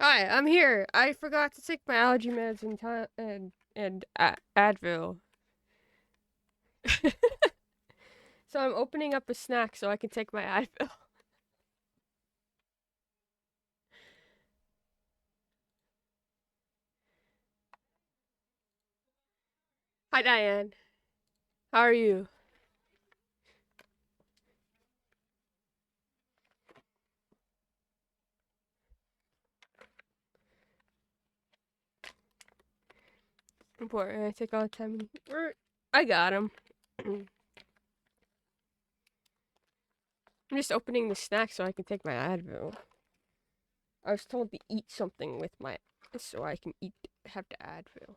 Hi, I'm here. I forgot to take my allergy meds and Advil. So I'm opening up a snack so I can take my Advil. Hi, Diane. How are you? Important. I take all the time. I got him. I'm just opening the snack so I can take my Advil. I was told to eat something with my, so I can have the Advil.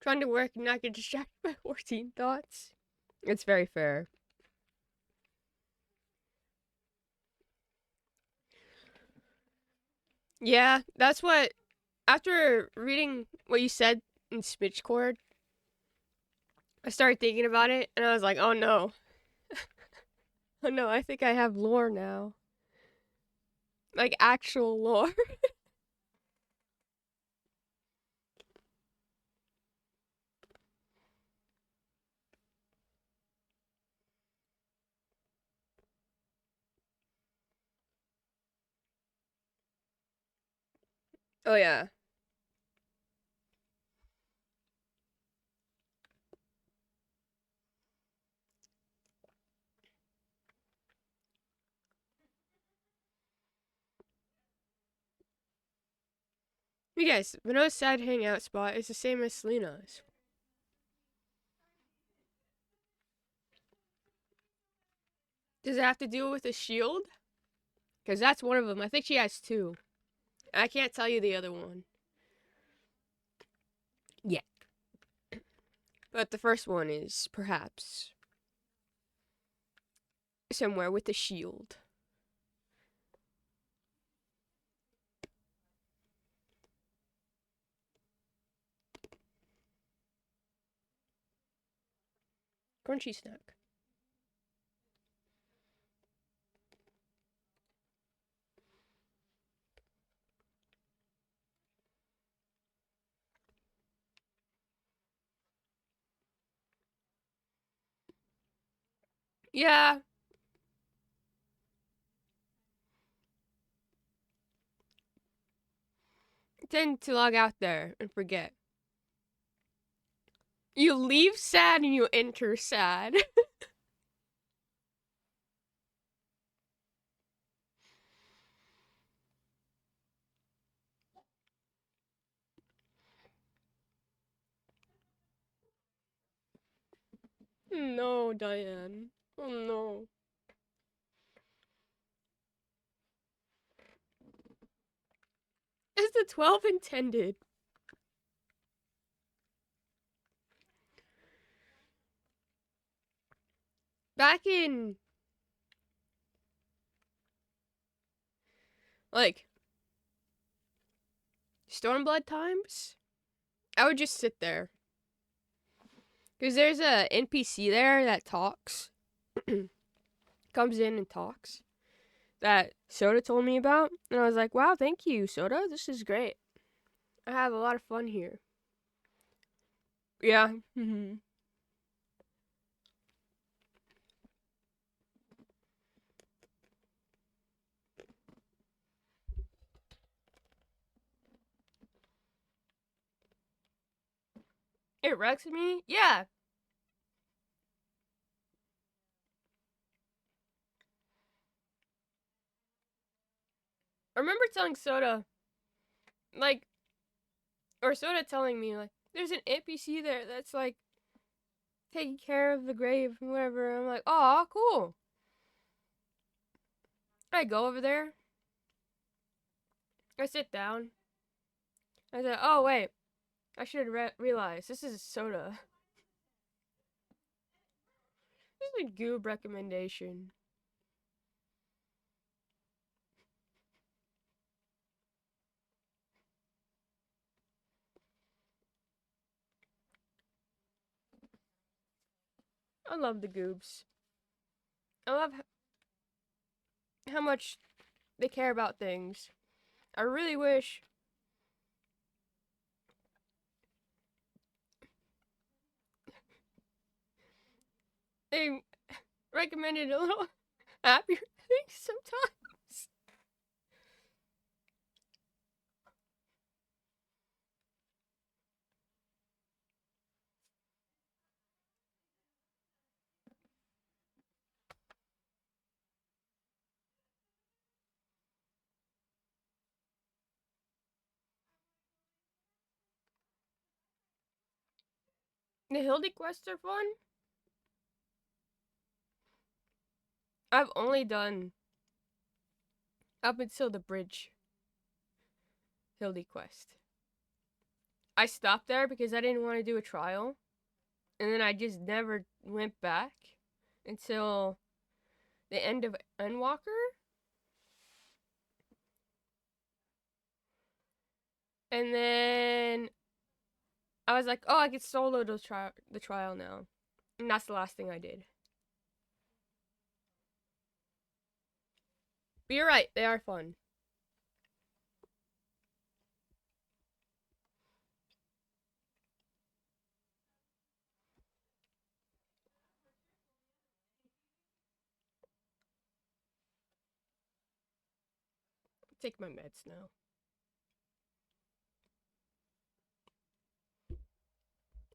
Trying to work and not get distracted by 14 thoughts. It's very fair. Yeah, that's what. After reading what you said in Smidge I started thinking about it, and I was like, oh no. Oh no, I think I have lore now. Like, actual lore. Oh yeah. You guys, Minoa's sad hangout spot is the same as Selena's. Does it have to do with a shield? Because that's one of them. I think she has two. I can't tell you the other one yet. But the first one is perhaps somewhere with a shield. Crunchy snack. Yeah. I tend to log out there and forget. You leave sad and you enter sad. No, Diane. Oh no. As the 12 intended. Back in, like, Stormblood times, I would just sit there. Because there's a NPC there that talks. Comes in and talks. That Soda told me about. And I was like, wow, thank you, Soda. This is great. I have a lot of fun here. Yeah. It wrecks me? Yeah. I remember telling Soda, like, or Soda telling me, like, there's an NPC there that's, like, taking care of the grave and whatever. I'm like, aw, cool. I go over there. I sit down. I said, oh, wait. I should realize this is Soda. This is a goob recommendation. I love the Goobs. I love how much they care about things. I really wish they recommended a little happier things sometimes. The Hildy quests are fun. I've only done up until the bridge Hildy quest. I stopped there because I didn't want to do a trial. And then I just never went back until the end of Endwalker. And then I was like, oh, I could solo the trial now. And that's the last thing I did. But you're right, they are fun. Take my meds now.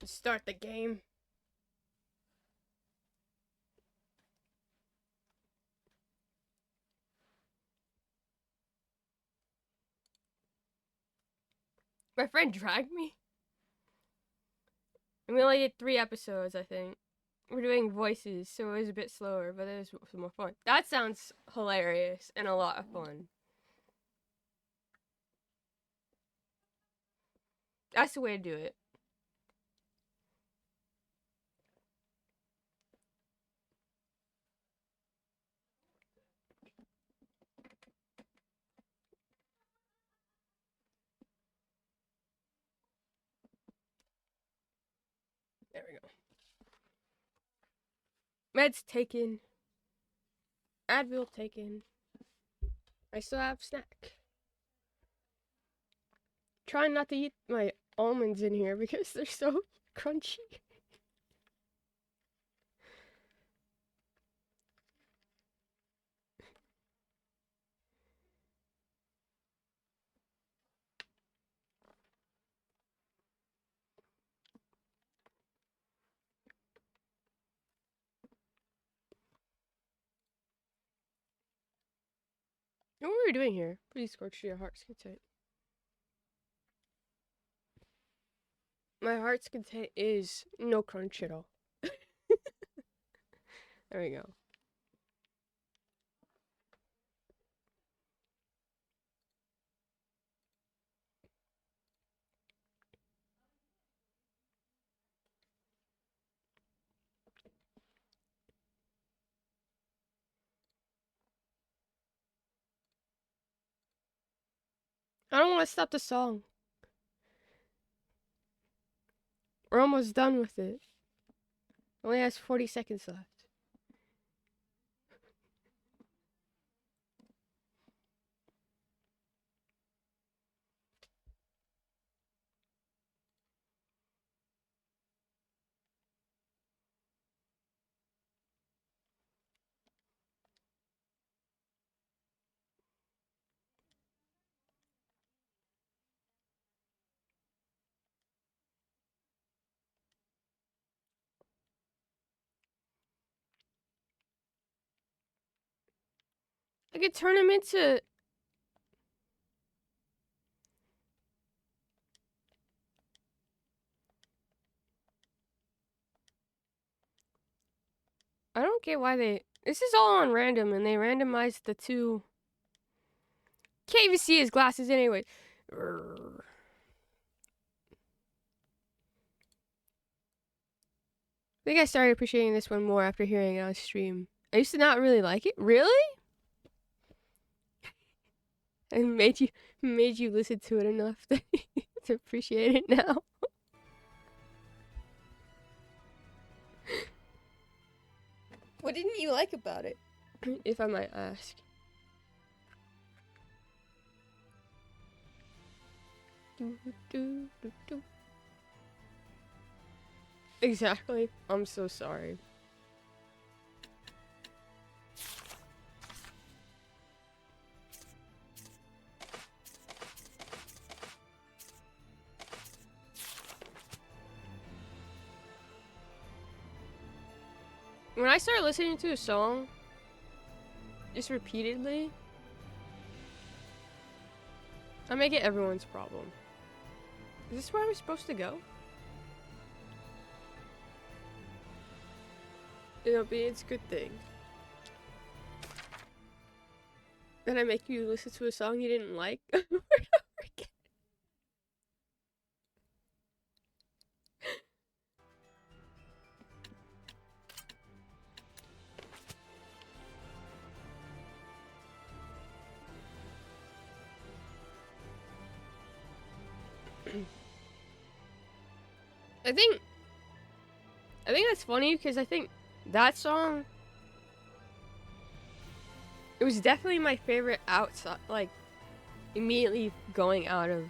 Start the game. My friend dragged me. And we only did 3 episodes, I think. We're doing voices, so it was a bit slower, but it was more fun. That sounds hilarious and a lot of fun. That's the way to do it. There we go. Meds taken. Advil taken. I still have snack. Trying not to eat my almonds in here because they're so crunchy. What were we doing here? Please scorch your heart's content. My heart's content is no crunch at all. There we go. I don't want to stop the song. We're almost done with it. Only has 40 seconds left. I could turn him into... I don't get why they... This is all on random, and they randomized the 2... Can't even see his glasses anyway. I think I started appreciating this one more after hearing it on stream. I used to not really like it. Really? And made you listen to it enough to appreciate it now. What didn't you like about it? If I might ask. Exactly. I'm so sorry. When I start listening to a song, just repeatedly, I make it everyone's problem. Is this where I'm supposed to go? It'll be it's a good thing. Then I make you listen to a song you didn't like. I think that's funny because I think that song, it was definitely my favorite outside, like immediately going out of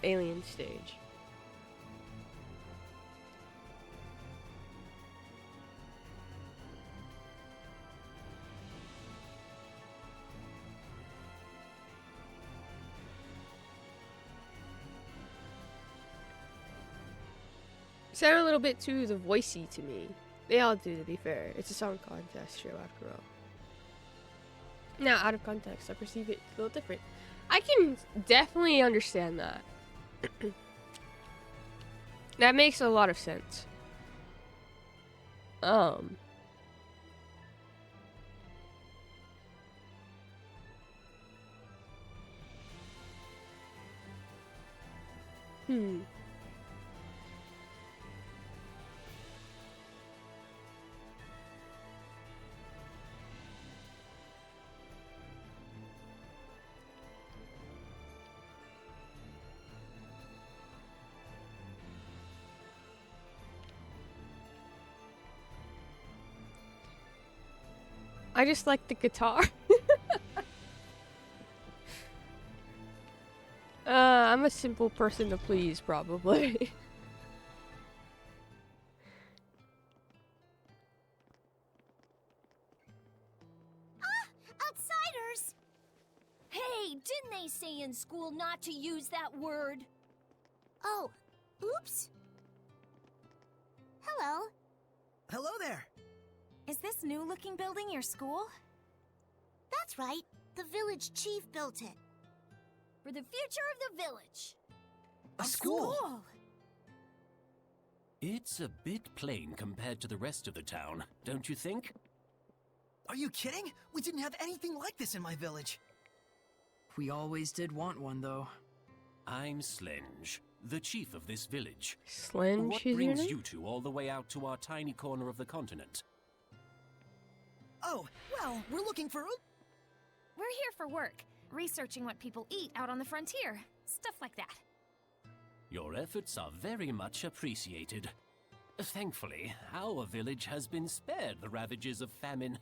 Alien stage. Sound a little bit too the voicey to me. They all do, to be fair. It's a song contest show after all. Now, out of context, I perceive it a little different. I can definitely understand that. That makes a lot of sense. I just like the guitar. I'm a simple person to please, probably. Outsiders! Hey, didn't they say in school not to use that word? Oh, oops. Hello. Hello there. Is this new-looking building your school? That's right. The village chief built it. For the future of the village. A school? It's a bit plain compared to the rest of the town, don't you think? Are you kidding? We didn't have anything like this in my village. We always did want one, though. I'm Slenge, the chief of this village. Slenge, What is your brings name? you two all the way out to our tiny corner of the continent? Oh, well, we're looking for... We're here for work, researching what people eat out on the frontier. Stuff like that. Your efforts are very much appreciated. Thankfully, our village has been spared the ravages of famine.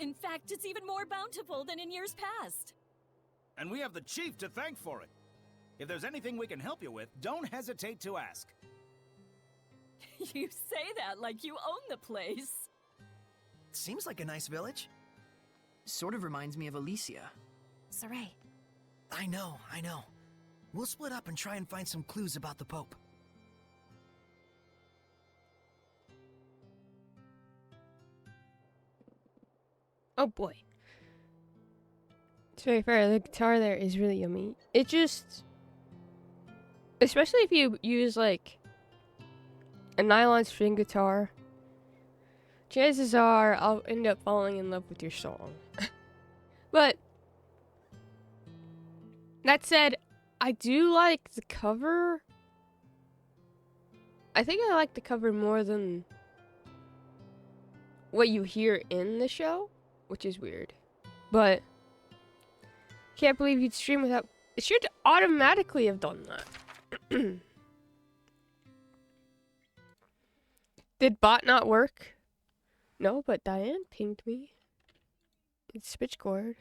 In fact, it's even more bountiful than in years past. And we have the chief to thank for it. If there's anything we can help you with, don't hesitate to ask. You say that like you own the place. Seems like a nice village. Sort of reminds me of Alicia. Saray. I know. We'll split up and try and find some clues about the Pope. Oh boy. To be fair, the guitar there is really yummy. It just... Especially if you use, like, a nylon string guitar, chances are I'll end up falling in love with your song. But, that said, I do like the cover. I think I like the cover more than what you hear in the show, which is weird. But, can't believe you'd stream without... It should automatically have done that. Did bot not work? No, but Diane pinged me. It's Switchcord.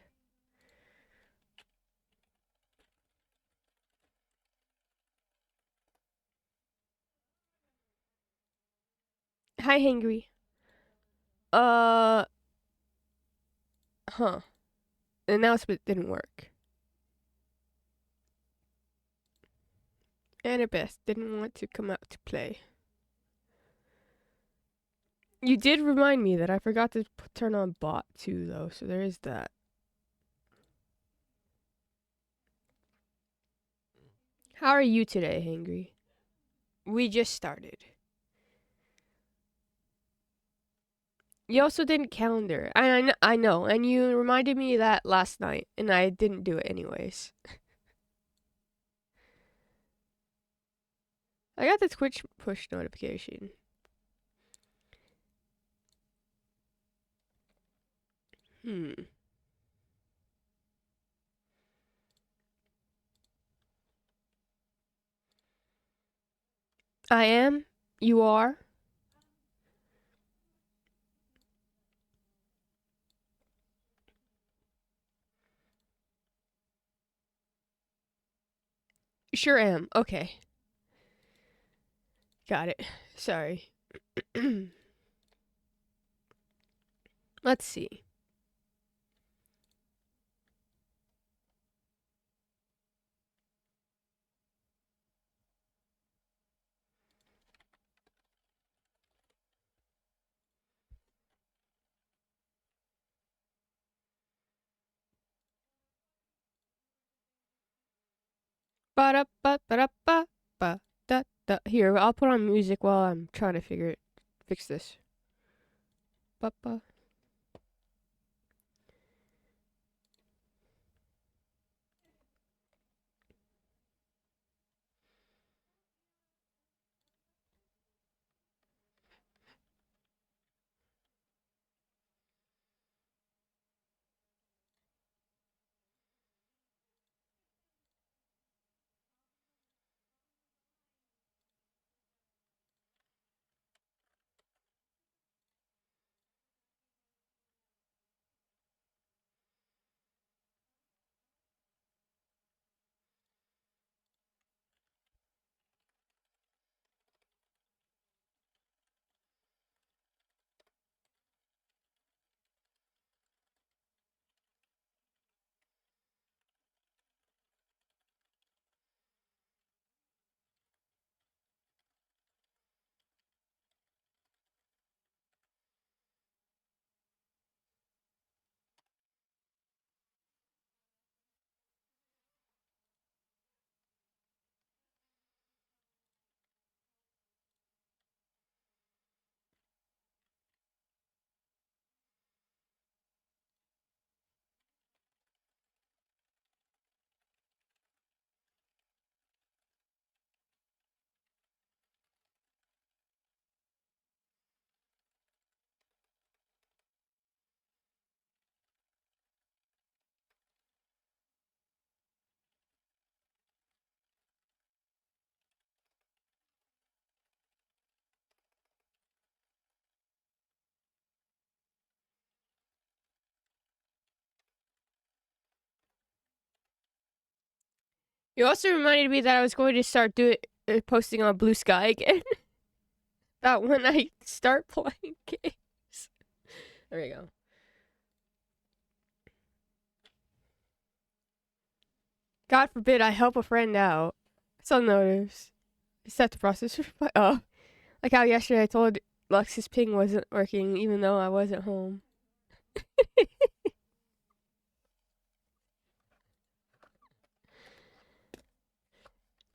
Hi, Hangry. Huh. The announcement didn't work. Annabeth didn't want to come out to play. You did remind me that I forgot to turn on bot too, though, so there is that. How are you today, Hangry? We just started. You also didn't calendar. I know, and you reminded me of that last night, and I didn't do it anyways. I got the Twitch push notification. I am. You are. Sure am. Okay. Got it. Sorry. Let's see. Ba-da-ba-ba-da-ba-ba-da-da. Here, I'll put on music while I'm trying to fix this. Ba-ba. You also reminded me that I was going to start posting on Blue Sky again. That when I start playing games. There you go. God forbid I help a friend out. Some notice. Set the process. Oh, like how yesterday I told Lux's ping wasn't working even though I wasn't home.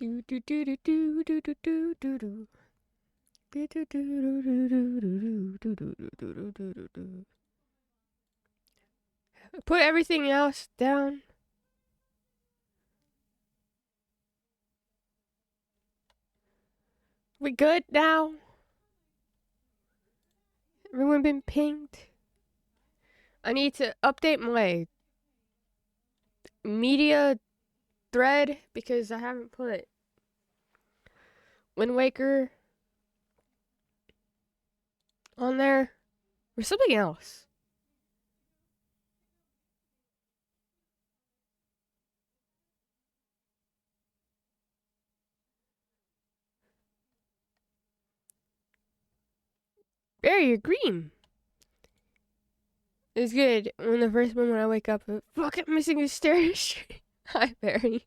Do do do do do do do do do do. Put everything else down. We good now? Everyone been pinged? I need to update my media thread because I haven't put Wind Waker on there. Or something else. Barry, you're green. It's good. When the first moment I wake up, fuck, I'm missing the stairs. Hi, Barry.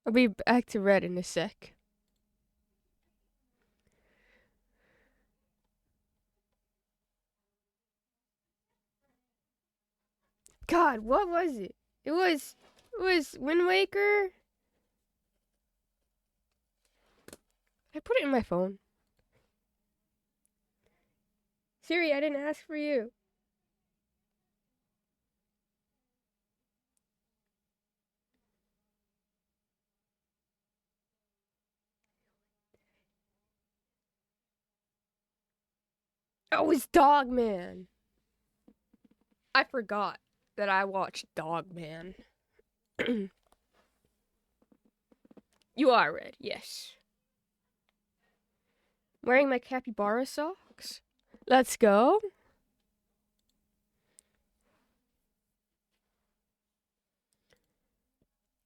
I'll be back to red in a sec. God, what was it? It was Wind Waker. I put it in my phone. Siri, I didn't ask for you. Oh, it's Dogman. I forgot that I watched Dogman. You are red, yes. Wearing my capybara socks. Let's go.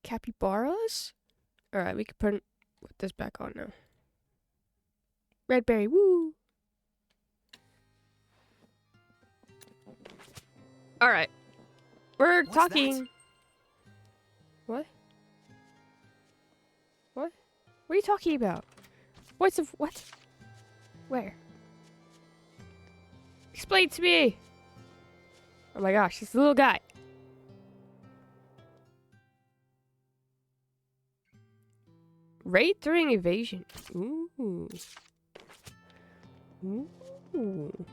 Capybaras? Alright, we can put this back on now. Red berry, woo! Alright. We're What's talking. that? What? What? What are you talking about? What? Where? Explain to me! Oh my gosh, he's the little guy. Raid during evasion. Ooh. Ooh.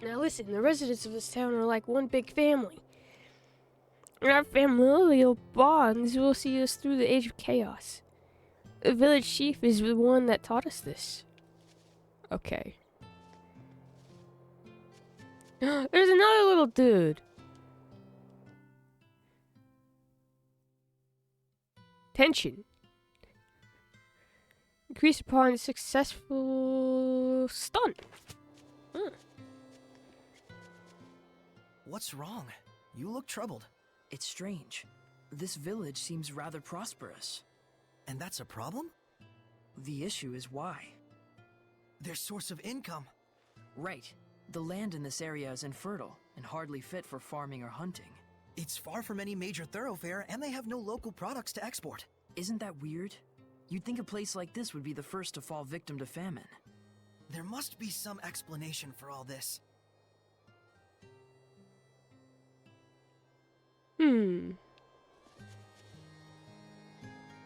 Now listen, the residents of this town are like one big family. And our familial bonds will see us through the age of chaos. The village chief is the one that taught us this. Okay. There's another little dude. Tension. Increase upon successful stunt. Huh. What's wrong? You look troubled. It's strange. This village seems rather prosperous. And that's a problem? The issue is why. Their source of income. Right. The land in this area is infertile and hardly fit for farming or hunting. It's far from any major thoroughfare, and they have no local products to export. Isn't that weird? You'd think a place like this would be the first to fall victim to famine. There must be some explanation for all this.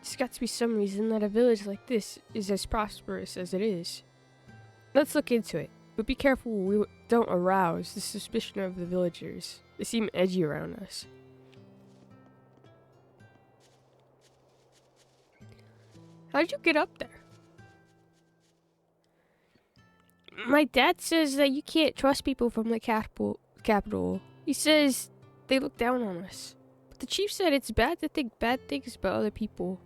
There's got to be some reason that a village like this is as prosperous as it is. Let's look into it, but be careful we don't arouse the suspicion of the villagers. They seem edgy around us. How'd you get up there? My dad says that you can't trust people from the capital. He says they look down on us. But the chief said it's bad to think bad things about other people.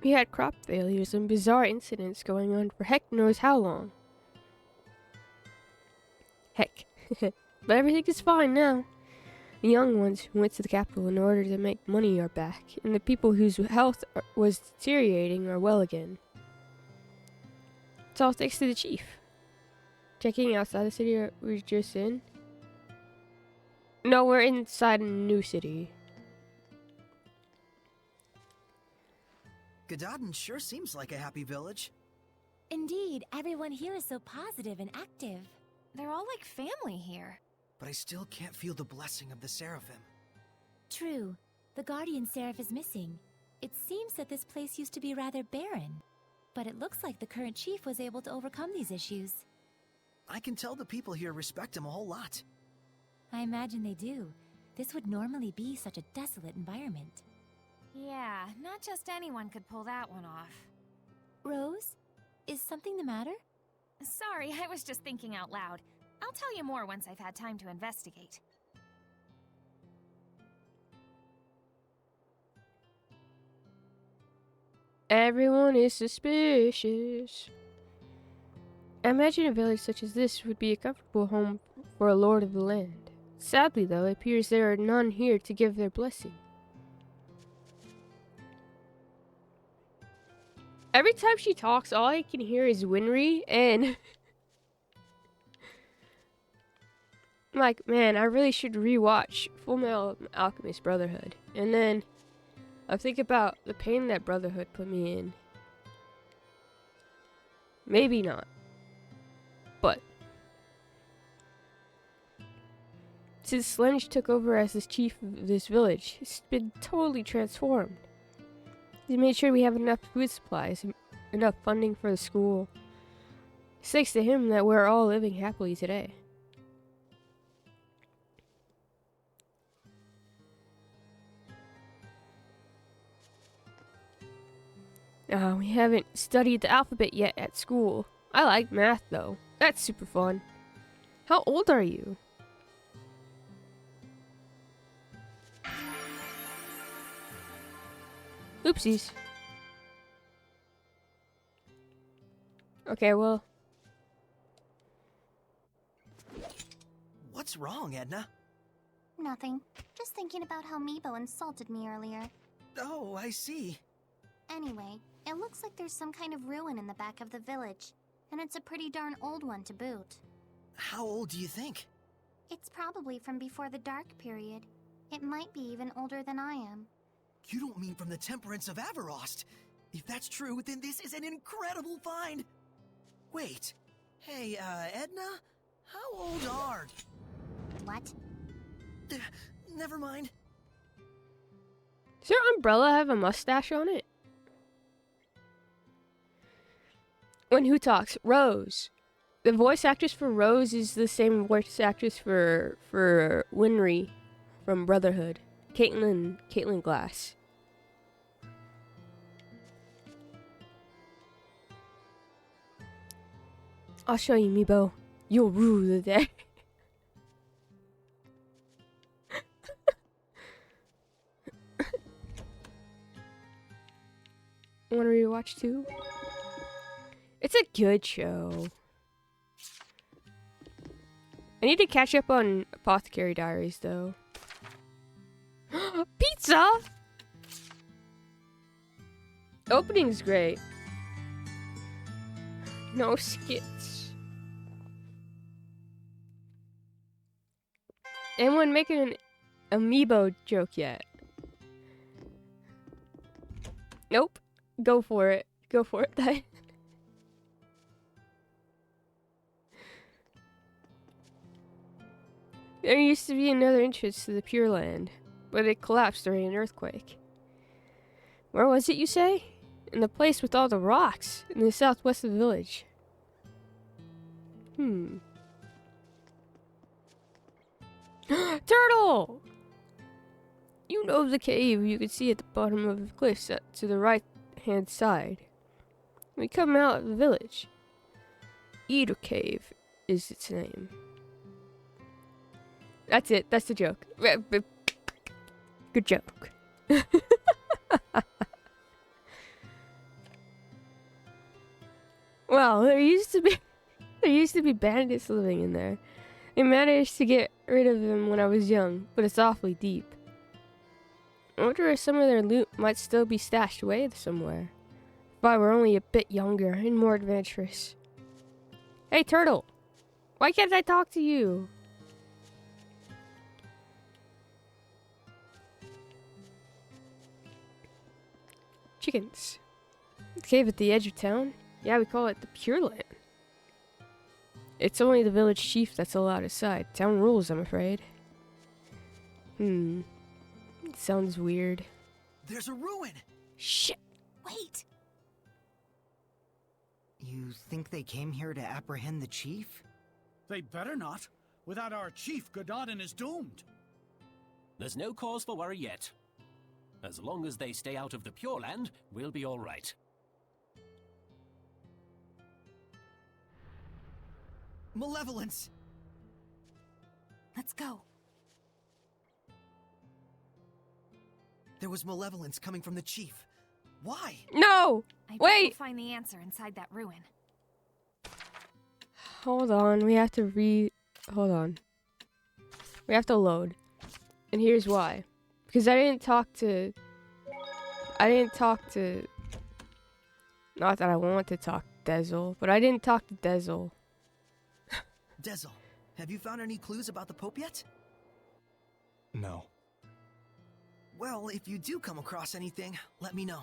We had crop failures and bizarre incidents going on for heck knows how long. Heck. But everything is fine now. The young ones who went to the capital in order to make money are back, and the people whose health was deteriorating are well again. It's all thanks to the chief. Checking outside the city we're just in? No, we're inside a new city. Gadadin sure seems like a happy village. Indeed, everyone here is so positive and active. They're all like family here. But I still can't feel the blessing of the Seraphim. True. The Guardian Seraph is missing. It seems that this place used to be rather barren. But it looks like the current chief was able to overcome these issues. I can tell the people here respect him a whole lot. I imagine they do. This would normally be such a desolate environment. Yeah, not just anyone could pull that one off. Rose? Is something the matter? Sorry, I was just thinking out loud. I'll tell you more once I've had time to investigate. Everyone is suspicious. I imagine a village such as this would be a comfortable home for a lord of the land. Sadly, though, it appears there are none here to give their blessing. Every time she talks, all I can hear is Winry, and I'm like, man, I really should rewatch Full Metal Alchemist Brotherhood. And then I think about the pain that Brotherhood put me in. Maybe not. But since Slenge took over as the chief of this village, he's been totally transformed. He's made sure we have enough food supplies and enough funding for the school. It's thanks to him that we're all living happily today. We haven't studied the alphabet yet at school. I like math though. That's super fun. How old are you? Oopsies. Okay, well. What's wrong, Edna? Nothing. Just thinking about how Meebo insulted me earlier. Oh, I see. Anyway, it looks like there's some kind of ruin in the back of the village. And it's a pretty darn old one to boot. How old do you think? It's probably from before the Dark Period. It might be even older than I am. You don't mean from the Temperance of Averost? If that's true, then this is an incredible find! Wait. Hey, Edna? How old are... What? Never mind. Does your umbrella have a mustache on it? When who talks? Rose. The voice actress for Rose is the same voice actress for Winry from Brotherhood. Caitlin Glass. I'll show you, Meebo. You'll rue the day. Want to rewatch too? It's a good show. I need to catch up on Apothecary Diaries though. Pizza! Opening's great. No skits. Anyone making an amiibo joke yet? Nope. Go for it. Go for it, then. There used to be another entrance to the Pure Land, but it collapsed during an earthquake. Where was it, you say? In the place with all the rocks, in the southwest of the village. Turtle! You know the cave you can see at the bottom of the cliffs to the right-hand side. We come out of the village. Eater Cave is its name. That's it. That's the joke. Good joke. Well, there used to be bandits living in there. I managed to get rid of them when I was young, but it's awfully deep. I wonder if some of their loot might still be stashed away somewhere. If I were only a bit younger and more adventurous. Hey, Turtle! Why can't I talk to you? Chickens. The cave at the edge of town? Yeah, we call it the Pure Land. It's only the village chief that's allowed inside. Town rules, I'm afraid. It sounds weird. There's a ruin! Shit! Wait! You think they came here to apprehend the chief? They better not. Without our chief, Gododin is doomed. There's no cause for worry yet. As long as they stay out of the Pure Land, we'll be all right. Malevolence! Let's go. There was malevolence coming from the chief. Why? No! I bet Wait! we'll find the answer inside that ruin. Hold on, we have to hold on. We have to load. And here's why. Because I didn't talk to... Not that I want to talk to Dezel, but I didn't talk to Dezel. Dezel, have you found any clues about the Pope yet? No. Well, if you do come across anything, let me know.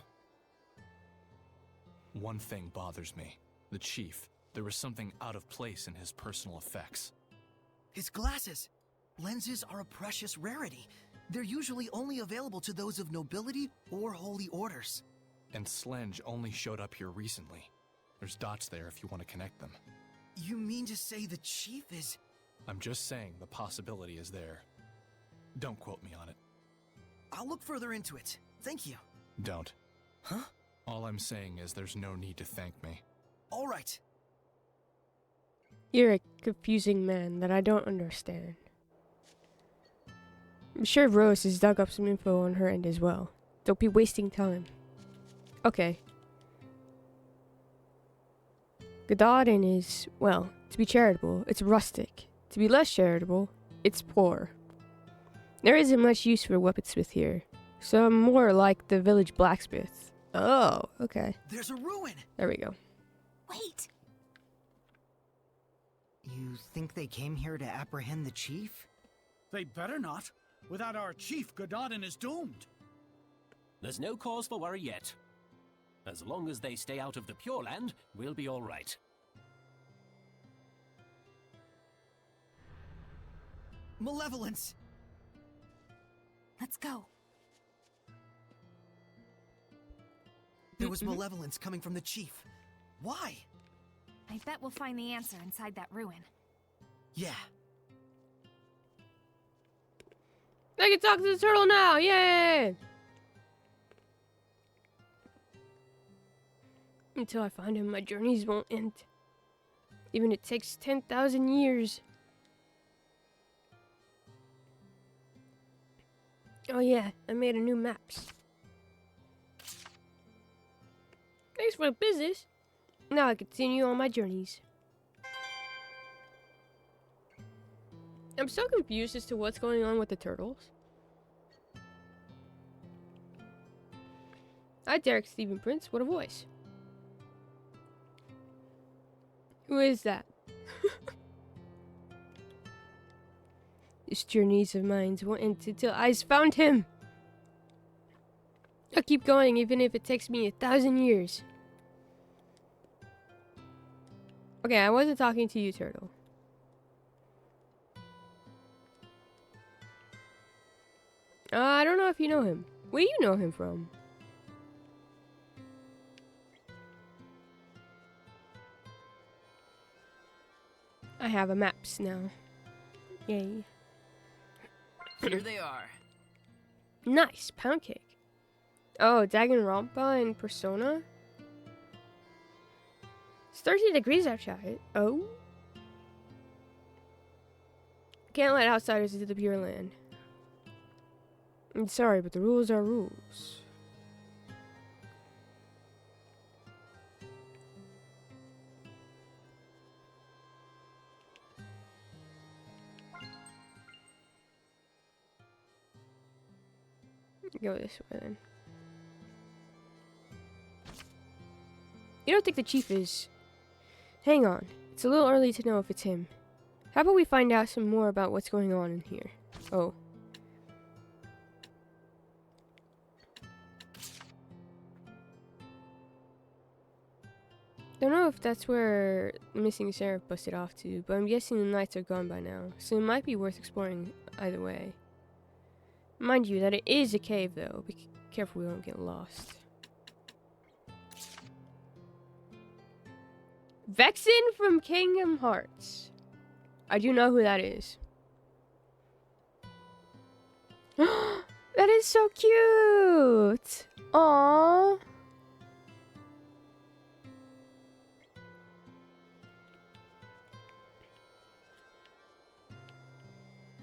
One thing bothers me. The chief. There was something out of place in his personal effects. His glasses! Lenses are a precious rarity. They're usually only available to those of nobility or holy orders. And Slenge only showed up here recently. There's dots there if you want to connect them. You mean to say the chief is... I'm just saying the possibility is there. Don't quote me on it. I'll look further into it. Thank you. Don't. Huh? All I'm saying is there's no need to thank me. All right. You're a confusing man that I don't understand. I'm sure Rose has dug up some info on her end as well. Don't be wasting time. Okay. Gododin is, well, to be charitable, it's rustic. To be less charitable, it's poor. There isn't much use for a weaponsmith here, so I'm more like the village blacksmith. Oh, okay. There's a ruin! There we go. Wait! You think they came here to apprehend the chief? They better not. Without our chief, Gododin is doomed. There's no cause for worry yet. As long as they stay out of the Pure Land, we'll be all right. Malevolence! Let's go. There was malevolence coming from the chief. Why? I bet we'll find the answer inside that ruin. Yeah. I can talk to the turtle now! Yay! Until I find him, my journeys won't end. Even if it takes 10,000 years. Oh yeah, I made a new maps. Thanks for the business. Now I continue on my journeys. I'm so confused as to what's going on with the turtles. Hi Derek Stephen Prince, what a voice. Who is that? This journeys of mine won't end until I's found him. I'll keep going even if it takes me 1,000 years. Okay, I wasn't talking to you, turtle. I don't know if you know him. Where do you know him from? I have a maps now. Yay. Here they are. Nice, pound cake. Oh, Danganronpa and Persona? It's 30 degrees outside. Oh? Can't let outsiders into the Pure Land. I'm sorry, but the rules are rules. Go this way then. You don't think the chief is... Hang on. It's a little early to know if it's him. How about we find out some more about what's going on in here? Oh. Don't know if that's where the missing Seraph busted off to, but I'm guessing the knights are gone by now, so it might be worth exploring either way. Mind you that it is a cave though, be careful we don't get lost. Vexen from Kingdom Hearts. I do know who that is. That is so cute! Aww.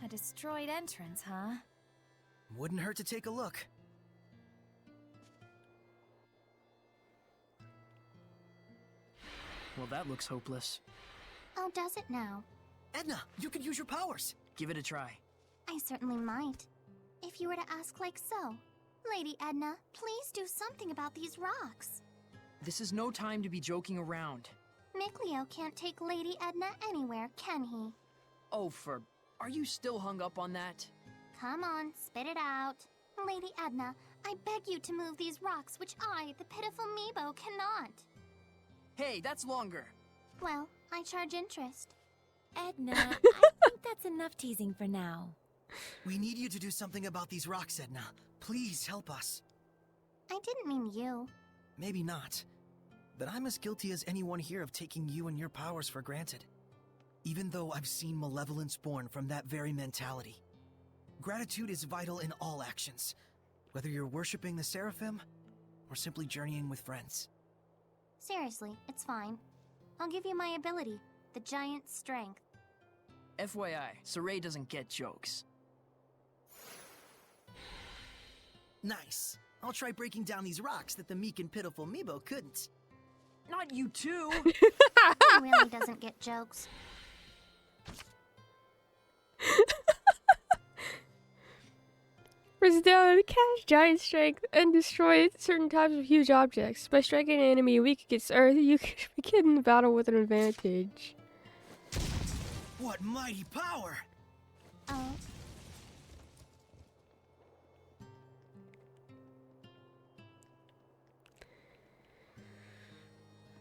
A destroyed entrance, huh? Wouldn't hurt to take a look. Well, that looks hopeless. Oh, does it now? Edna, you could use your powers. Give it a try. I certainly might. If you were to ask like so. Lady Edna, please do something about these rocks. This is no time to be joking around. Mickleo can't take Lady Edna anywhere, can he? Oh, are you still hung up on that? Come on, spit it out. Lady Edna, I beg you to move these rocks which I, the pitiful Meebo, cannot. Hey, that's longer. Well, I charge interest. Edna, I think that's enough teasing for now. We need you to do something about these rocks, Edna. Please help us. I didn't mean you. Maybe not. But I'm as guilty as anyone here of taking you and your powers for granted. Even though I've seen malevolence born from that very mentality. Gratitude is vital in all actions, whether you're worshipping the Seraphim or simply journeying with friends. Seriously, it's fine. I'll give you my ability, the giant strength. FYI, Saray doesn't get jokes. Nice. I'll try breaking down these rocks that the meek and pitiful Meebo couldn't. Not you too! He really doesn't get jokes. Press down to cast giant strength and destroy certain types of huge objects. By striking an enemy weak against Earth, you can begin the battle with an advantage. What mighty power! Oh.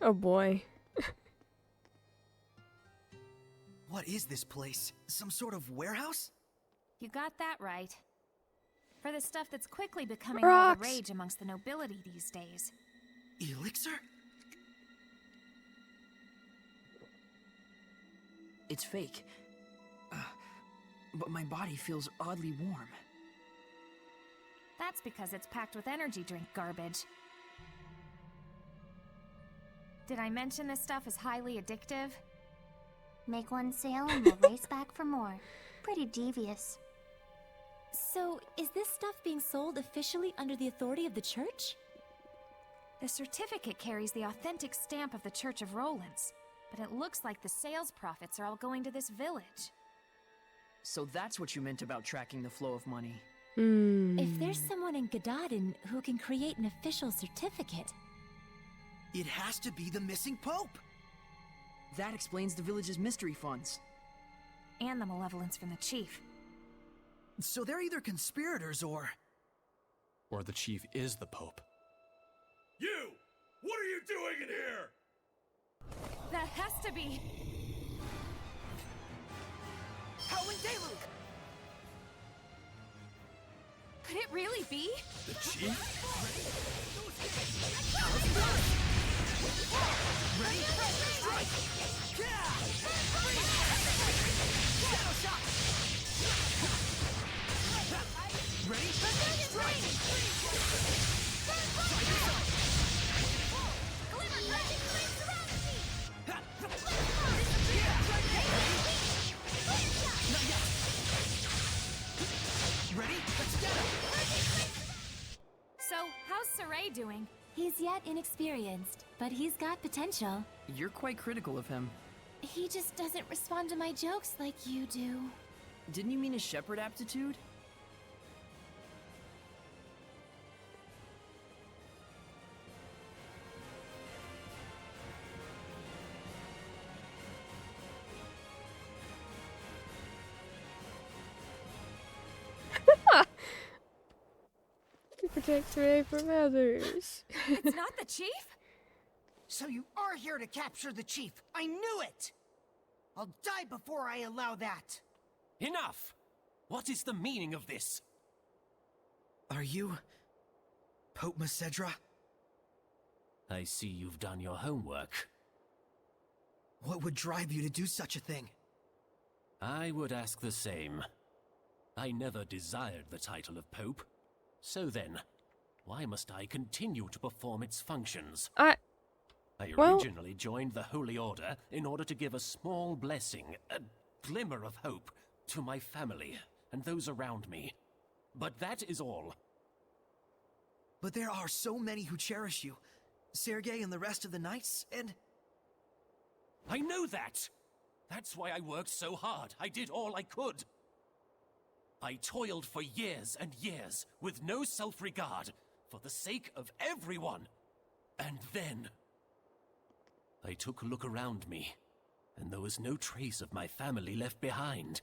Oh boy. What is this place? Some sort of warehouse? You got that right. For the stuff that's quickly becoming all Rocks. the rage amongst the nobility these days. Elixir? It's fake. But my body feels oddly warm. That's because it's packed with energy drink garbage. Did I mention this stuff is highly addictive? Make one sale and we'll race back for more. Pretty devious. So, is this stuff being sold officially under the authority of the church? The certificate carries the authentic stamp of the Church of Rollins, but it looks like the sales profits are all going to this village. So that's what you meant about tracking the flow of money. If there's someone in Gadadin who can create an official certificate... It has to be the missing Pope! That explains the village's mystery funds. And the malevolence from the chief. So they're either conspirators or the chief is the Pope. You! What are you doing in here? That has to be... Howling Deluge! Could it really be? The chief? Ready? Strike! Shadow shot! Ready? Strike! Not yet! Ready? Let's get him! So, how's Saray doing? He's yet inexperienced, but he's got potential. You're quite critical of him. He just doesn't respond to my jokes like you do. Didn't you mean his shepherd aptitude? Protect Ray from others. It's not the chief? So you are here to capture the chief. I knew it! I'll die before I allow that. Enough! What is the meaning of this? Are you Pope Macedra? I see you've done your homework. What would drive you to do such a thing? I would ask the same. I never desired the title of Pope. So then, why must I continue to perform its functions? I originally joined the Holy Order in order to give a small blessing, a glimmer of hope, to my family and those around me. But that is all. But there are so many who cherish you. Sergei and the rest of the knights, and... I know that! That's why I worked so hard. I did all I could. I toiled for years and years, with no self-regard, for the sake of everyone. And then... I took a look around me, and there was no trace of my family left behind.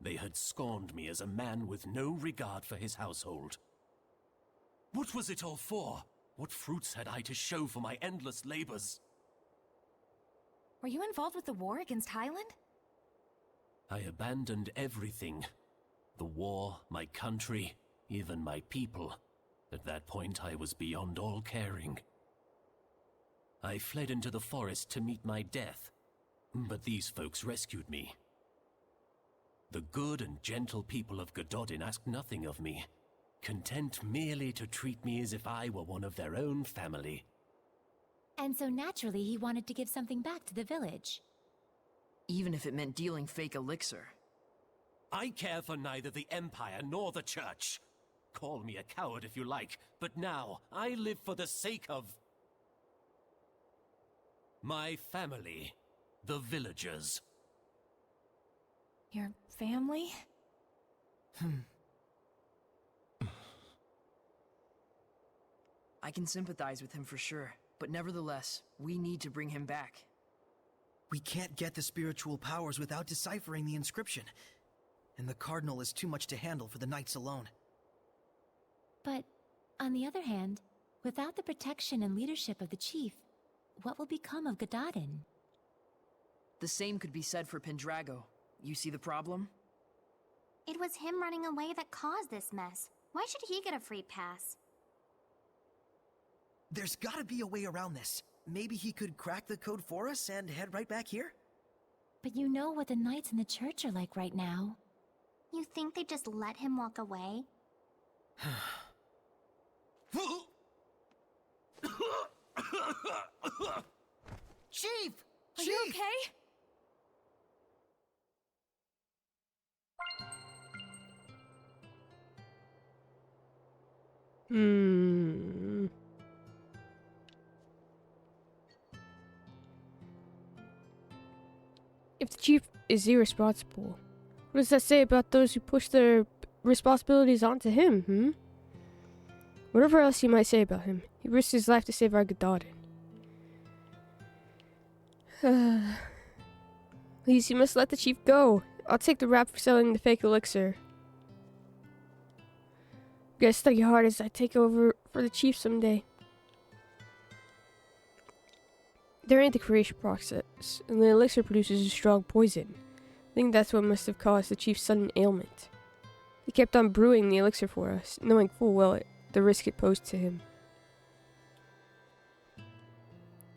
They had scorned me as a man with no regard for his household. What was it all for? What fruits had I to show for my endless labors? Were you involved with the war against Highland? I abandoned everything. The war, my country, even my people. At that point, I was beyond all caring. I fled into the forest to meet my death, but these folks rescued me. The good and gentle people of Gododin asked nothing of me, content merely to treat me as if I were one of their own family. And so naturally he wanted to give something back to the village. Even if it meant dealing fake elixir. I care for neither the Empire nor the Church. Call me a coward if you like, but now I live for the sake of... my family, the villagers. Your family? I can sympathize with him for sure, but nevertheless, we need to bring him back. We can't get the spiritual powers without deciphering the inscription. And the Cardinal is too much to handle for the knights alone. But, on the other hand, without the protection and leadership of the chief, what will become of Gododin? The same could be said for Pendrago. You see the problem? It was him running away that caused this mess. Why should he get a free pass? There's gotta be a way around this. Maybe he could crack the code for us and head right back here? But you know what the knights in the church are like right now. You think they just let him walk away? Chief! Are you okay? If the chief is irresponsible, what does that say about those who push their responsibilities onto him, Whatever else you might say about him, he risked his life to save our Gododin. Please, you must let the chief go. I'll take the rap for selling the fake elixir. You gotta study hard as I take over for the chief someday. During the creation process, and the elixir produces a strong poison. I think that's what must have caused the chief's sudden ailment. He kept on brewing the elixir for us, knowing full well the risk it posed to him.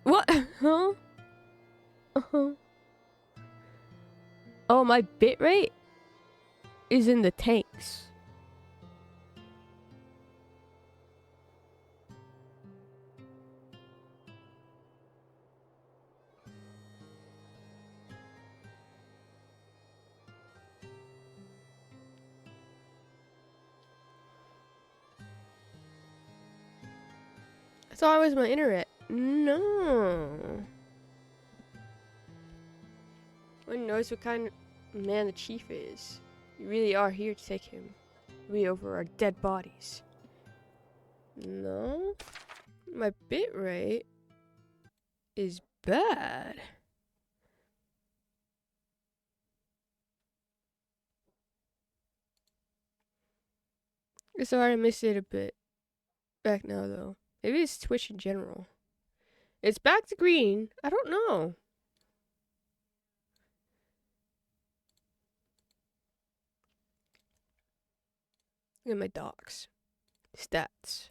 What? Huh? Oh, my bitrate is in the tanks. I thought it was my internet. No. One knows what kind of man the chief is. You really are here to take him way over our dead bodies. No. My bitrate is bad. Sorry, I missed it a bit. Back now, though. Maybe it's Twitch in general. It's back to green. I don't know. Look at my docs. Stats.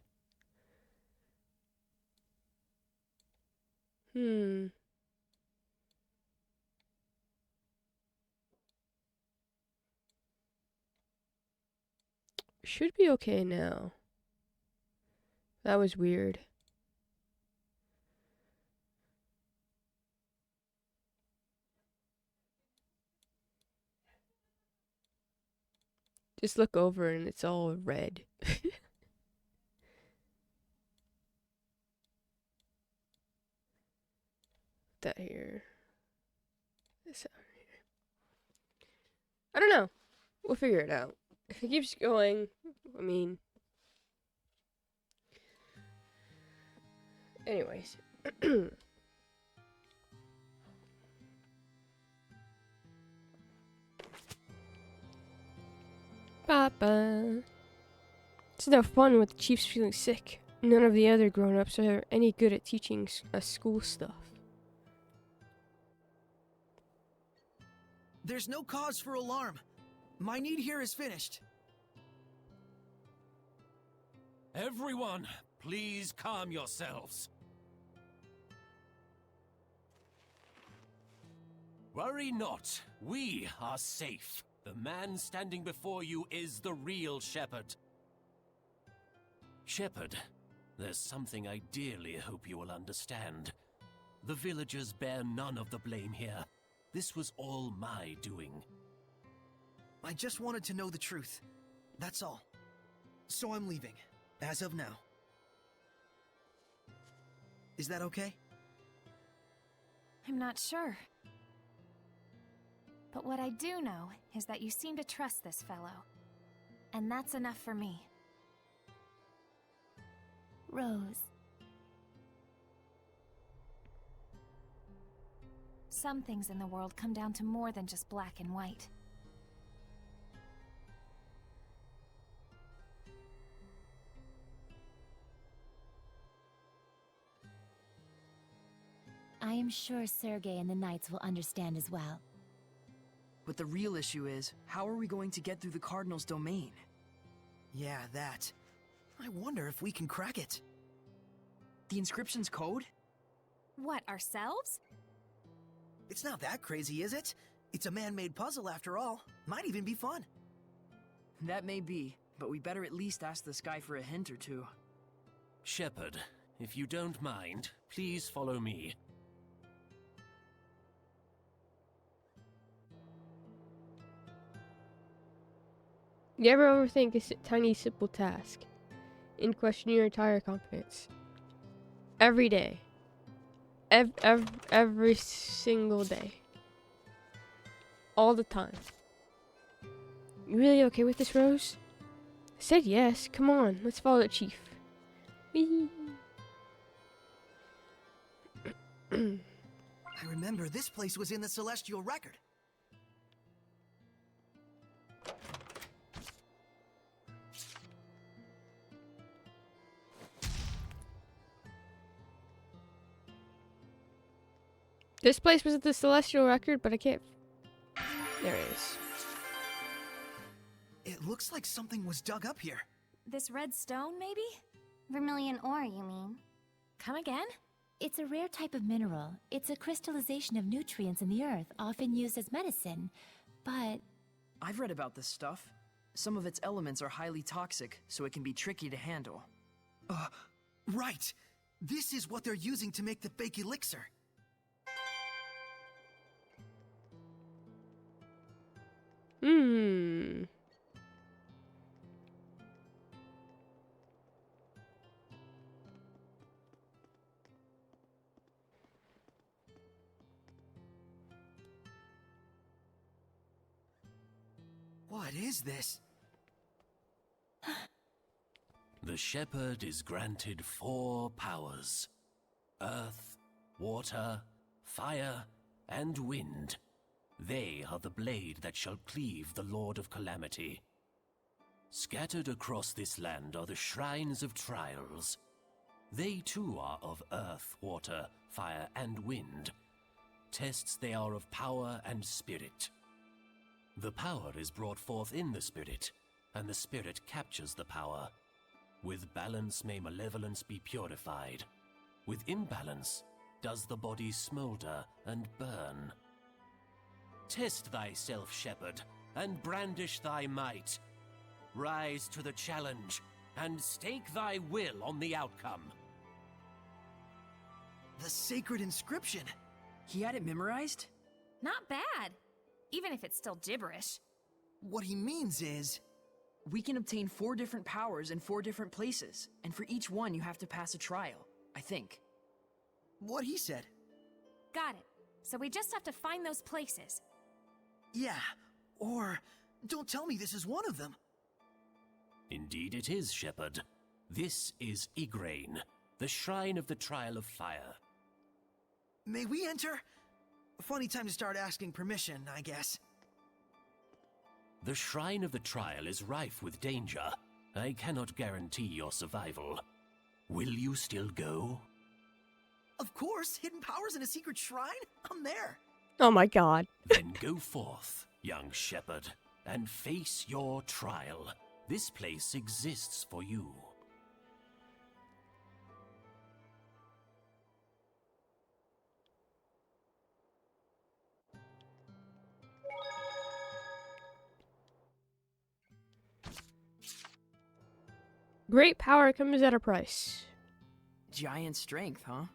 Should be okay now. That was weird. Just look over and it's all red. That here. This out here. I don't know. We'll figure it out. If it keeps going, I mean... Anyways. Papa. It's no fun with the chief's feeling sick. None of the other grown-ups are any good at teaching us school stuff. There's no cause for alarm. My need here is finished. Everyone, please calm yourselves. Worry not, we are safe. The man standing before you is the real shepherd. Shepherd, there's something I dearly hope you will understand. The villagers bear none of the blame here. This was all my doing. I just wanted to know the truth. That's all. So I'm leaving, as of now. Is that okay? I'm not sure. But what I do know is that you seem to trust this fellow. And that's enough for me. Rose. Some things in the world come down to more than just black and white. I am sure Sergei and the Knights will understand as well. But the real issue is, how are we going to get through the Cardinal's domain? Yeah, that. I wonder if we can crack it. The inscription's code? What, ourselves? It's not that crazy, is it? It's a man-made puzzle after all. Might even be fun. That may be, but we better at least ask this guy for a hint or two. Shepherd, if you don't mind, please follow me. You ever overthink a tiny, simple task and question your entire competence? Every day. Every single day. All the time. You really okay with this, Rose? I said yes. Come on, let's follow the chief. Whee! I remember this place was in the Celestial Record. This place was at the Celestial Record, but I can't... There it is. It looks like something was dug up here. This red stone, maybe? Vermilion ore, you mean? Come again? It's a rare type of mineral. It's a crystallization of nutrients in the earth, often used as medicine. But... I've read about this stuff. Some of its elements are highly toxic, so it can be tricky to handle. Right. This is what they're using to make the fake elixir. What is this? The shepherd is granted 4 powers: earth, water, fire, and wind. They are the blade that shall cleave the Lord of Calamity. Scattered across this land are the shrines of trials. They too are of earth, water, fire, and wind. Tests they are of power and spirit. The power is brought forth in the spirit, and the spirit captures the power. With balance may malevolence be purified. With imbalance does the body smolder and burn. Test thyself, shepherd, and brandish thy might. Rise to the challenge, and stake thy will on the outcome. The sacred inscription. He had it memorized? Not bad. Even if it's still gibberish. What he means is... We can obtain 4 different powers in 4 different places, and for each one you have to pass a trial, I think. What he said. Got it. So we just have to find those places. Yeah, or don't tell me this is one of them. Indeed it is, Shepherd. This is Igraine, the Shrine of the Trial of Fire. May we enter? Funny time to start asking permission, I guess. The Shrine of the Trial is rife with danger. I cannot guarantee your survival. Will you still go? Of course, hidden powers in a secret shrine? I'm there. Oh my god. Then go forth, young shepherd, and face your trial. This place exists for you. Great power comes at a price. Giant strength, huh?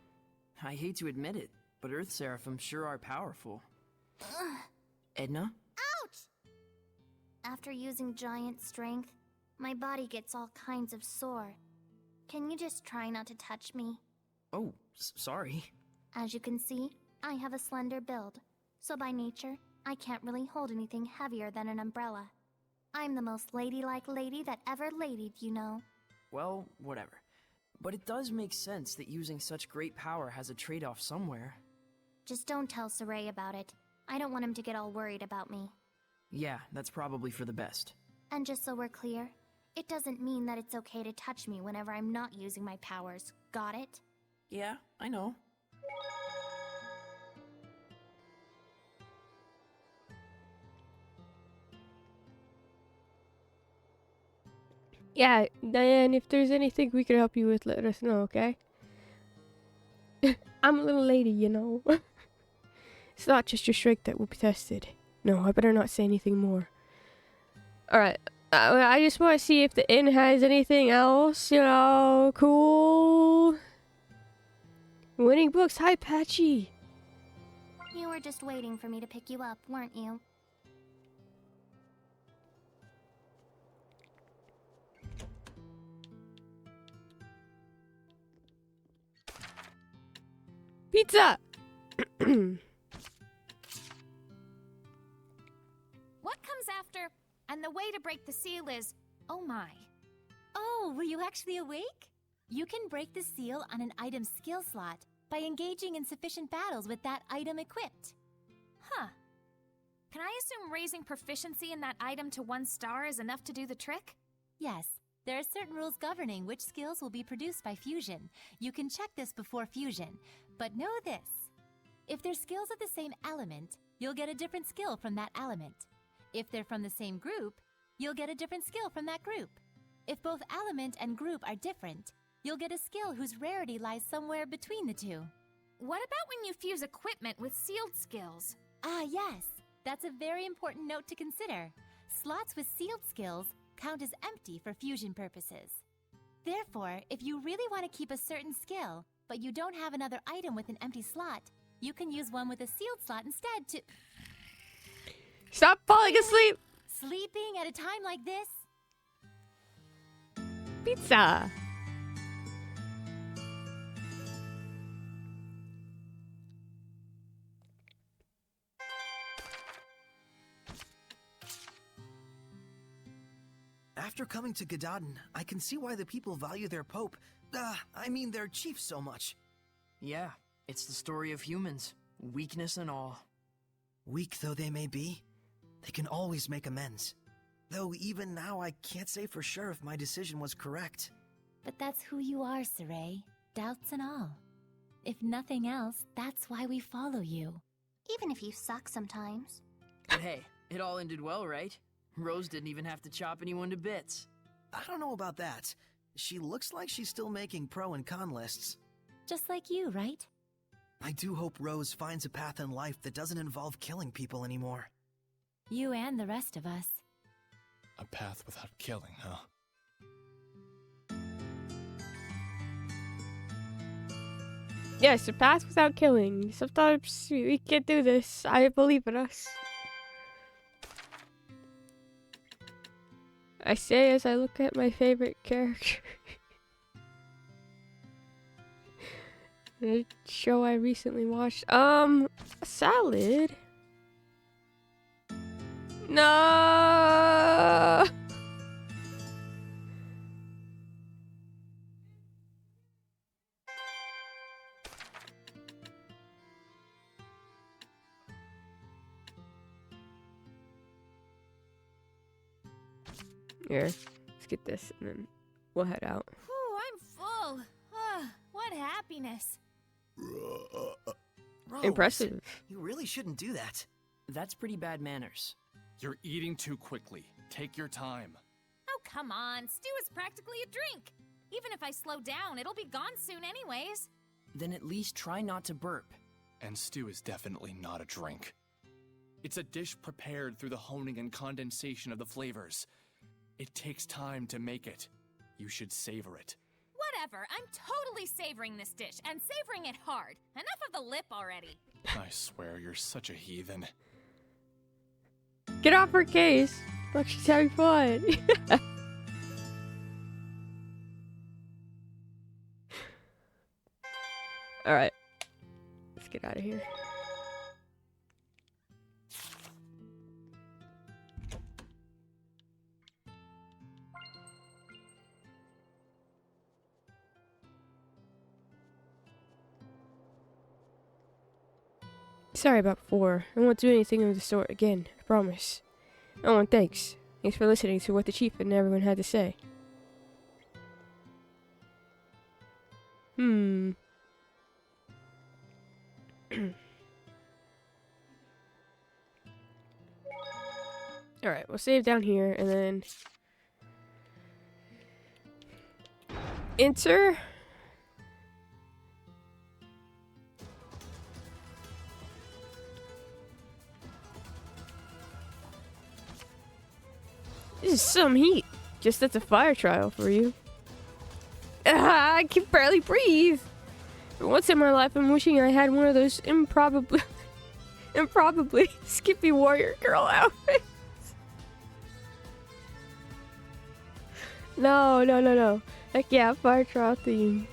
I hate to admit it, but Earth Seraphim sure are powerful. Ugh. Edna? Ouch! After using giant strength, my body gets all kinds of sore. Can you just try not to touch me? Oh, sorry. As you can see, I have a slender build, so by nature, I can't really hold anything heavier than an umbrella. I'm the most ladylike lady that ever ladied, you know. Well, whatever. But it does make sense that using such great power has a trade-off somewhere. Just don't tell Saray about it. I don't want him to get all worried about me. Yeah, that's probably for the best. And just so we're clear, it doesn't mean that it's okay to touch me whenever I'm not using my powers. Got it? Yeah, I know. Yeah, Diane, if there's anything we could help you with, let us know, okay? I'm a little lady, you know. It's not just your strength that will be tested. No, I better not say anything more. Alright, I just want to see if the inn has anything else, you know, cool. Winning books, hi Patchy. You were just waiting for me to pick you up, weren't you? Pizza! What comes after? And the way to break the seal is, oh my. Oh, were you actually awake? You can break the seal on an item's skill slot by engaging in sufficient battles with that item equipped. Huh. Can I assume raising proficiency in that item to 1 star is enough to do the trick? Yes, there are certain rules governing which skills will be produced by fusion. You can check this before fusion, but know this. If they're skills of the same element, you'll get a different skill from that element. If they're from the same group, you'll get a different skill from that group. If both element and group are different, you'll get a skill whose rarity lies somewhere between the two. What about when you fuse equipment with sealed skills? Ah, yes. That's a very important note to consider. Slots with sealed skills count as empty for fusion purposes. Therefore, if you really want to keep a certain skill, but you don't have another item with an empty slot, you can use one with a sealed slot instead to... Stop falling asleep! Sleeping at a time like this? Pizza! After coming to Gadadin, I can see why the people value their pope, their chief so much. Yeah, it's the story of humans, weakness and all. Weak though they may be, they can always make amends. Though even now I can't say for sure if my decision was correct. But that's who you are, Saray. Doubts and all. If nothing else, that's why we follow you. Even if you suck sometimes. But hey, it all ended well, right? Rose didn't even have to chop anyone to bits. I don't know about that. She looks like she's still making pro and con lists. Just like you, right? I do hope Rose finds a path in life that doesn't involve killing people anymore. You and the rest of us. A path without killing, huh? Yes, a path without killing. Sometimes we can't do this. I believe in us. I say as I look at my favorite character. A show I recently watched. Salad. No. Here, let's get this and then we'll head out. Whew, I'm full. What happiness. Rose, Impressive. You really shouldn't do that. That's pretty bad manners. You're eating too quickly. Take your time. Oh, come on. Stew is practically a drink. Even if I slow down, it'll be gone soon anyways. Then at least try not to burp. And stew is definitely not a drink. It's a dish prepared through the honing and condensation of the flavors. It takes time to make it. You should savor it. Whatever. I'm totally savoring this dish, and savoring it hard. Enough of the lip already. I swear you're such a heathen. Get off her case. Look, she's having fun. Alright. Let's get out of here. Sorry about before. I won't do anything of the sort again. I promise. Oh, and thanks. Thanks for listening to what the chief and everyone had to say. Alright, we'll save down here and then enter. This is some heat. Just that's a fire trial for you. I can barely breathe. For once in my life, I'm wishing I had one of those improbably Skippy warrior girl outfits. No. Heck yeah, fire trial theme.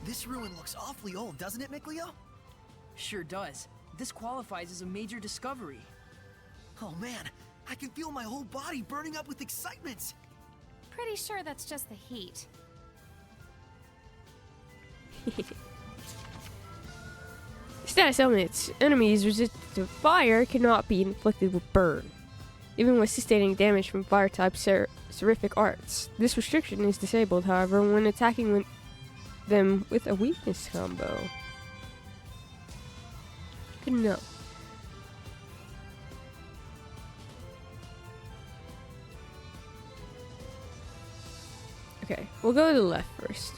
This ruin looks awfully old, doesn't it, Micleo? Sure does. This qualifies as a major discovery. Oh man, I can feel my whole body burning up with excitement. Pretty sure that's just the heat. Status elements. Enemies resistant to fire cannot be inflicted with burn, even with sustaining damage from fire-type seraphic arts. This restriction is disabled, however, when attacking them with a weakness combo. Good to know. Okay, we'll go to the left first.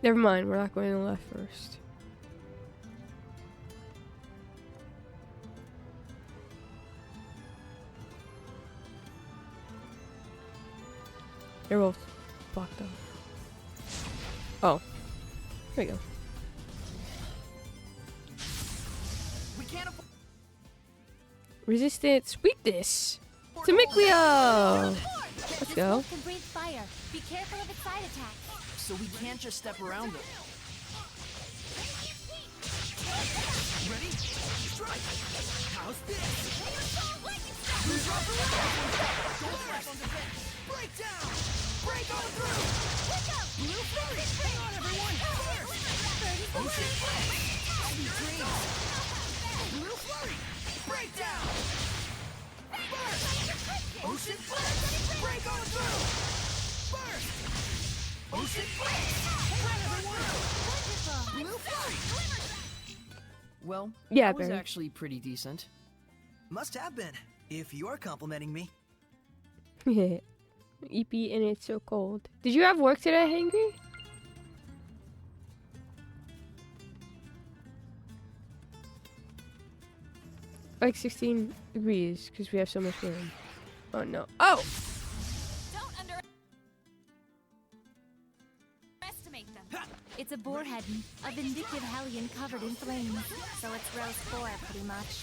Never mind, we're not going to the left first. They're both blocked off. Oh. There we go. We can't afford Resistance weakness. To Micleo! Let's go. Can breathe fire. Be careful of its side attacks. So we can't just step around them. Ready? Strike! How's this? Break down! Break on through! Wake up! Blue Flurry! Hang on, everyone! Ocean Flurry! Sweet dreams! Blue Flurry! Break down! Burst! Ocean Flurry! Break on through! Burst! Ocean Flurry! Hang on, everyone! Blue Flurry! Well, Yeah, that was Barry. actually pretty decent. Must have been, if you're complimenting me. EP and it's so cold. Did you have work today, Hangry? Like 16 degrees because we have so much wind. Oh no. Oh! Don't under. It's a boarhead, a vindictive hellion covered in flames. So it's row 4, pretty much.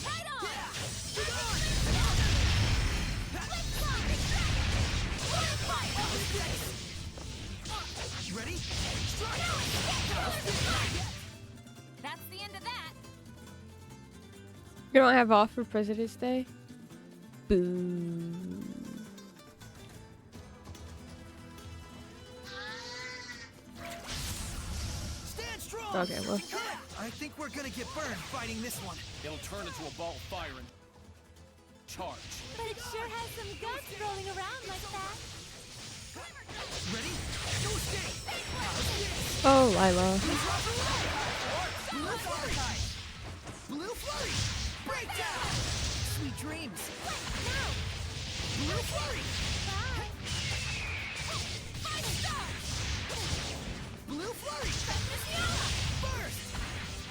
Right on! Ready? That's the end of that. You don't have off for President's Day? Boo. Stand strong! Okay, well. I think we're gonna get burned fighting this one. It'll turn into a ball of fire and charge. But it sure has some guts rolling around like that. Ready? Go skate! Oh, Lila. Blue flurry! Blue flurry! Breakdown! Sweet dreams! Blue flurry! Blue flurry! Burst!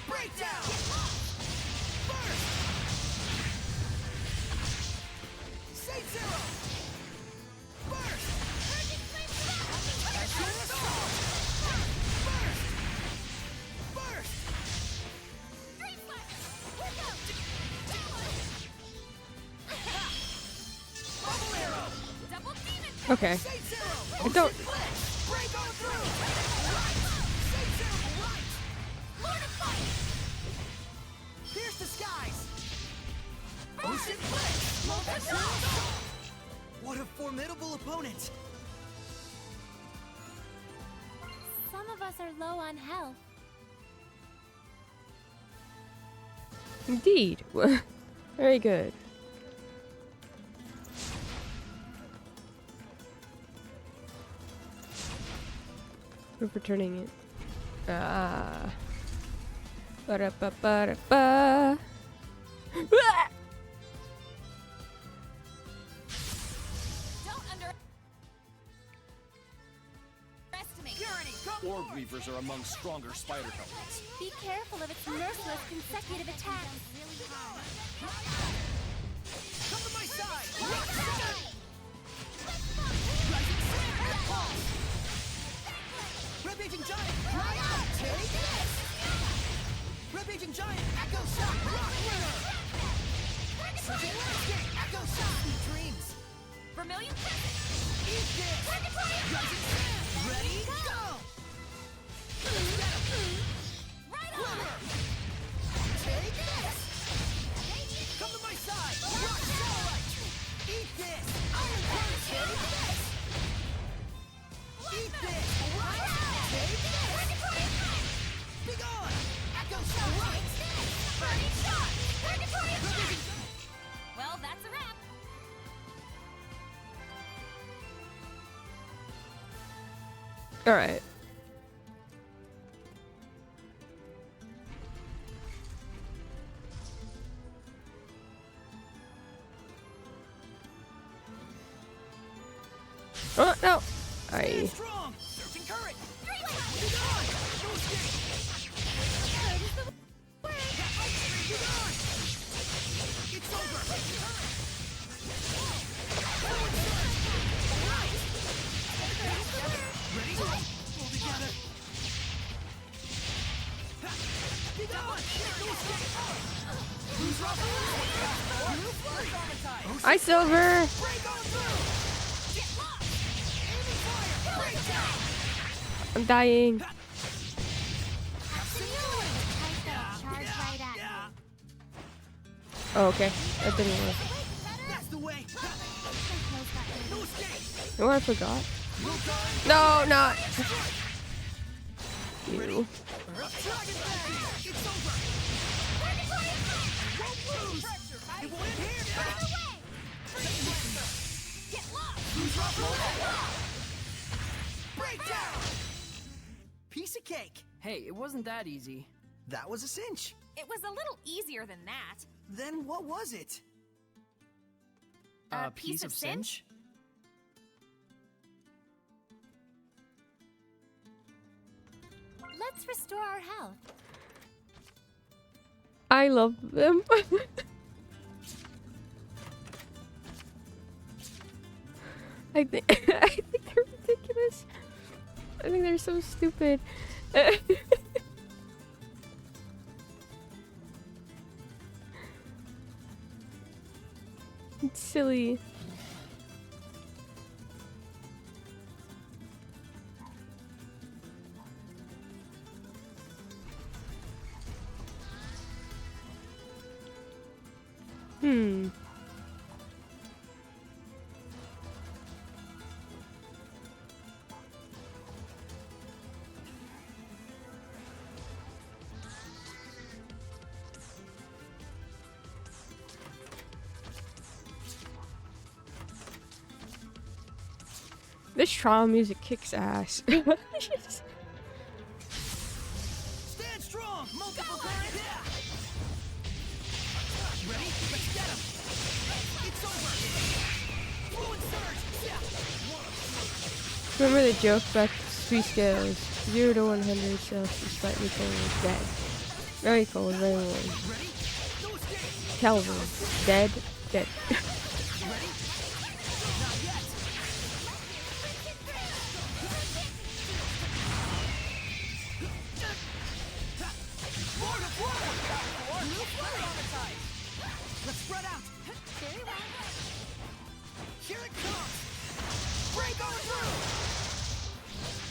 Breakdown! Burst! Saint Zero! Burst! Azure Assault! Burst! Burst! Bubble Arrow! Okay. Saint Zero! I don't. Break on through! Right! Saint Zero! Right! Mortify! Pierce the skies! Ocean Blitz! What a formidable opponent! Some of us are low on health. Indeed. Very good. We're returning it. Ah. Ba-da-ba-ba-da-ba. Don't underestimate. Orb Weavers are among stronger spider companies. Be careful of its merciless consecutive attacks. Come to my side! Red Agent Giant! Take this! Red Agent Giant! Echo Shot! Rock Runner! Surging Landscape! Echo Shot! Sweet dreams! Vermilion Eat this! Rising Sun! Ready? Go! right Runner! Take this! Come to my side! Rock Starlight! Eat this! Iron Punch! Take this! Eat this! Take this! Be gone! Echo Shot! Right! Burning shot! Purgatory attack! Well, that's a wrap. All right. Oh no! I. Strong! Searching current! Be gone! No escape! Be gone! It's over! Ready? Pull together! Be gone! No escape! Lose Ruffle! Blue Flurry! Hi, Silver. Break on through! Get lost! Aiming fire! Breakdown! I'm dying. Charge right at you. Oh, okay. That didn't work. That's the way! No escape! Oh, I forgot. No, not. You. It's over! Won't lose! It will end here! Get lost! Lose Ruffle! Breakdown! Piece of cake! Hey, it wasn't that easy. That was a cinch. It was a little easier than that. Then what was it? A piece of cinch? Let's restore our health. I love them. I think I think they're ridiculous. I think they're so stupid. It's silly. This trial music kicks ass. Stand strong! Multiple current! Ready? Let's get him! It's over! Fluid surge! Remember the joke about 3 scales. 0 to 100, so slightly cold, dead. Very cold, very warm. Kelvin, dead, dead. Let's spread out! Here it comes! Break on through!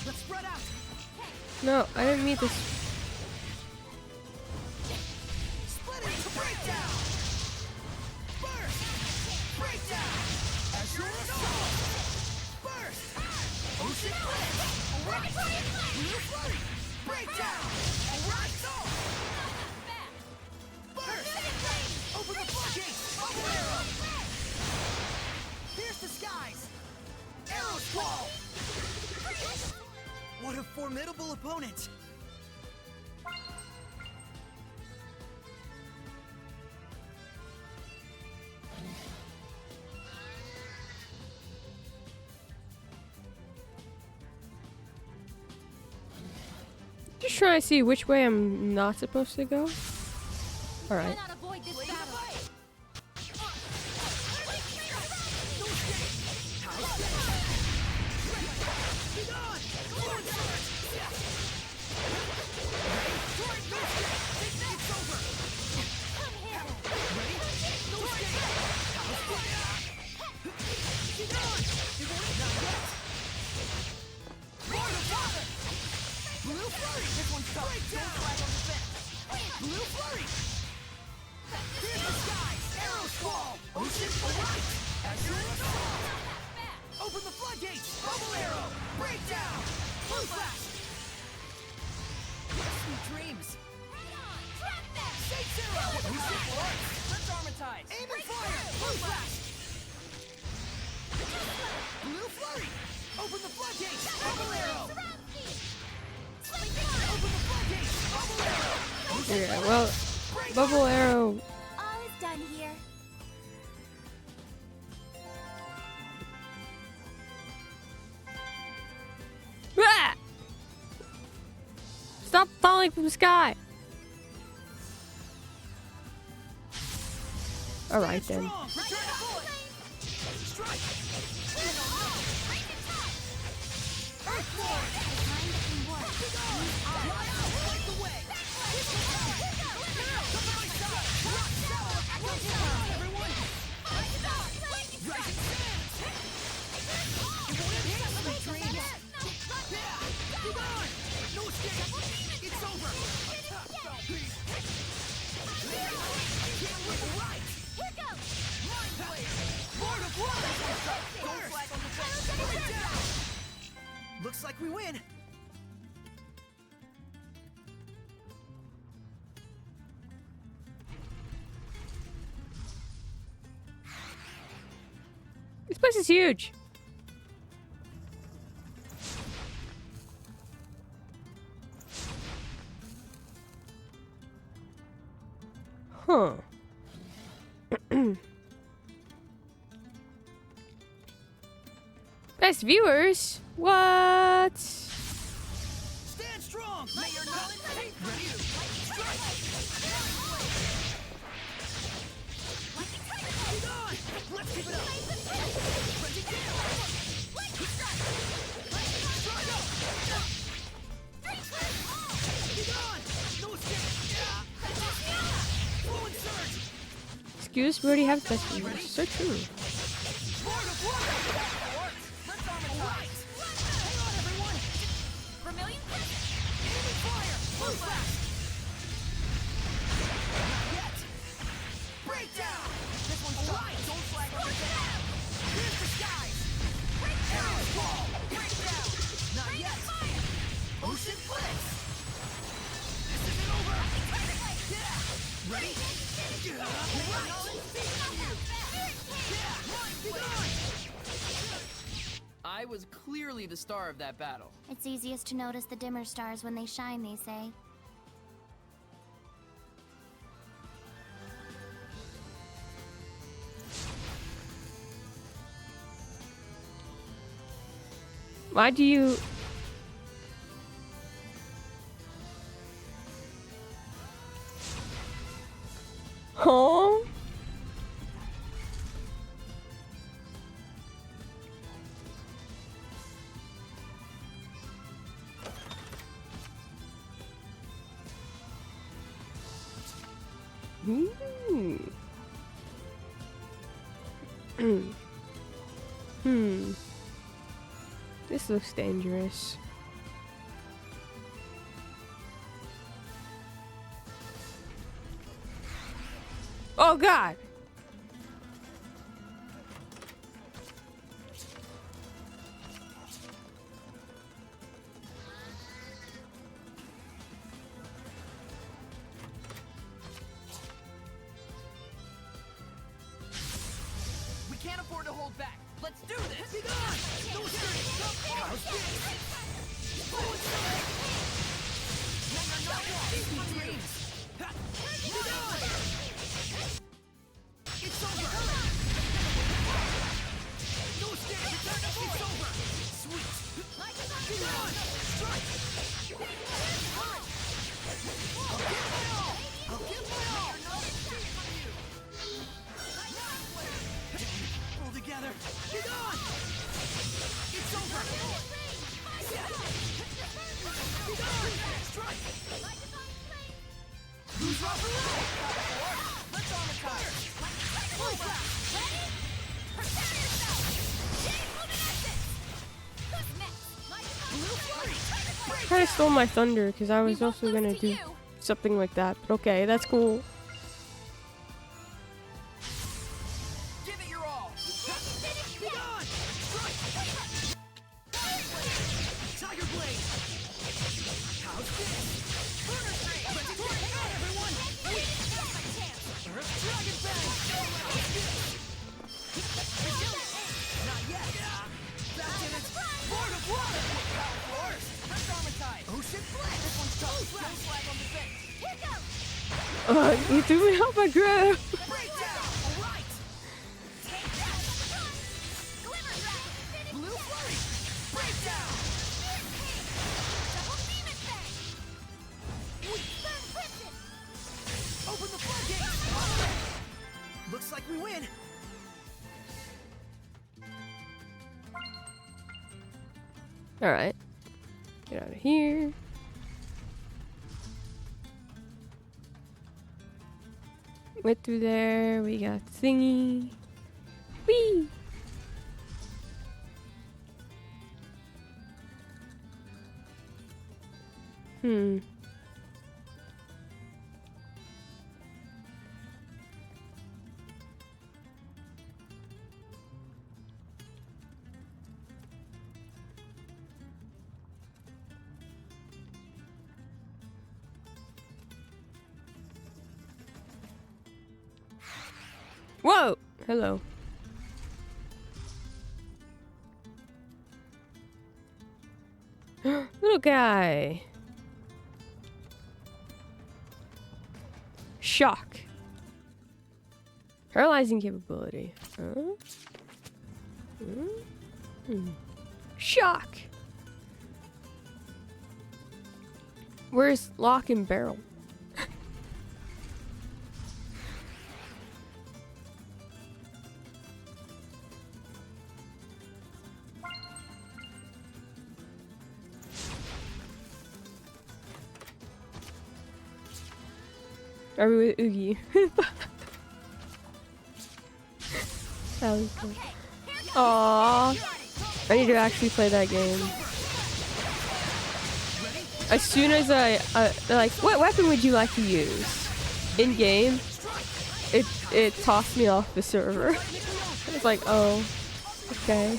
Let's spread out! No, I didn't mean this. Split it to breakdown! Burst! Breakdown! Azure assault! Burst! Ocean blitz! Blue flurry! Breakdown! Assault! Burst! Open the floodgates! Bubble arrow! Pierce the skies! Arrow squall! What a formidable opponent! Just trying to see which way I'm not supposed to go. Alright. Blue flurry! This one's tough. Don't flag on the fence. Blue flurry! Pierce the skies! Arrow squall! Ocean light! Azure assault! Open the floodgates! Bubble arrow! Breakdown! Blue flash! Sweet dreams! Shake arrow! Ocean light! Let's armatize! Aim and fire! Blue flash! Blue flurry! Open the floodgates! Bubble arrow! Yeah, well, bubble arrow. All is done here. Ah! Stop falling from the sky. Alright then. Looks like we win. This place is huge. Huh. Best viewers? What? Stand strong. May your knowledge ready to strike. Let's keep it up. excuse? We already have testimony. So true. Lord of War! Let's armorize! Hang on, everyone! Vermilion Crescent! Enemy fire! Move fast! Not yet! Breakdown! This one's right! Don't flag on the down! Here's the skies! Arrow wall! Breakdown! Not yet! Ocean blitz! This isn't over! Yeah! Ready? I was clearly the star of that battle. It's easiest to notice the dimmer stars when they shine, they say. Why do you... Oh? This looks dangerous. Oh God! We can't afford to hold back. Let's do this! Be gone! No shooting! Come forward! Forward side! No, not one! Dreams! Be gone! It's over! No stand! Return to void! It's over! Sweet! Be gone! Strike! I'll give my all! I'll give my all! Pull together! Be gone! It's over! Be gone! Strike! Who's off the road? Let's on the tire! Full fast! Ready? Prepare yourself! Chain luminescence! Who's next? Blue flurry! Break Kinda stole my thunder because I We was won't also lose gonna to do you. something like that. But okay, that's cool. Give it your all! Be gone! Strike! Tiger blade! How's this? Burner stream! Let's do it! Hang on, everyone! Dragon bang! Not yet! Back in it! Lord of Water! Power force! Press armatide! Ocean blitz! This one's tough! Don't flag on defense! Here goes! You threw me off my grab. Breakdown! Alright! Take that! Glimmer Dragon! Blue flurry! Breakdown! Double Demon Fang! Burn Crimson! Open the floodgates! Looks like we win! Alright. Get out of here. Went through there. We got thingy. Whee! Whoa! Hello. Little guy. Shock. Paralyzing capability. Shock. Where's lock and barrel? Are we with Oogie? That was good. Aww. I need to actually play that game. As soon as they're like, what weapon would you like to use? In game, it tossed me off the server. It's like, oh, okay.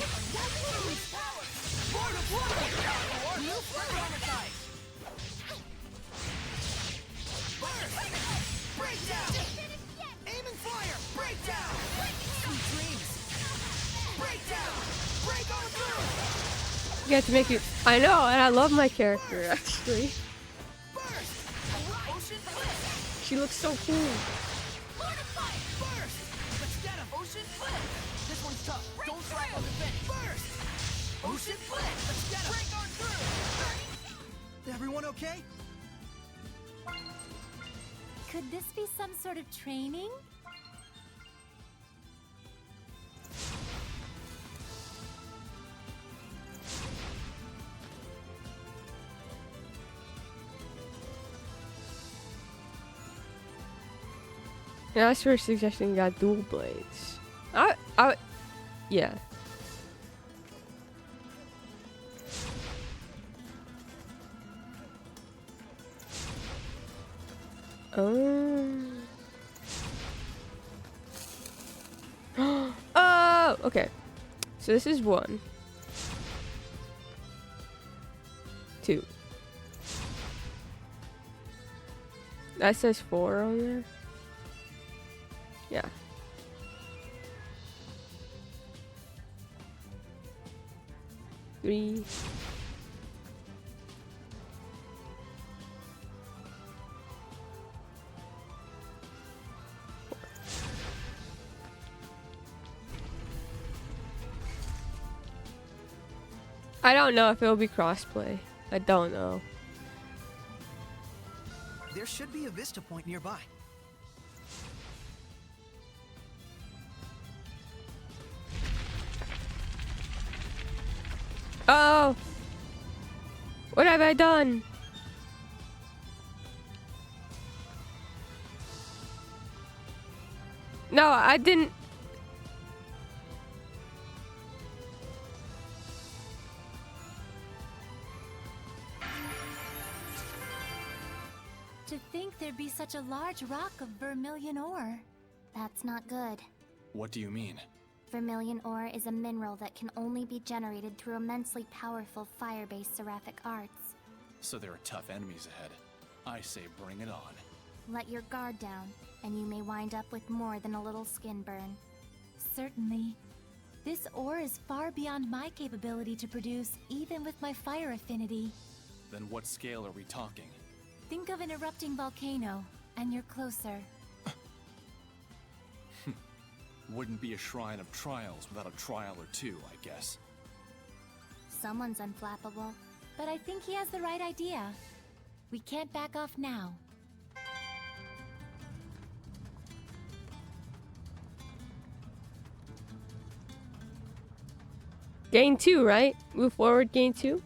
You have to make it. I know, and I love my character actually. She looks so cool. Everyone okay? Could this be some sort of training? Yeah, that's for suggesting you got dual blades. Yeah. Oh, okay. So this is 1, 2. That says 4 on there. Yeah. Three. I don't know if it'll be crossplay. I don't know. There should be a vista point nearby. Oh! What have I done? No, I didn't. To think there'd be such a large rock of vermilion ore. That's not good. What do you mean? Vermilion ore is a mineral that can only be generated through immensely powerful fire-based seraphic arts. So there are tough enemies ahead. I say bring it on. Let your guard down, and you may wind up with more than a little skin burn. Certainly. This ore is far beyond my capability to produce, even with my fire affinity. Then what scale are we talking? Think of an erupting volcano, and you're closer. Wouldn't be a shrine of trials without a trial or two, I guess. Someone's unflappable. But I think he has the right idea. We can't back off now. Gain 2, right? Move forward, gain 2.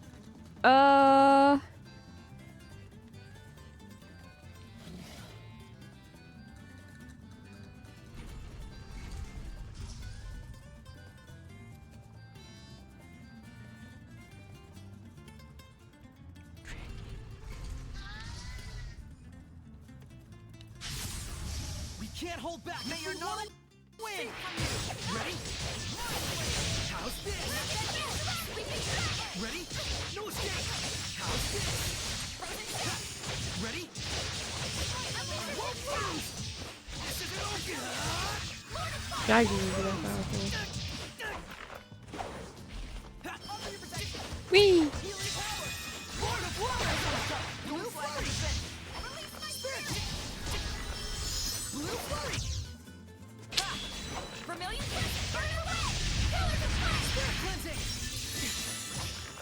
Can't hold back. May your knowledge win. Ready? How's this? Ready? No escape. How's this? Ready? Won't lose. This isn't over. I can do that powerful. Whee!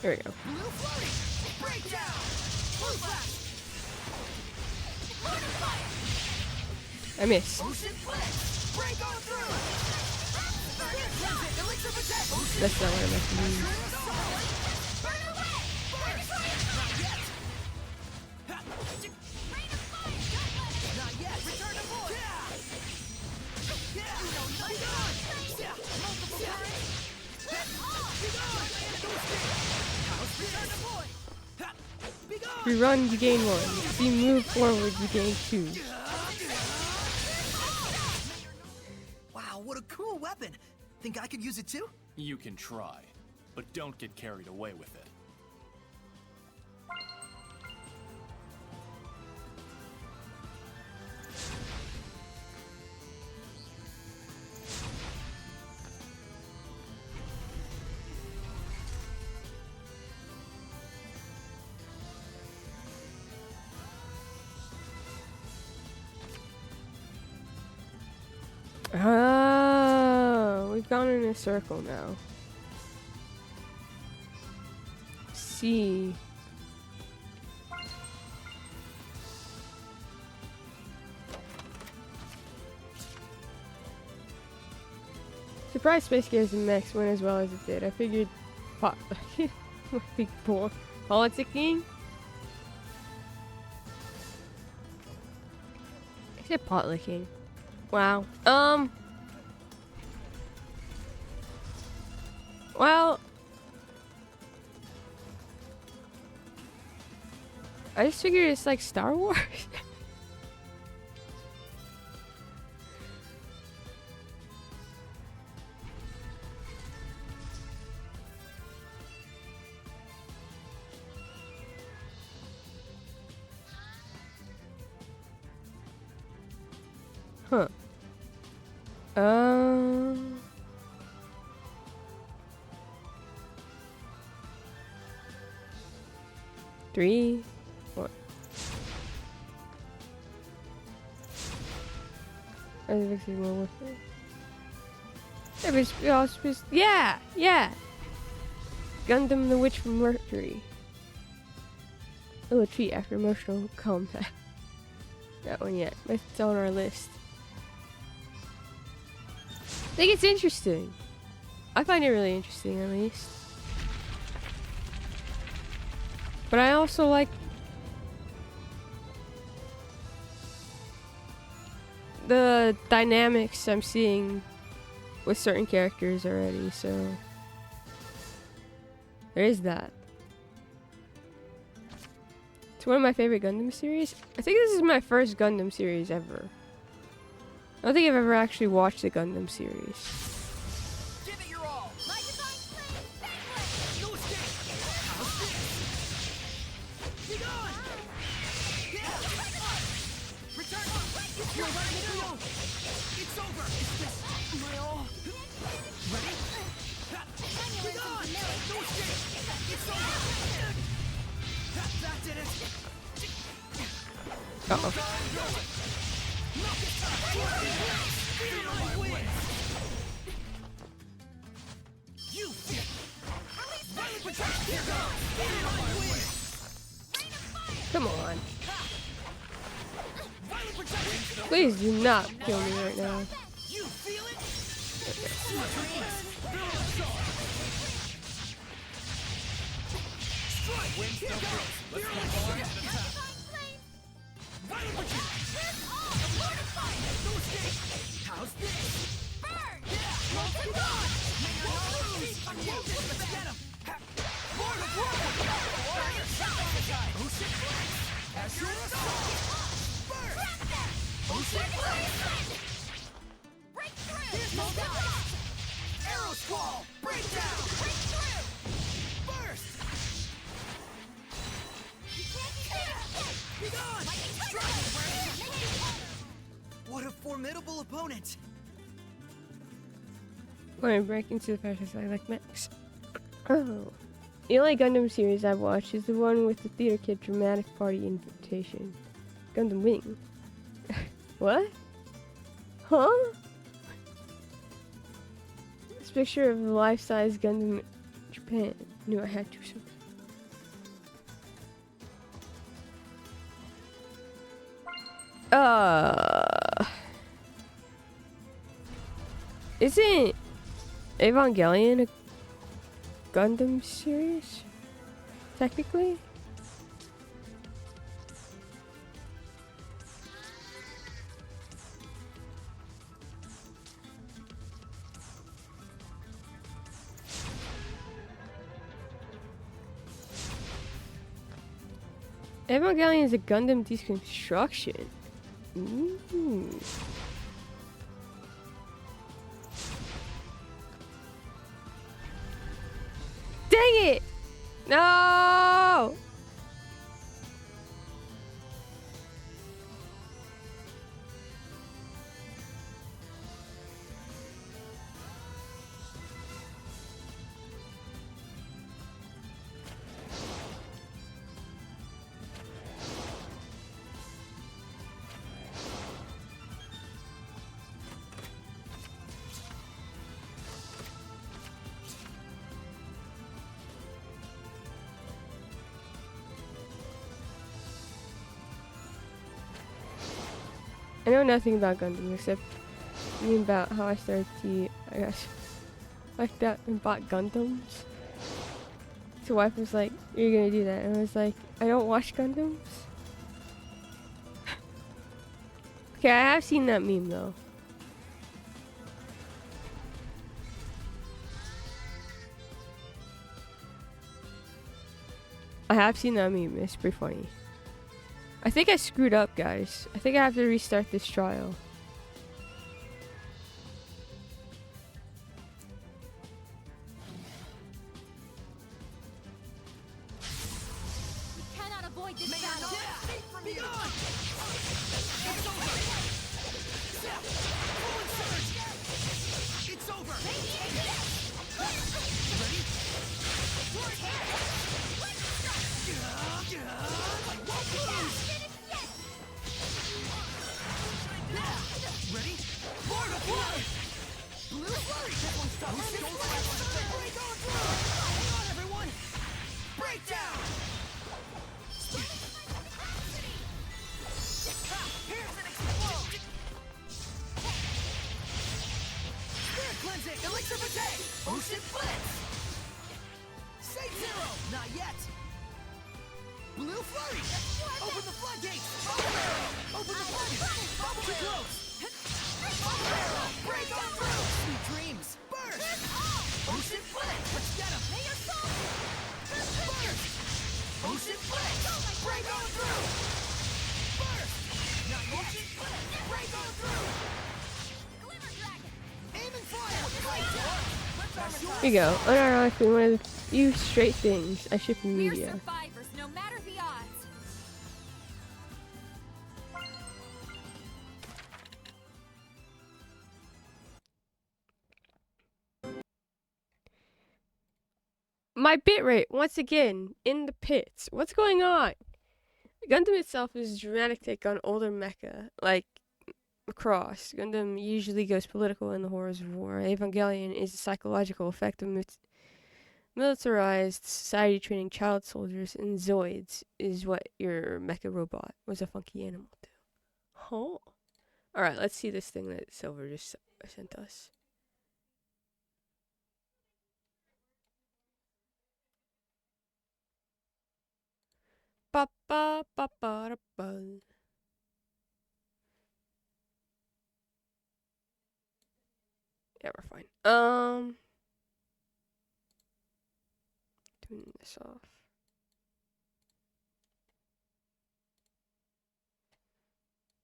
There we go. I missed. That's not what I meant to use. If you run, you gain 1. If you move forward, you gain 2. Wow, what a cool weapon! Think I could use it too? You can try, but don't get carried away with it. Oh, we've gone in a circle now. C. Surprised Space Gears and Mechs went as well as it did. I figured big poor politicking. I said pot licking. Wow. Well, I just figured it's like Star Wars. Huh. 3, 4. I think it's more worth it. Yeah, yeah. Gundam the Witch from Mercury. Oh, a treat after emotional combat. That one yet. It's on our list. I think it's interesting. I find it really interesting, at least. But I also like the dynamics I'm seeing with certain characters already, so there is that. It's one of my favorite Gundam series. I think this is my first Gundam series ever. I don't think I've ever actually watched the Gundam series. Give it your all. My design flame, no escape. How's this? Be gone. Yeah. Return. You're letting it go. It's over. Is this my all? Ready? Be gone. No escape. It's over. That did it. Uh-oh. Come on. Please do not kill me right now. You feel it? How's this? Burn! Yeah! Lord of Ocean Blast! As your assault! Burn! Ocean Blast! Break through! Here's no stop! Arrow Squall! Break down! Break through! Burst! Be gone! What a formidable opponent! When I break into the fashions, I like mechs. Oh. The only Gundam series I've watched is the one with the Theater Kid dramatic party invitation. Gundam Wing. What? Huh? This picture of a life-size Gundam in Japan. Knew I had to. So. Isn't Evangelion a Gundam series? Technically? Evangelion is a Gundam deconstruction. Ooh. Dang it! No! I know nothing about Gundam except about how I started to, I guess, like that and bought Gundams. So wife was like, "You're gonna do that," and I was like, "I don't watch Gundams." Okay, I have seen that meme though. I have seen that meme. It's pretty funny. I think I screwed up, guys. I think I have to restart this trial. We cannot avoid this battle. Be gone! It's over! Full surge! It's over! Ready? Ready? More to fly! Blue flurry! That one's tough. Don't slap on the thing. Break on through! Hang on, everyone! Breakdown! Here's an explode! Spirit cleansing! Elixir Vitae! Ocean blitz! Say zero! Not yet! Blue flurry! Open the floodgates! Bubble arrow! Open the floodgates! Bubble too close! Bubble arrow! Break on through! Sweet dreams! Burst! Ocean blitz! Let's get him! May your soul burst! Ocean blitz! Break on through! Burst! Not yet! Ocean blitz! Break on through! Glimmer dragon! Aim and fire! Right down! Here you go. Unironically, one of the few straight things I ship in We're media. survivors, no matter the odds. My bitrate, once again, in the pits. What's going on? Gundam itself is a dramatic take on older mecha, like Macross. Gundam usually goes political in the horrors of war. Evangelion is a psychological effect of militarized society training child soldiers, and Zoids is what your mecha robot was a funky animal to. Oh. Alright, let's see this thing that Silver just sent us. Ba ba ba ba da ba. Yeah, we're fine. Turn this off.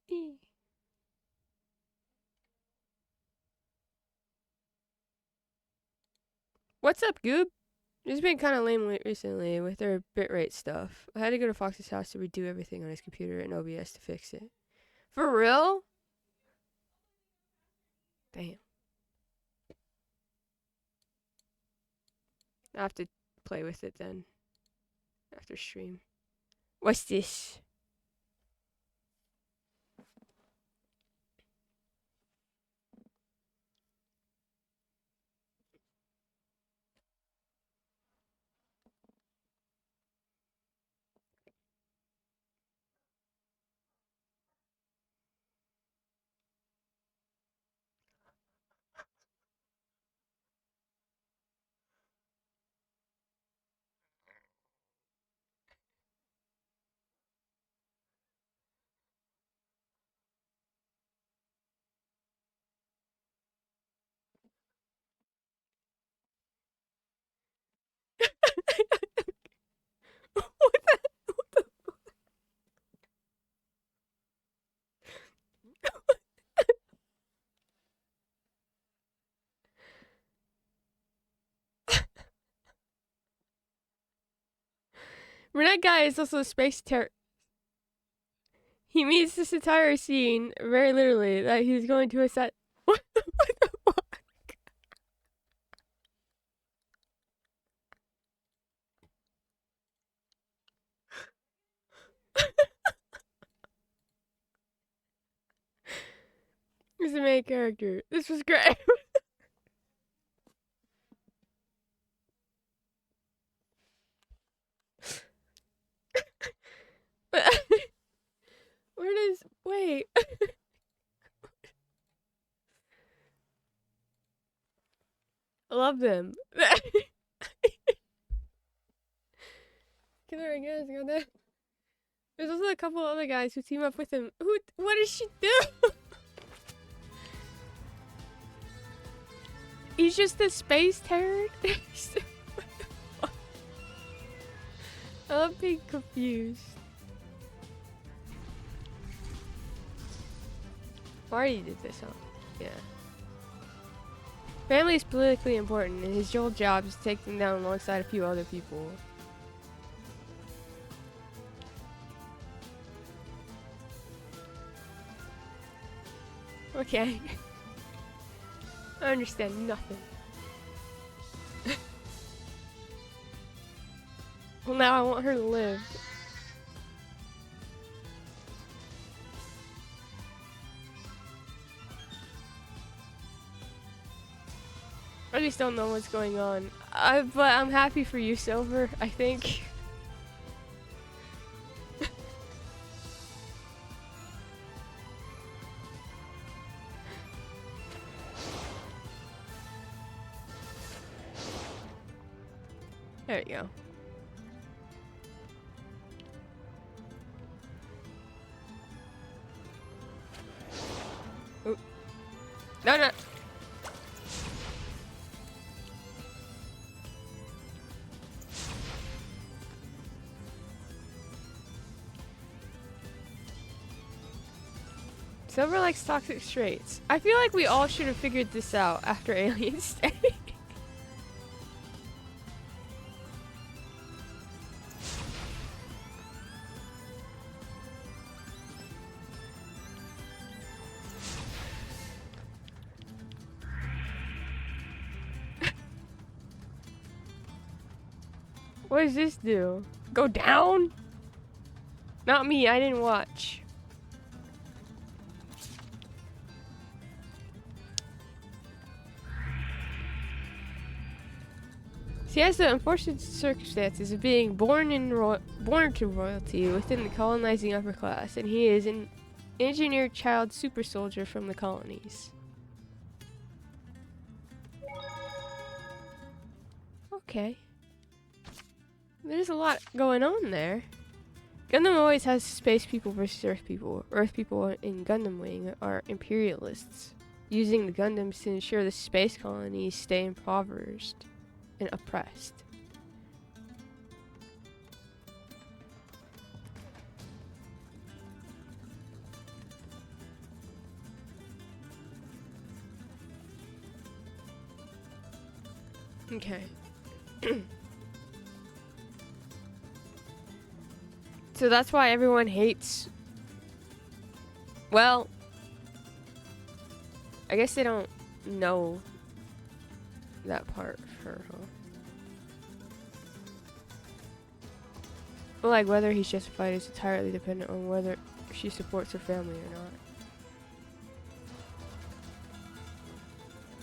E. What's up, Goob? It's been kind of lame recently with their bitrate stuff. I had to go to Fox's house to redo everything on his computer and OBS to fix it. For real? Damn. I have to play with it then. After stream. What's this? Brunette guy is also a space terror. He means this entire scene, very literally, that he's going to a set. What the fuck? He's the main character. This was great. But where does wait? I love them. Killer guys got that. There's also a couple other guys who team up with him. Who? What does she do? He's just a space terror. I love being confused. Marty did this, huh? Yeah. Family is politically important, and his sole job is to take them down alongside a few other people. Okay. I understand nothing. Well, now I want her to live. I just don't know what's going on. But I'm happy for you, Silver, I think. There you go. Ooh. No, no. Silver likes toxic traits. I feel like we all should have figured this out after Alien's Day. What does this do? Go down? Not me, I didn't watch. He has the unfortunate circumstances of being born to royalty within the colonizing upper class, and he is an engineered child super soldier from the colonies. Okay. There's a lot going on there. Gundam always has space people versus Earth people. Earth people in Gundam Wing are imperialists, using the Gundams to ensure the space colonies stay impoverished and oppressed. Okay. So that's why everyone hates... Well, I guess they don't know that part of her, huh? But like, whether he's justified is entirely dependent on whether she supports her family or not.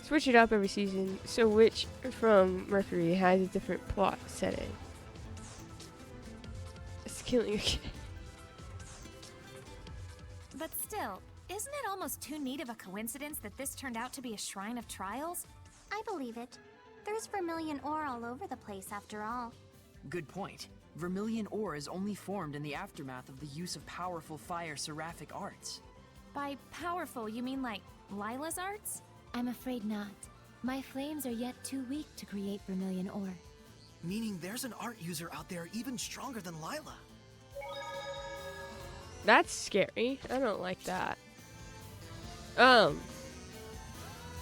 Switch it up every season, so which from Mercury has a different plot setting. It's killing you. But still, isn't it almost too neat of a coincidence that this turned out to be a shrine of trials? I believe it. There's vermilion ore all over the place after all. Good point. Vermilion ore is only formed in the aftermath of the use of powerful fire seraphic arts. By powerful, you mean like Lila's arts? I'm afraid not. My flames are yet too weak to create vermilion ore. Meaning there's an art user out there even stronger than Lila. That's scary. I don't like that.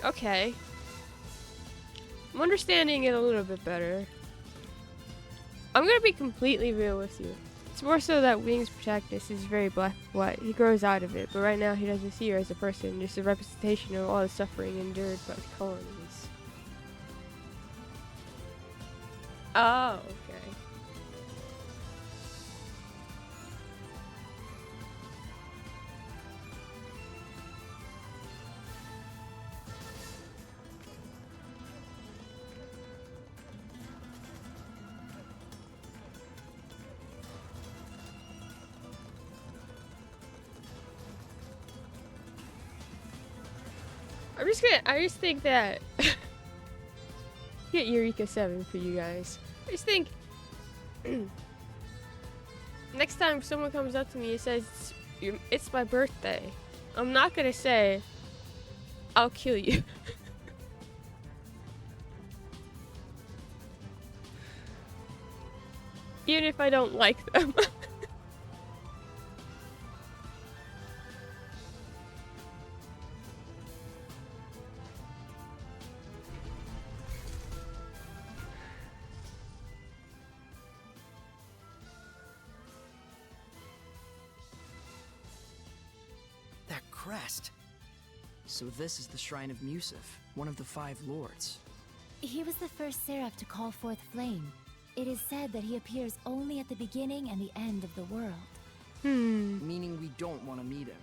Okay. I'm understanding it a little bit better. I'm gonna be completely real with you. It's more so that Wing's protagonist is very black and white. He grows out of it, but right now he doesn't see her as a person, just a representation of all the suffering endured by the colonies. Oh, okay. I just think that get Eureka 7 for you guys. I just think next time someone comes up to me and says it's my birthday, I'm not gonna say I'll kill you. Even if I don't like them. Crest. So this is the Shrine of Musif, one of the 5 lords. He was the first seraph to call forth flame. It is said that he appears only at the beginning and the end of the world. Meaning we don't want to meet him.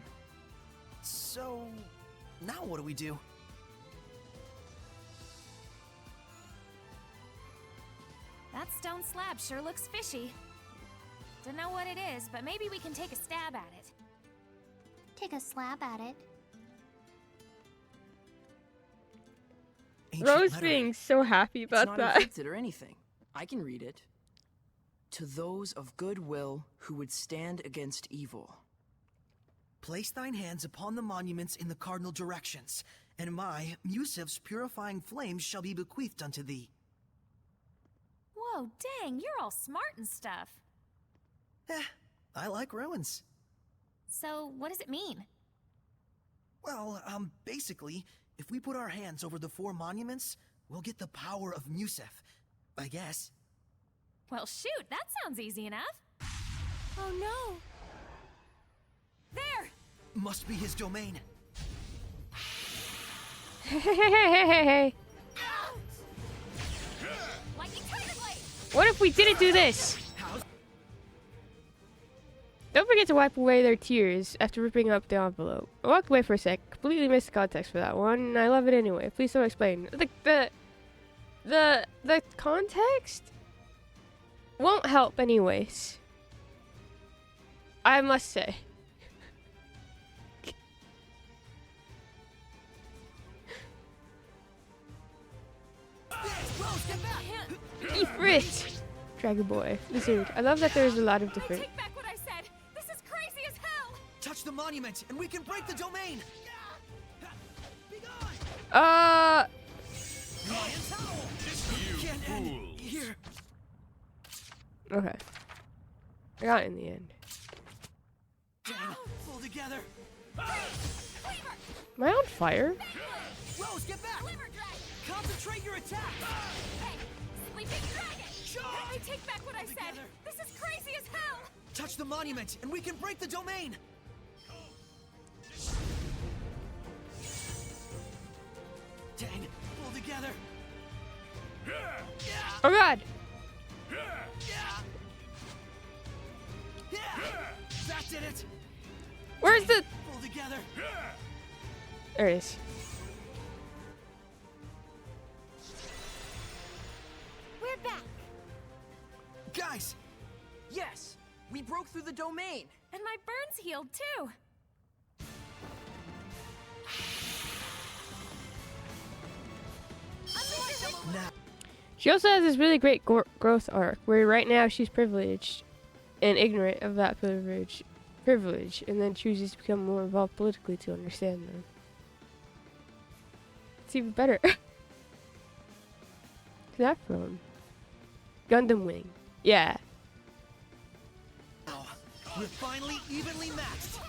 So, now what do we do? That stone slab sure looks fishy. Don't know what it is, but maybe we can take a stab at it. Take a slab at it. Rose being so happy about it's not that. encrypted or anything. I can read it. To those of good will who would stand against evil. Place thine hands upon the monuments in the cardinal directions, and my, Musif's purifying flames shall be bequeathed unto thee. Whoa, dang, you're all smart and stuff. I like ruins. So, what does it mean? Well, basically, if we put our hands over the 4 monuments, we'll get the power of Musif, I guess. Well, shoot, that sounds easy enough. Oh no! There! Must be his domain. Hey. What if we didn't do this? Don't forget to wipe away their tears after ripping up the envelope. I walked away for a sec, completely missed the context for that one, and I love it anyway. Please don't explain. The context won't help anyways. I must say. Ifrit! Dragon Boy. Lizard. I love that there's a lot of different... Take back what I said! This is crazy as hell! Touch the monument, and we can break the domain! Here. Okay. I got it in the end. Pull together. Am I on fire? Rose, get back! Concentrate your attack! Hey, sleeping dragon! Let me take back what I said! This is crazy as hell! Touch the monument, and we can break the domain! Dang, pull together! Oh god! That did it! Where's the... Pull together! There it is. We're back! Guys! Yes! We broke through the domain! And my burns healed too! Now. She also has this really great growth arc, where right now she's privileged and ignorant of that privilege, and then chooses to become more involved politically to understand them. It's even better. Where's that from? Gundam Wing. Yeah. Now, we're finally evenly matched.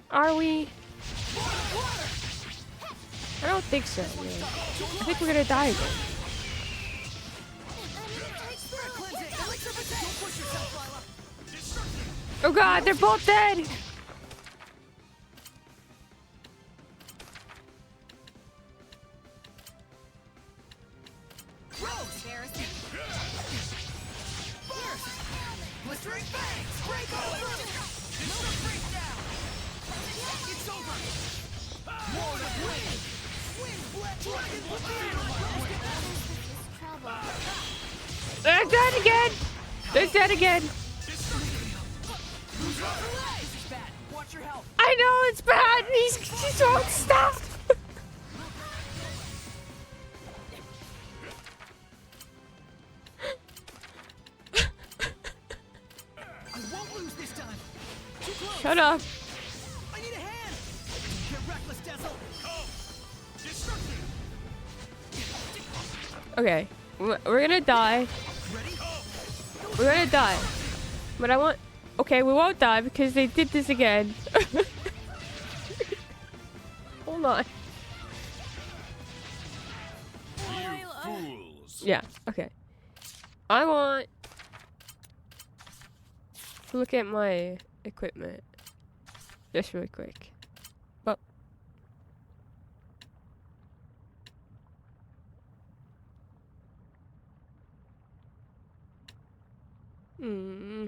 Are we? I don't think so, man. I think we're gonna die again. Oh god, they're both dead! Embarrassing. Burst! Blistering fangs! Break over! Move breakdown! It's over! Wall of wind! Wind blend! Dragon blade! They're dead again! They're dead again! This is bad. Watch your health. I know it's bad! He's throwing stuff! I won't lose this time. Too close. Shut up. I need a hand. Get reckless, Dazzle. Destruction. Okay, we're gonna die. Ready? We're gonna die. But I want... Okay, we won't die because they did this again. Hold on. You fools! Yeah, okay. I want to look at my equipment. Just really quick. But... Hmm...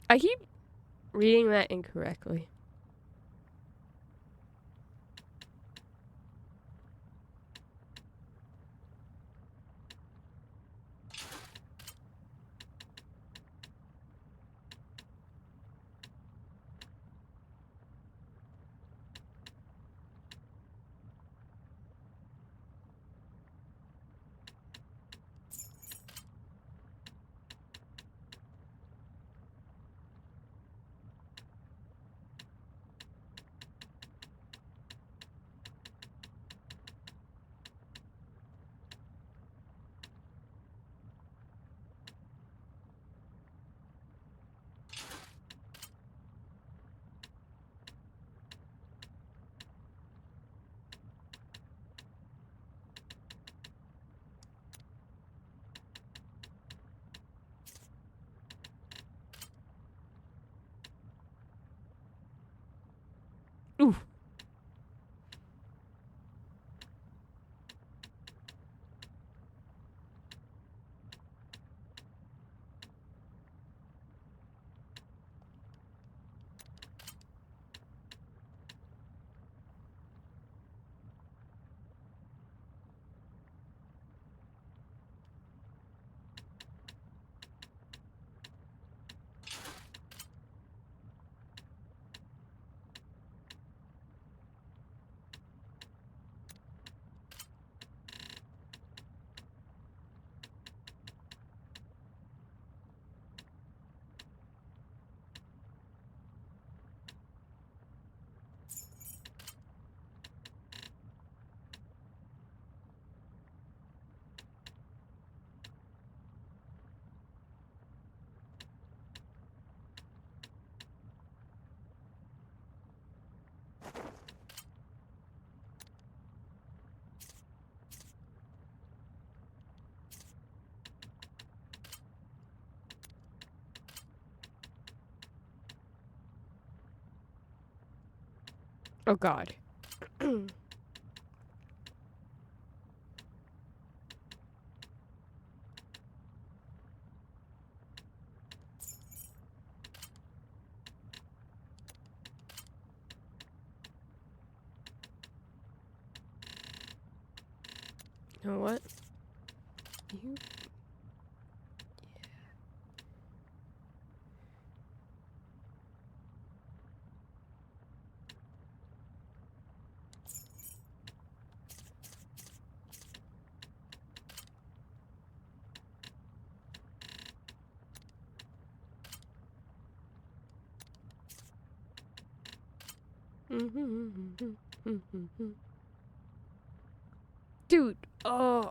I keep reading that incorrectly. Ooh. Oh god. You know what? You... Dude, oh,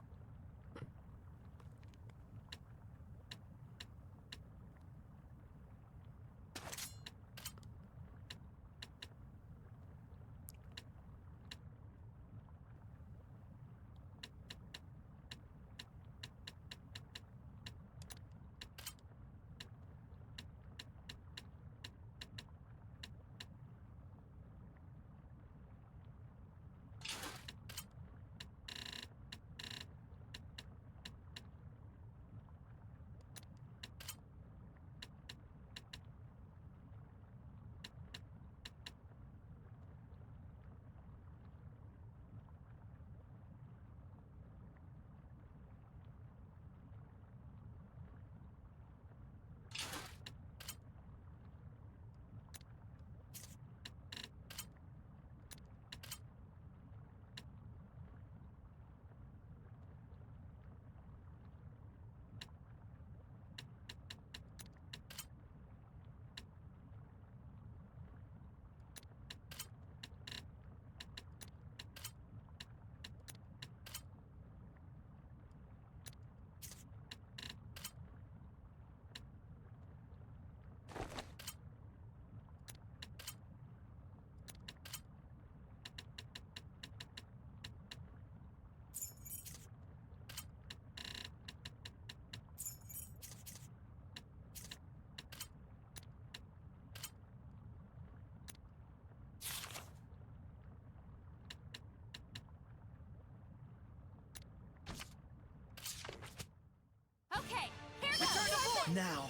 Now,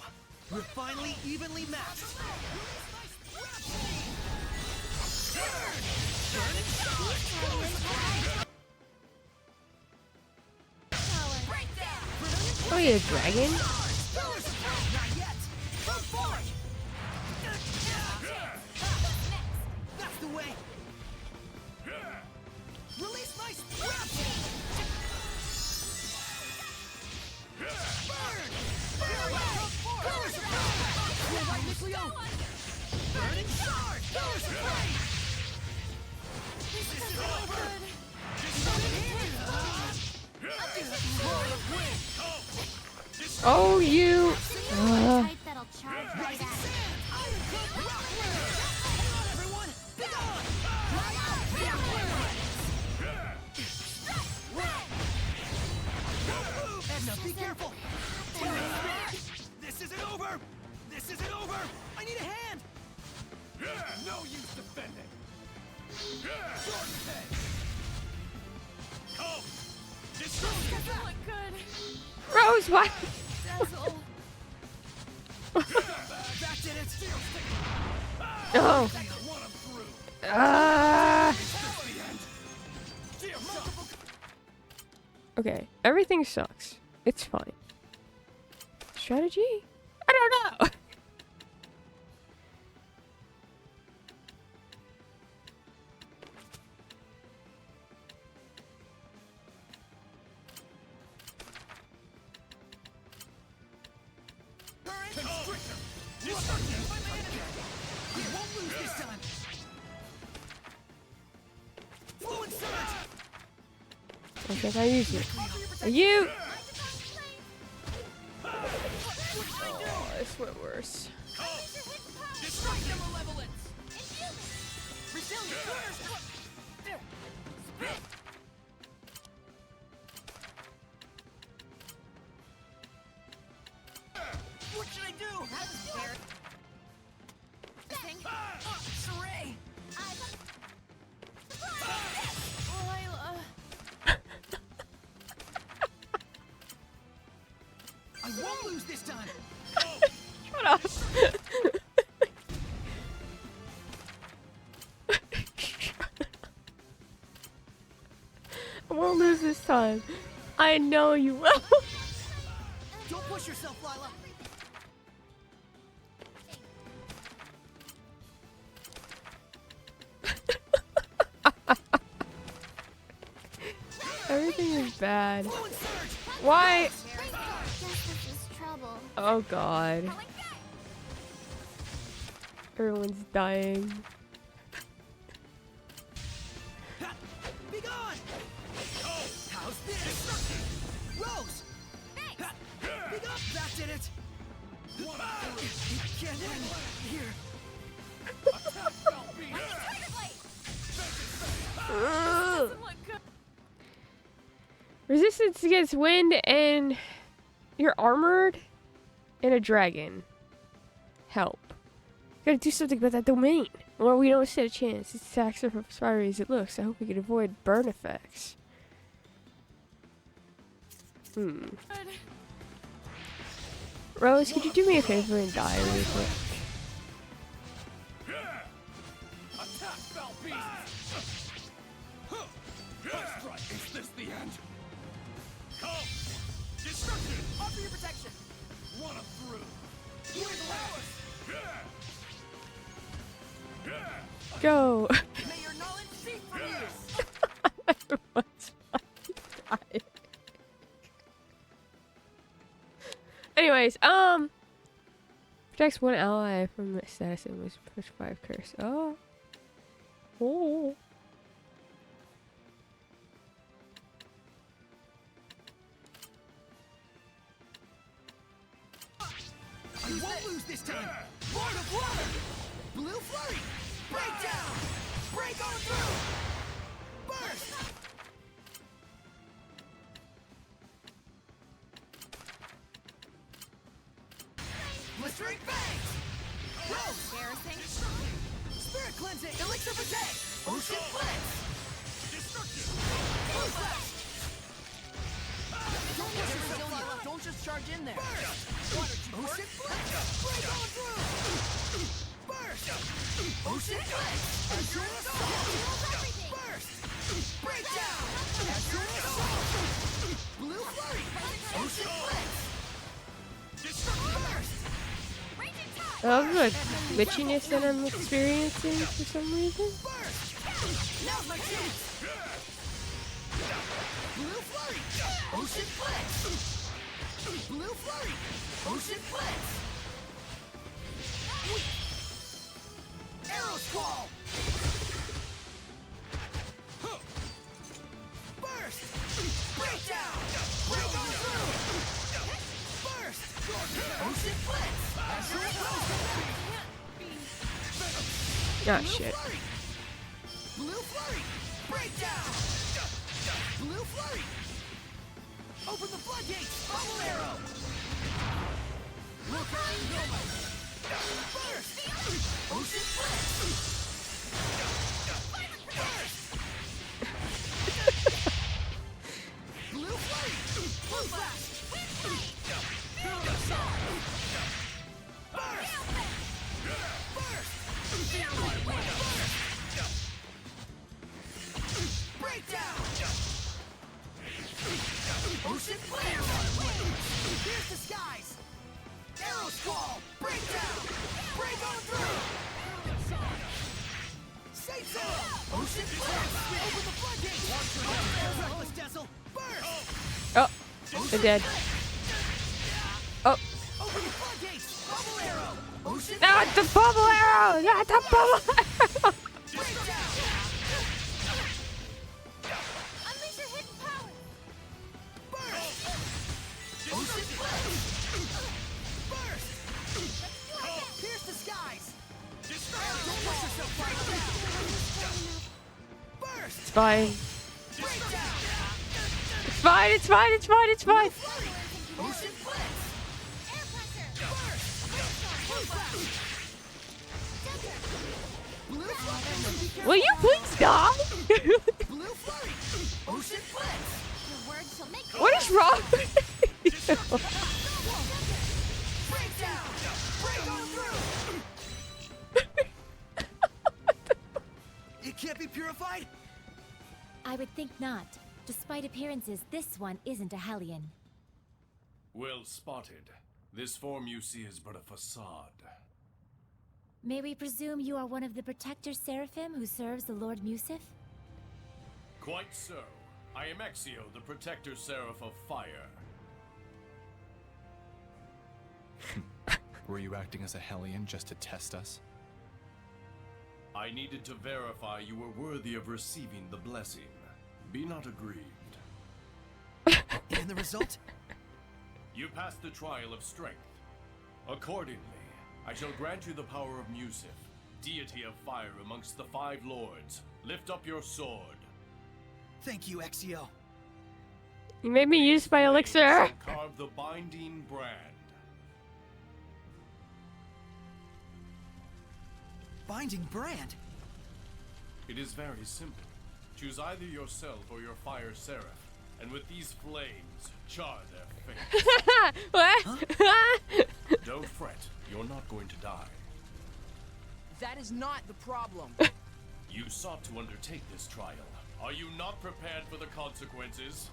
we're finally evenly matched. Oh, you're a dragon? Not yet. Move forward. That's the way. Release my rapture. Burn. Color surprise. You're right, Miss Leo. Burning shard. Color surprise. This is over. Oh, you. Type that'll charge right at it. Everyone, be gone. Edna, be careful. This isn't over. This isn't over. I need a hand. No use defending. Come! Destroy! Doesn't look good. Rose, what? Dazzle. That did it. Oh. Okay, everything sucks. It's fine. Strategy? I don't know. We won't lose this time. Fluid surge. Okay, I use it. Are you? Oh, this went worse. Strike the malevolence. Resilient. What should I do? Saray. I won't lose this time. Shut up. I won't lose this time. I know you will. Don't push yourself, Lila. Everything is bad. Why? Guess this is trouble. Oh god. Everyone's dying. Be gone. How's this? Rose. Be gone. That did it. It can't end here. Ugh. Resistance against wind and you're armored and a dragon. Help. Gotta do something about that domain. Or we don't stand a chance. It's attacks are as fiery as it looks. I hope we can avoid burn effects. Rose, could you do me a favor and die really quick? Attack, foul beast! Strike. Is this the end? Come! Destruction! Offer your protection! Run 'em through! You're Go! May your knowledge seep from you. Everyone's fucking dying. Anyways, protects one ally from status and was push 5 curse. Oh. Oh. I won't lose this time. Lord of Water. Blue Flurry. Break down. Break on through. Burst. Blistering Fangs. Rose. Embarrassing. Spirit Cleansing. Elixir Protect. Ocean Blitz. Destruction. Blue Flash. Don't push yourself, Lila. Don't Don't just charge in there. Ocean Blitz! Break on through! Burst! Ocean Blitz! Azure Assault! Burst! Break down! Azure Assault! Blue Flurry! Ocean Blitz! Burst! I love the glitchiness that I'm experiencing for some reason. Now's my chance! Blue Flurry! Ocean Blitz! Blue Flurry! Ocean Blitz! Arrow Squall! Burst! Break down! Break on through! Burst! Ocean Blitz! Ah, shit. Blue Flurry! Break down! Blue Flurry! Open the floodgates! Bubble Arrow! Recurring Nova! Burst! Ocean Blitz! Burst! Blue Flurry! Blue Flash! Build a song! Burst! Burst! Break down! Ocean Blitz! Here's the skies! Arrow Squall! Break down! Break on through! Safe Zero! Ocean Blitz! Open the floodgates! Reckless Dazzle! Burst! Oh, they're dead. Oh. Open the floodgates! Bubble Arrow! Ocean Not the bubble arrow! Not the bubble arrow! Break down! Unleash your hidden power! Burst! Ocean Blitz! Burst! Pierce the skies! Don't push yourself right now! Burst! It's fine. Break down! It's fine, it's fine, it's fine, it's fine. Ocean Blitz! Air pressure! Blue Flurry! Will you please stop? Blue Flurry! Ocean Blitz! Your words shall make What is wrong with you? Break down! Break on through! It can't be purified? I would think not. Despite appearances, this one isn't a Hellion. Well spotted. This form you see is but a facade. May we presume you are one of the Protector Seraphim who serves the Lord Musif? Quite so. I am Exio, the Protector Seraph of Fire. Were you acting as a Hellion just to test us? I needed to verify you were worthy of receiving the blessing. Be not aggrieved. And the result? You passed the trial of strength. Accordingly, I shall grant you the power of Musif, deity of fire amongst the 5 lords. Lift up your sword. Thank you, Exio. You made me use my elixir. Carve the binding brand. Binding brand? It is very simple. Choose either yourself or your fire seraph, and with these flames, char their face. What? Don't fret, you're not going to die. That is not the problem. You sought to undertake this trial. Are you not prepared for the consequences?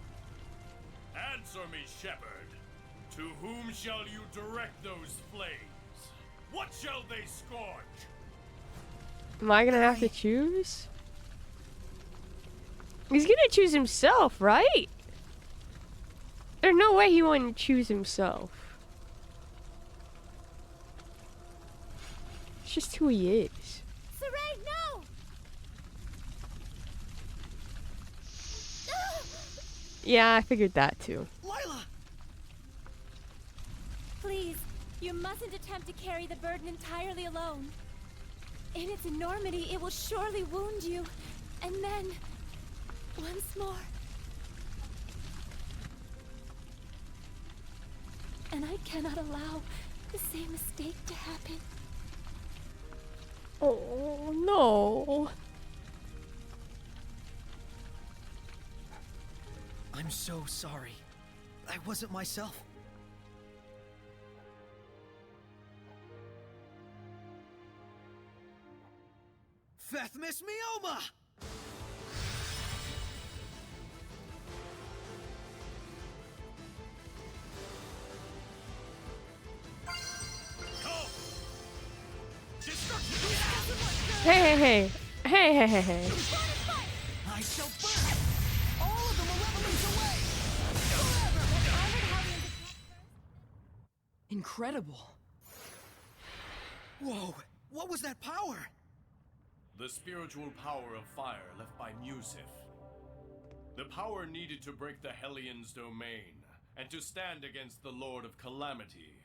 Answer me, Shepherd. To whom shall you direct those flames? What shall they scorch? Am I gonna have to choose? He's gonna choose himself, right? There's no way he wouldn't choose himself. It's just who he is. Saray, no! Yeah, I figured that too. Lila! Please, you mustn't attempt to carry the burden entirely alone. In its enormity, it will surely wound you. And then, once more. And I cannot allow the same mistake to happen. Oh no. I'm so sorry. I wasn't myself. Death Miss Mioma! Hey. I shall burn all of the malevolence away! Incredible. Whoa, what was that power? The spiritual power of fire left by Musif. The power needed to break the Hellions' domain, and to stand against the Lord of Calamity.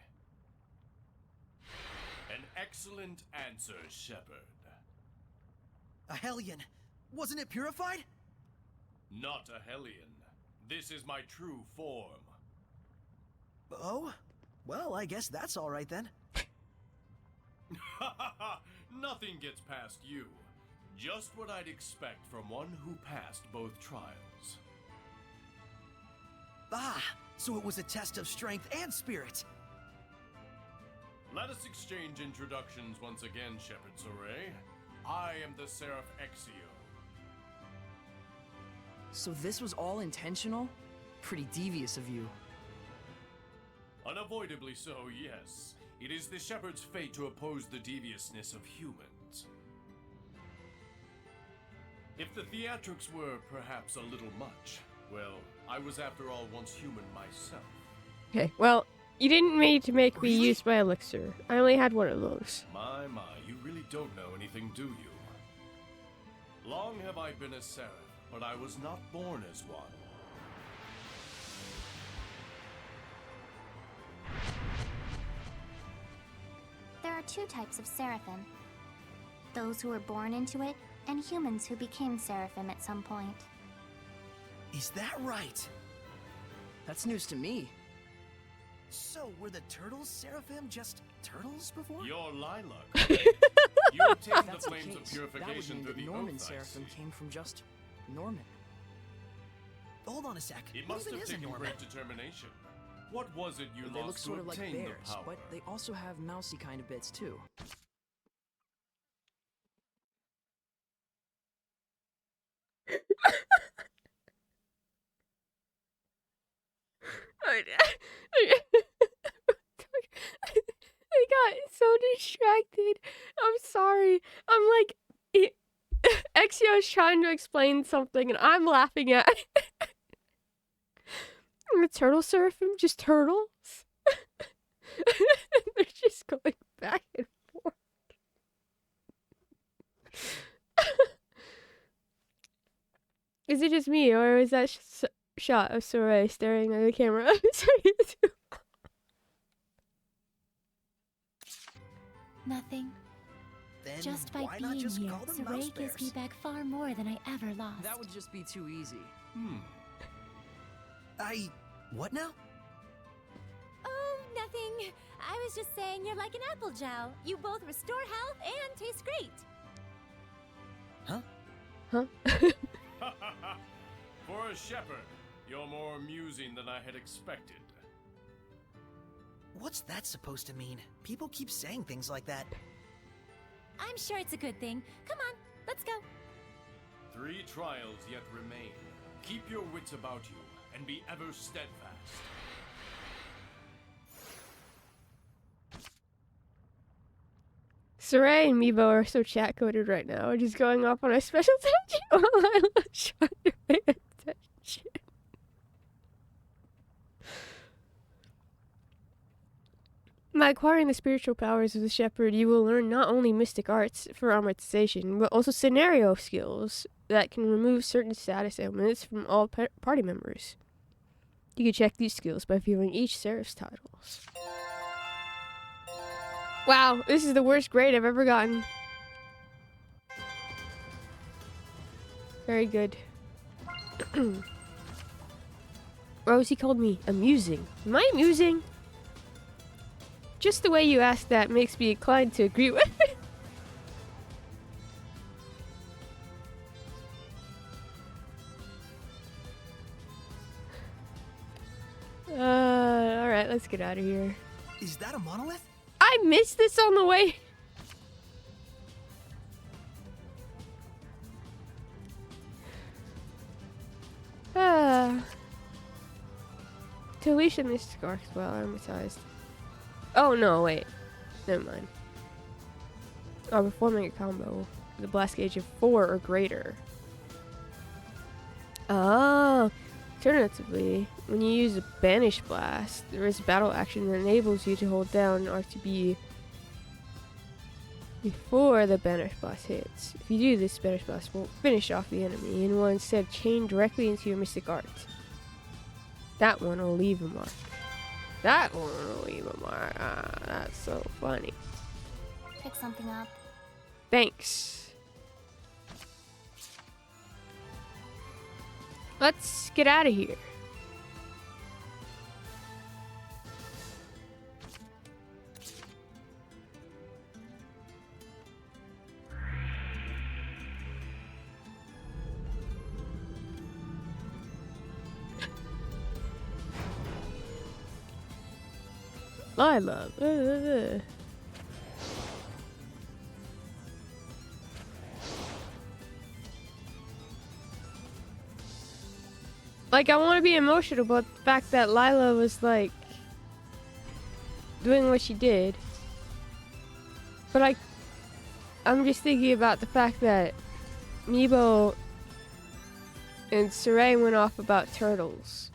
An excellent answer, Shepard. A Hellion. Wasn't it purified? Not a Hellion. This is my true form. Oh? Well, I guess that's alright then. Nothing gets past you. Just what I'd expect from one who passed both trials. Ah, so it was a test of strength and spirit. Let us exchange introductions once again, Shepard Soray. I am the Seraph Exio. So this was all intentional? Pretty devious of you. Unavoidably so, yes. It is the Shepherd's fate to oppose the deviousness of humans. If the theatrics were perhaps a little much, well, I was after all once human myself. Okay, well, you didn't need to make me use my elixir. I only had one of those. My, you really don't know anything, do you? Long have I been a seraph, but I was not born as one. There are two types of seraphim. Those who were born into it, and humans who became seraphim at some point. Is that right? That's news to me. So, were the turtles seraphim just turtles before? You're Lilac. You obtained the That's the flames of case. purification through that would mean the that Norman oath, I Seraphim see. came from just Norman. Hold on a sec. It What must even have is a taken Norman? great determination. What was it you They look lost to sort of like obtain bears, the power? but they also have mousy kind of bits too. I got so distracted. I'm sorry. I'm like, Exio is trying to explain something, and I'm laughing at it. The turtle seraphim, just turtles. They're just going back and forth. Is it just me, or is that shot of Soray staring at the camera? Nothing. Then Just by why not being just here, call them mouse Saray gives me bears? back far more than I ever lost. That would just be too easy. What now? Oh, nothing. I was just saying you're like an apple jowl. You both restore health and taste great. Huh? For a shepherd, you're more amusing than I had expected. What's that supposed to mean? People keep saying things like that. I'm sure it's a good thing. Come on, let's go. 3 trials yet remain. Keep your wits about you, and be ever steadfast. Saray and Meebo are so chat-coded right now. We're just going off on a special tangent while Lila's trying to pay attention. By acquiring the spiritual powers of the shepherd, you will learn not only mystic arts for amortization, but also scenario skills that can remove certain status ailments from all party members. You can check these skills by viewing each Seraph's titles. Wow, this is the worst grade I've ever gotten. Very good. Rosie called me amusing. Am I amusing? Just the way you asked that makes me inclined to agree with it. Alright, let's get out of here. Is that a monolith? I missed this on the way. Unleash the Mystic Arc while aromatized. Oh no, wait. Never mind. Oh, performing a combo with a blast gauge of 4 or greater. Oh. Alternatively, when you use a Banish Blast, there is a battle action that enables you to hold down RTB before the Banish Blast hits. If you do this, Banish Blast will finish off the enemy and will instead chain directly into your Mystic Art. That one will leave a mark. That one will leave a mark. Ah, that's so funny. Pick something up. Thanks. Let's get out of here. I love. Like, I want to be emotional about the fact that Lila was, like, doing what she did. But I'm just thinking about the fact that Meebo and Saray went off about turtles.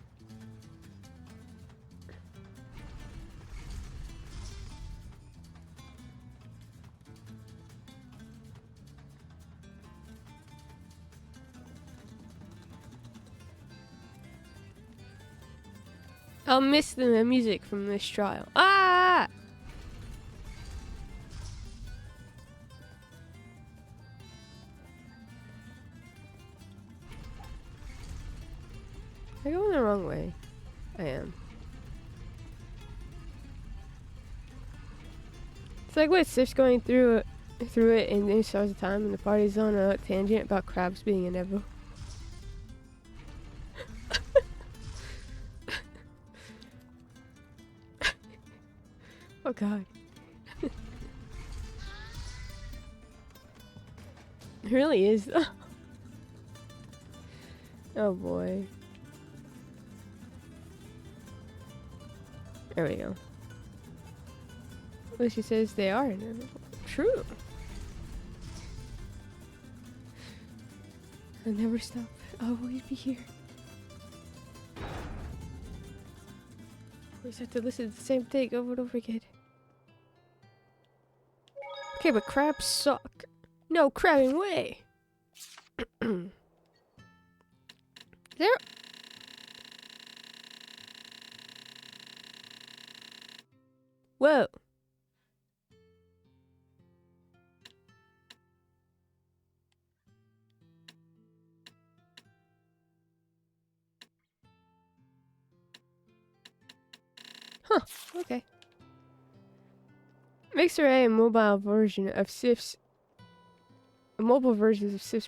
I'll miss the music from this trial. Ah! Am I going the wrong way? I am. It's like what Sif's going through it in the Stars of Time, and the party's on a tangent about crabs being inevitable. Oh god. It really is. Oh boy. There we go. Well, she says they are inevitable. True. I'll never stop. I'll always be here. Always have to listen to the same thing over and over again. Okay, but crabs suck. No crabbing way. There. Whoa. Huh, okay. Mixer A, mobile versions of Sif's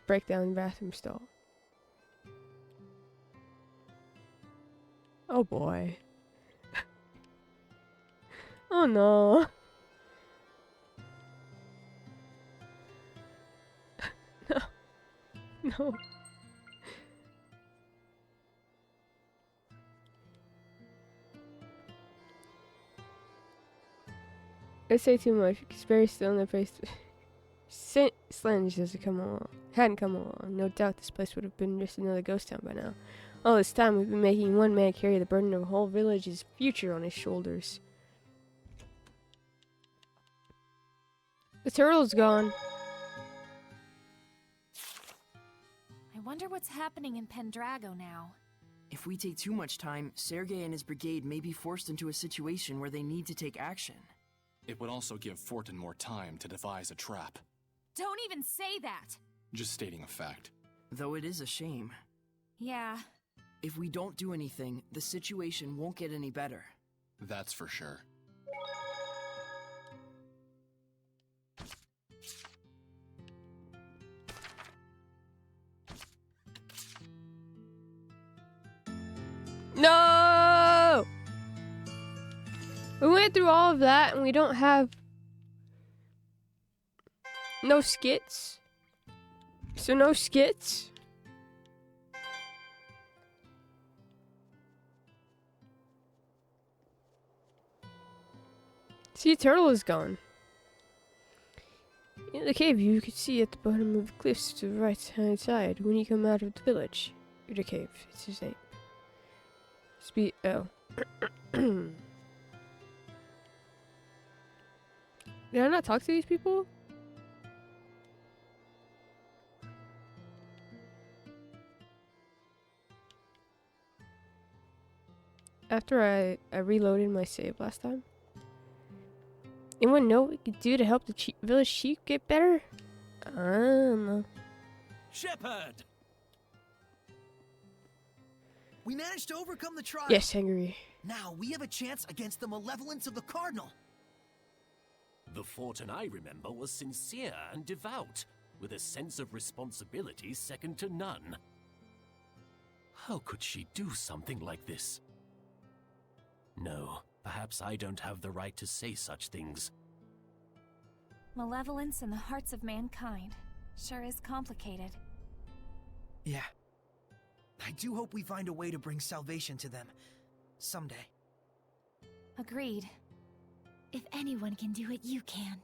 breakdown bathroom stall. Oh boy. Oh no. No. No. I say too much because Barry's still in the place. Slenge hadn't come along. No doubt this place would have been just another ghost town by now. All this time we've been making one man carry the burden of a whole village's future on his shoulders. The turtle's gone. I wonder what's happening in Pendrago now. If we take too much time, Sergei and his brigade may be forced into a situation where they need to take action. It would also give Fortin more time to devise a trap. Don't even say that! Just stating a fact. Though it is a shame. Yeah. If we don't do anything, the situation won't get any better. That's for sure. No! We went through all of that and we don't have no skits. So no skits. See, a turtle is gone. In the cave, you could see at the bottom of the cliffs to the right-hand side when you come out of the village. The cave, it's his name. Oh. Did I not talk to these people? After I reloaded my save last time. Anyone know what we could do to help the village chief get better? I don't know. Shepherd! We managed to overcome the trial. Yes, Henry. Now we have a chance against the malevolence of the Cardinal. The Fortin I remember was sincere and devout, with a sense of responsibility second to none. How could she do something like this? No, perhaps I don't have the right to say such things. Malevolence in the hearts of mankind sure is complicated. Yeah. I do hope we find a way to bring salvation to them. Someday. Agreed. If anyone can do it, you can.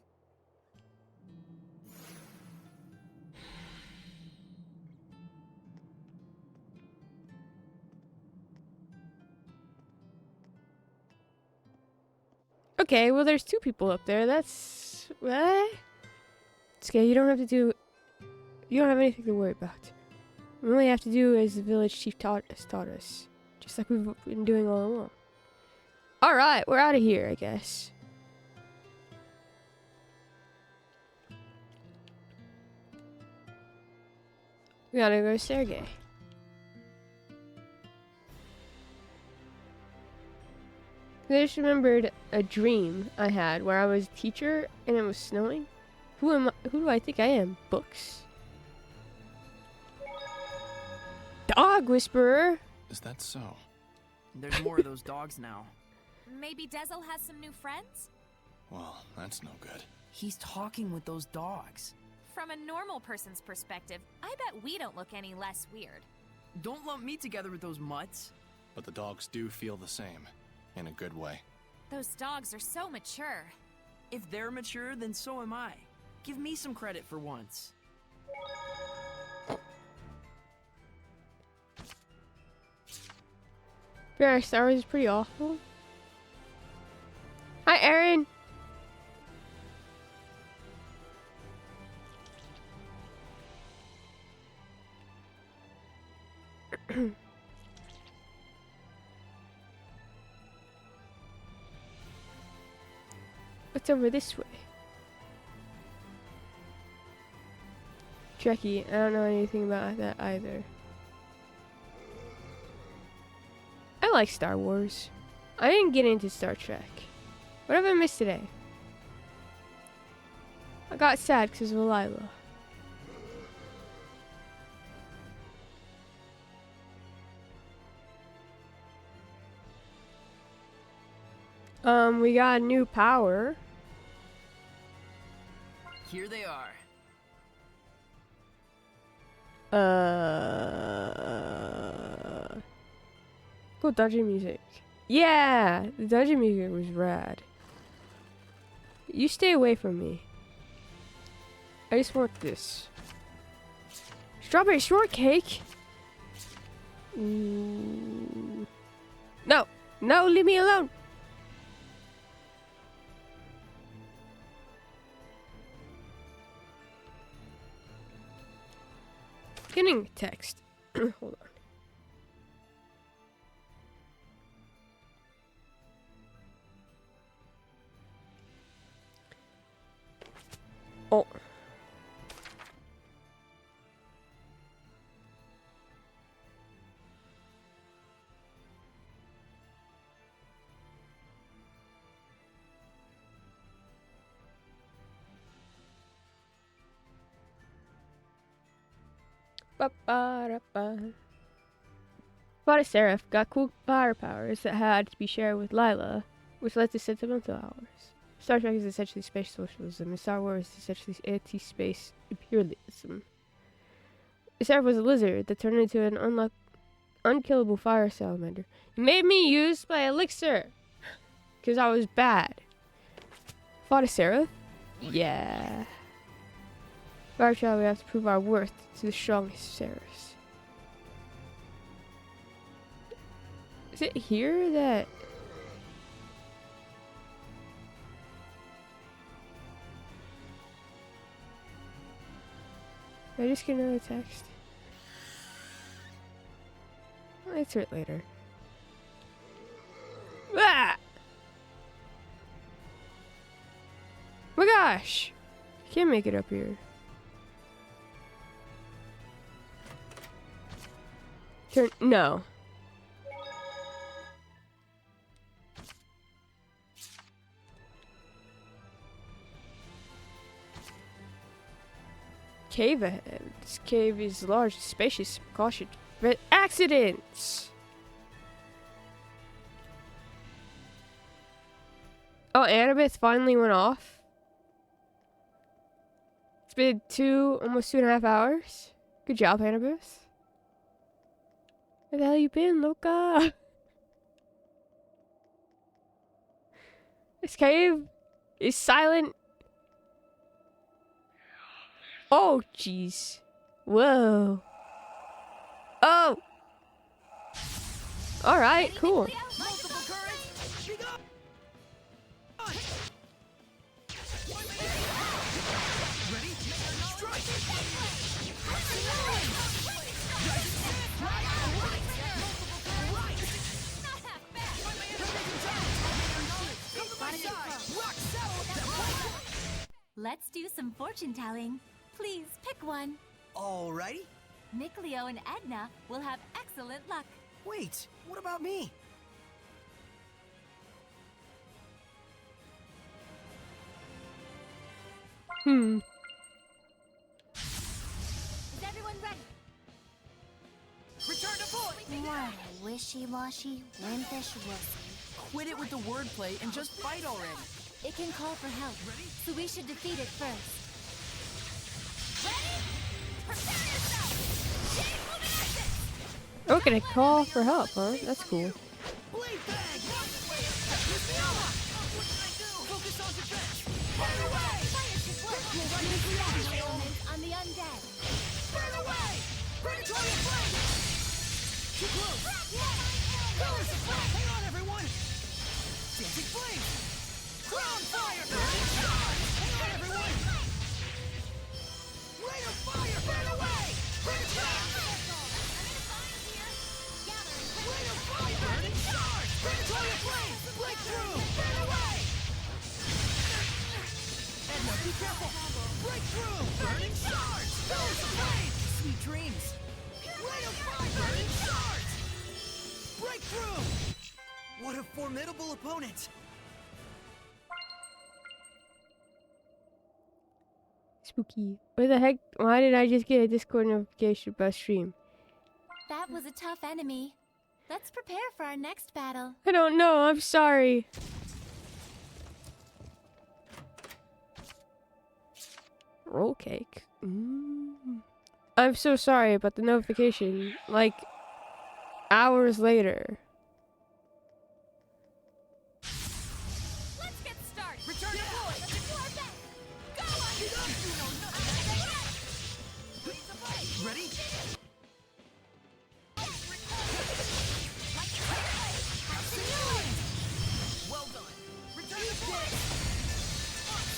Okay, well there's two people up there. That's what? It's okay, you don't have anything to worry about. We only have to do as the village chief taught us. Just like we've been doing all along. Alright, we're out of here, I guess. We gotta go to Sergei. I just remembered a dream I had where I was a teacher and it was snowing. Who do I think I am? Books? Dog whisperer? Is that so? There's more of those dogs now. Maybe Dezel has some new friends? Well, that's no good. He's talking with those dogs. From a normal person's perspective, I bet we don't look any less weird. Don't lump me together with those mutts. But the dogs do feel the same. In a good way. Those dogs are so mature. If they're mature, then so am I. Give me some credit for once. Yeah, Star Wars is pretty awful. Hi, Aaron. What's over this way? Trekkie, I don't know anything about that either. I like Star Wars. I didn't get into Star Trek. What have I missed today? I got sad because of Lila. We got a new power. Here they are. Cool dungeon music. Yeah, the dungeon music was rad. You stay away from me. I just want this. Strawberry shortcake? No, no, leave me alone. Getting text. Hold on. Oh. Ba-ba-da-ba. Body Seraph got cool fire powers that had to be shared with Lila, which led to sentimental hours. Star Trek is essentially space socialism, and Star Wars is essentially anti-space imperialism. Seraph was a lizard that turned into an unkillable fire salamander. It made me use my elixir, because I was bad. Fought a Seraph? Yeah. Our child, we have to prove our worth to the strongest Seraphs. Is it here that... Did I just get another text? I'll answer it later. Ah! My gosh! I can't make it up here. Turn. No. Cave ahead. This cave is large and spacious. Caution. Prevent accidents! Oh, Annabeth finally went off. It's been almost 2.5 hours. Good job, Annabeth. Where the hell you been, Loca? This cave is silent. Oh, jeez. Whoa. Oh! Alright, cool. Let's do some fortune telling. Please pick one. Alrighty. Nickleo and Edna will have excellent luck. Wait, what about me? Is everyone ready? Return to point! What a wishy-washy, wimpish wussy. Quit it with the wordplay and just fight already. It can call for help, so we should defeat it first. Ready? Prepare yourself! Shade luminescence! Oh, can I call for help, huh? That's cool. Blade bag! Use the armor! What can I do? Focus on defense! Burn away! Fire should work. Use the element on the undead. Burn away! Predatory flame! Too close! Colors of flame! Hang on, everyone! Dancing flame! Ground fire! Burning charge! Hang on, everyone! Rain of fire! Burn away! Predatory! Rain of fire! Burning charge! Predatory flame! Breakthrough! Burn away! Edna, be careful! Breakthrough! Burning charge! Colors of flame! Sweet dreams! Rain of fire! Burning charge! Breakthrough! What a formidable opponent! Spooky. What the heck? Why did I just get a Discord notification about stream? That was a tough enemy. Let's prepare for our next battle. I don't know. I'm sorry. Roll cake. I'm so sorry about the notification. Like, hours later. Let's get started. Return to point! Let's do our best. Go on! Get up! You know nothing! Ready? Well done! Return to point!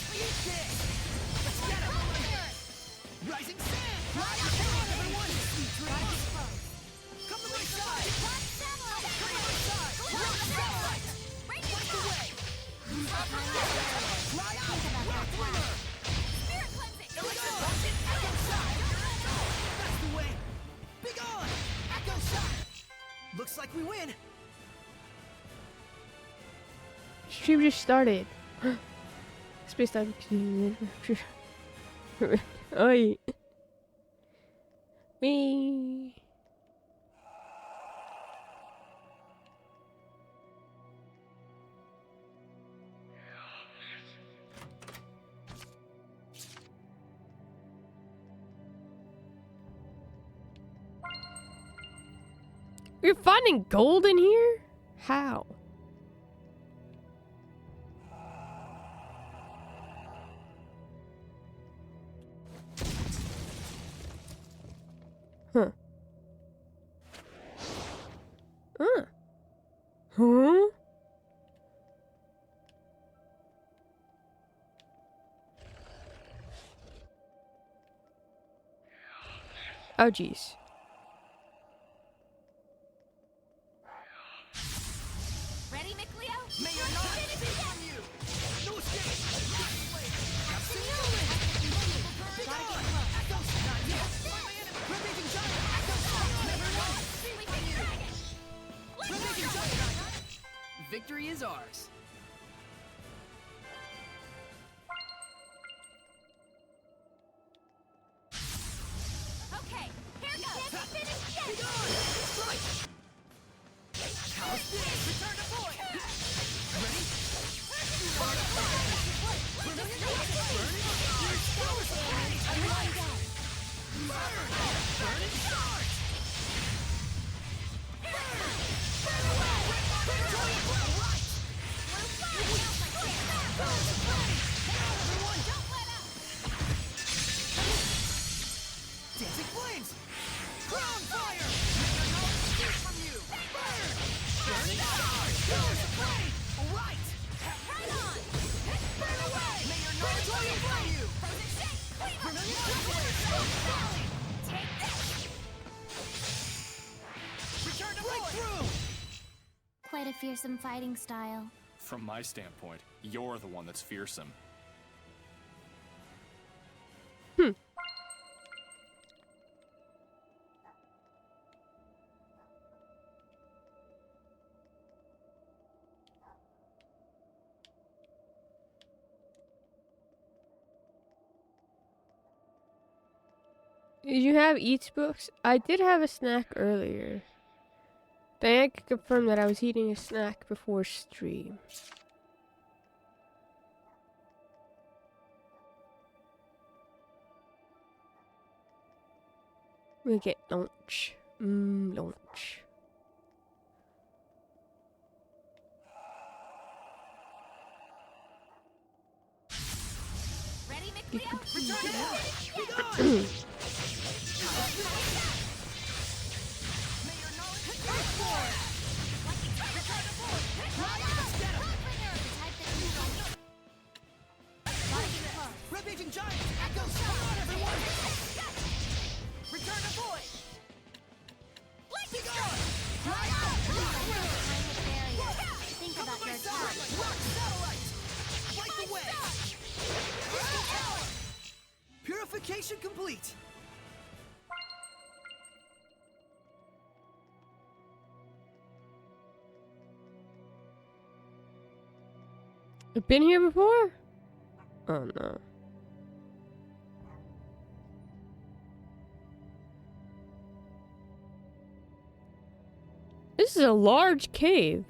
Speed kick! Let's get it! Rising sand! Come on, everyone! Sweet dreams! Come to my side! Come to my side! Rock satellite! Fight the way! Fly out! Rock winner! Spirit cleansing. Elixir potion! Echo shot! That's the way! Big on! Echo shot! Looks like we win! Stream just started. Space time. Oi. Me. You're finding gold in here? How? Huh. Huh. Huh? Oh, jeez. Ready, McLeo? May your knowledge be from you! No escape! Absolutely! Gotta get close. Echoes, not yet! Rampaging giant! Echoes, never mind! Rampaging giant! Victory is ours. Okay, here goes! Can't be finished yet! Be gone! Strike! How's this? Return to point! Ready? Burn it! Burn it! Your spell is afraid! Burn! Burn and charge! Burn! Burn away! Enjoy it! Right! Everyone! Don't let up! Dancing flames! Crown fire! May your knowledge escape from you! Burn! Burning stars! Pillars of flame! Right! Right on! Burn away! May your knowledge escape from you! Frozen shake! Vermilion fire! Take this! Return to breakthrough! Quite a fearsome fighting style. From my standpoint, you're the one that's fearsome. Did you have Eats books? I did have a snack earlier. Then I could confirm that I was eating a snack before stream. We get lunch. Lunch. Ready, McLeo? Return to point! Be gone! May your knowledge escape for it! Return to point! Let's get him! Rampaging giant! Echoes! Come on, everyone! Return to void! Be gone! Think about your time. Rock satellite! Light the way! Purification complete! I've been here before? Oh no. This is a large cave.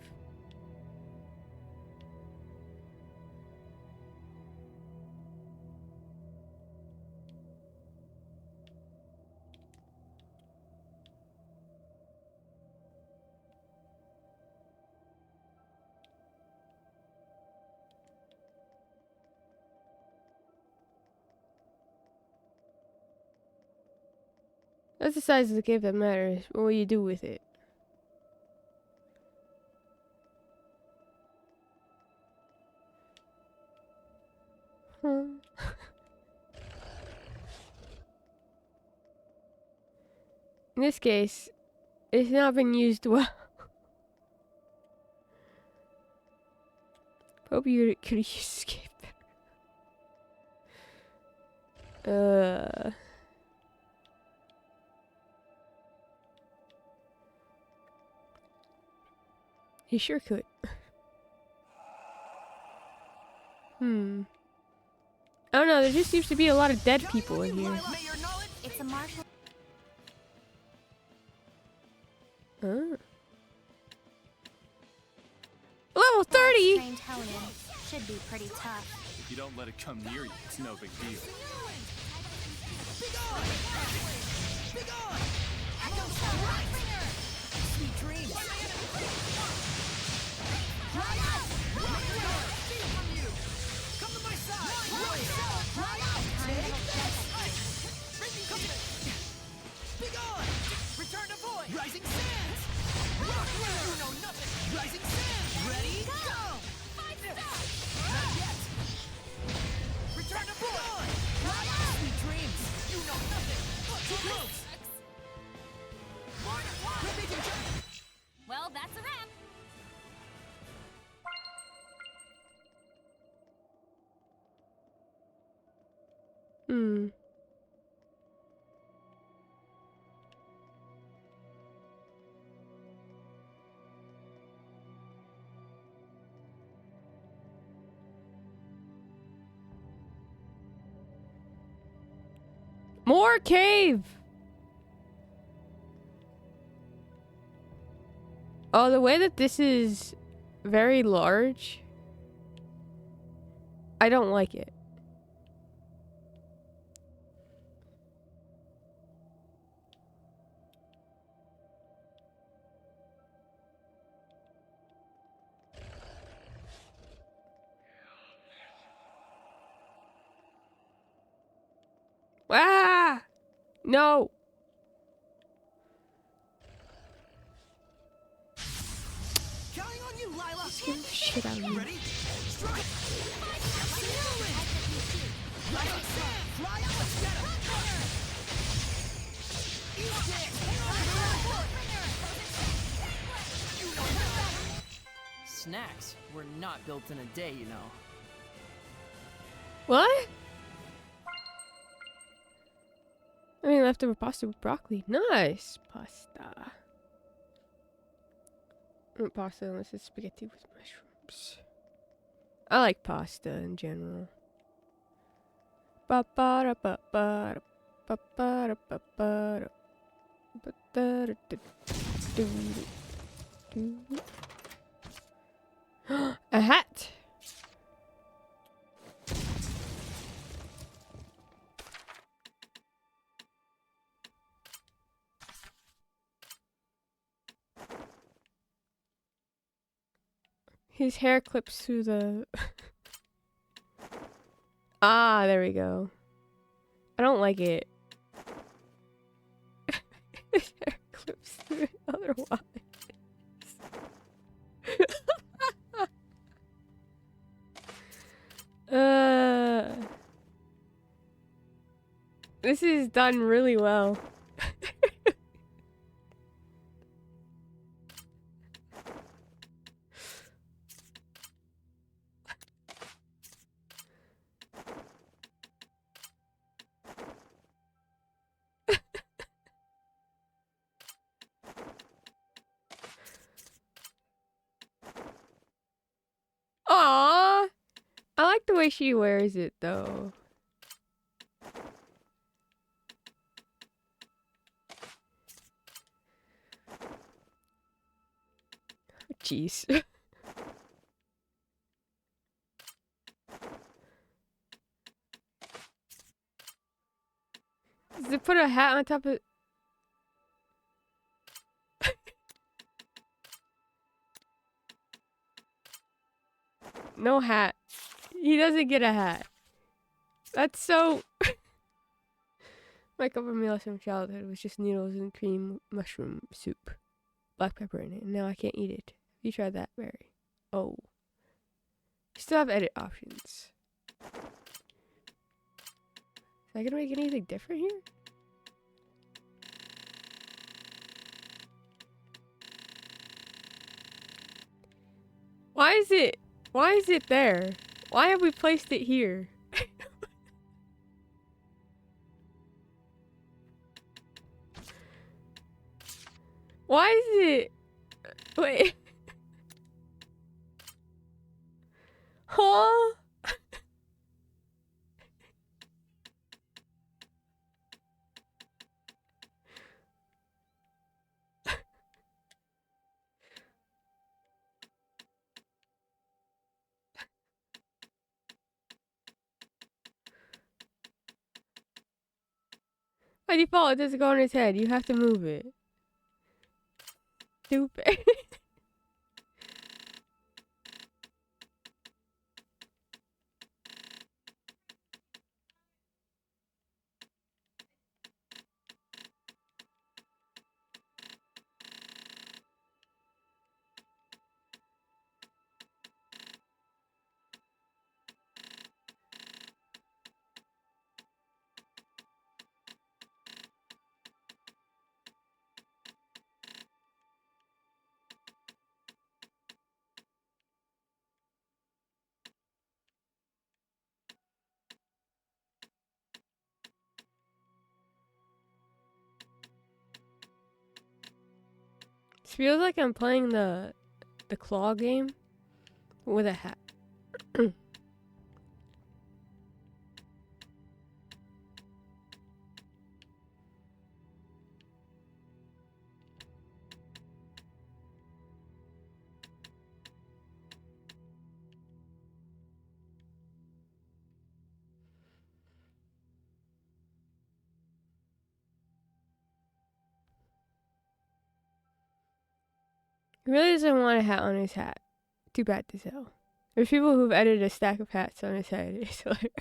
That's the size of the cave that matters. What will you do with it? Huh. In this case, it's not been used well. Hope you could use escape there. He sure could. I don't know, there just seems to be a lot of dead people in here. It's a marshal. Oh. Level 30! Trained Hellion should be pretty tough. If you don't let it come near you, it's no big deal. Sweet dreams! Come to my side! Take this! Be gone! Hmm. More cave! Oh, the way that this is very large, I don't like it. Ah! No! Counting on you, Lila. Scare the shit out of me. Ready? Strike. Fly out, let's get him. Eat it. Snacks were not built in a day, you know. What? I mean, leftover pasta with broccoli. Nice pasta. Not pasta unless it's spaghetti with mushrooms. I like pasta in general. A hat. His hair clips through the... Ah, there we go. I don't like it. His hair clips through it otherwise. This is done really well. Aww. I like the way she wears it though. Jeez. Does it put a hat on top of... No hat. He doesn't get a hat. That's so... My cup of meal from childhood was just noodles and cream mushroom soup. Black pepper in it. And now I can't eat it. Have you tried that, Barry? Oh. Still have edit options. Is I gonna make anything different here? Why is it there? Why have we placed it here? Why is it... Wait. Huh? By default, it doesn't go on his head. You have to move it. Stupid. feels like I'm playing the claw game with a hat. He really doesn't want a hat on his hat. Too bad to sell. There's people who've edited a stack of hats on his head. It's hilarious.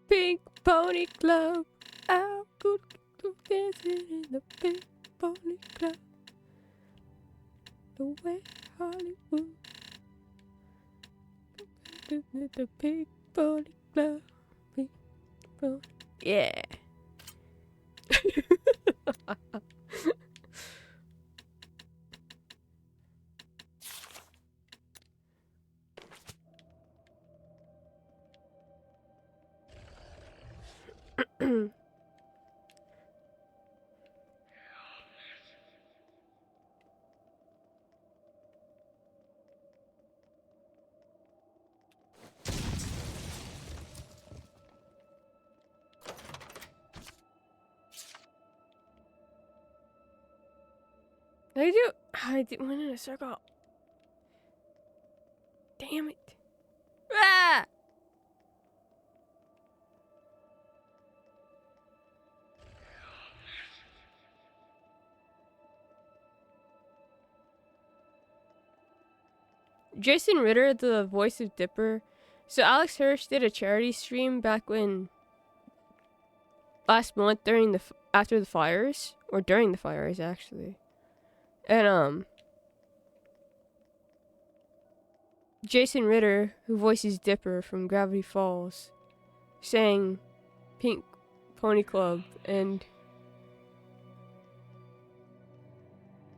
Pink Pony Club. I'll go dancing in the Pink Pony Club. The way Hollywood. The Pink Pony Club. Pink Pony. Yeah. I went in a circle. Damn it. Ah! Jason Ritter, the voice of Dipper. So Alex Hirsch did a charity stream back when last month during after the fires, or during the fires actually. And Jason Ritter, who voices Dipper from Gravity Falls, sang Pink Pony Club, and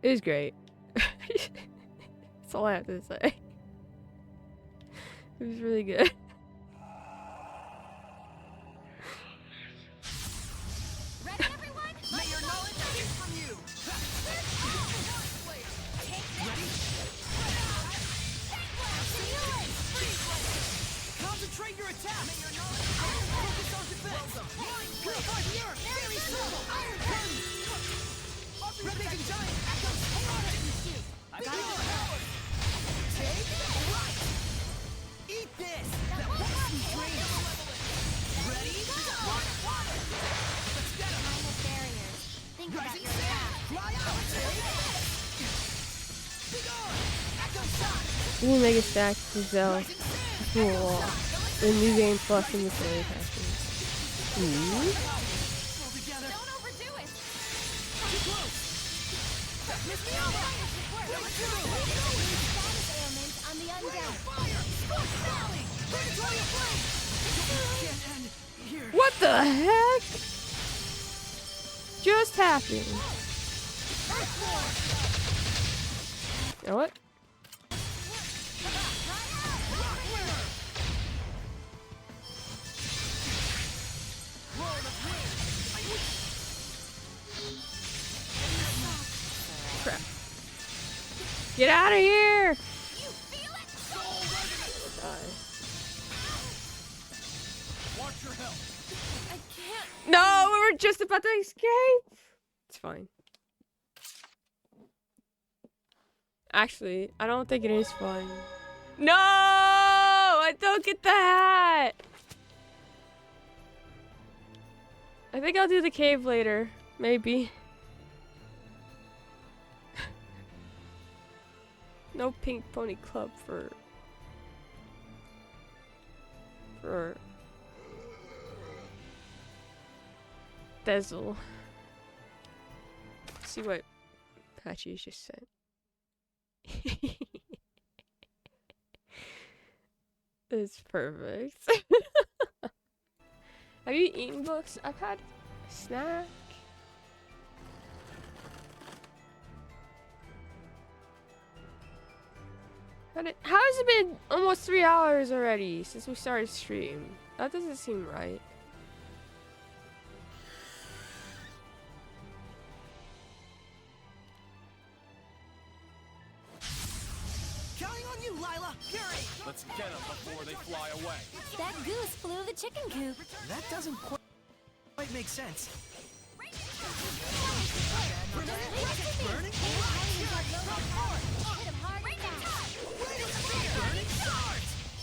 it was great. That's all I have to say. It was really good. Ready, everyone? May your knowledge come from you. Ready? Concentrate your attack. May your knowledge focus on defense. Purify the earth. Very simple. Iron Curtain. Replicating giant echoes. I got it. Take right. Eat this. That wasn't dream. Ready? Water. Let's get him. Normal barriers. Think about your attack. Fly out. Be gone. Echo shot. You can make a stack to sell cool the new game plus in the story passes. Don't overdo it. Too close. Miss me over. Status ailments on the undead. Fire. Scorch Valley. Purgatory of flame. Can't end here. What the heck just happened? You know what? Crap. Get out of here! Watch your health. I can't. No, we were just about to escape. It's fine. Actually, I don't think it is fun. No! I don't get the hat! I think I'll do the cave later. Maybe. No pink pony club for Dezel. Let's see what Patchy's just sent. It's perfect. Have you eaten books? I've had a snack. How has it been almost 3 hours already since we started stream? That doesn't seem right. Counting on you, Lila! Carry! Let's get them before they fly away. That goose flew the chicken coop. That doesn't quite make sense. Burning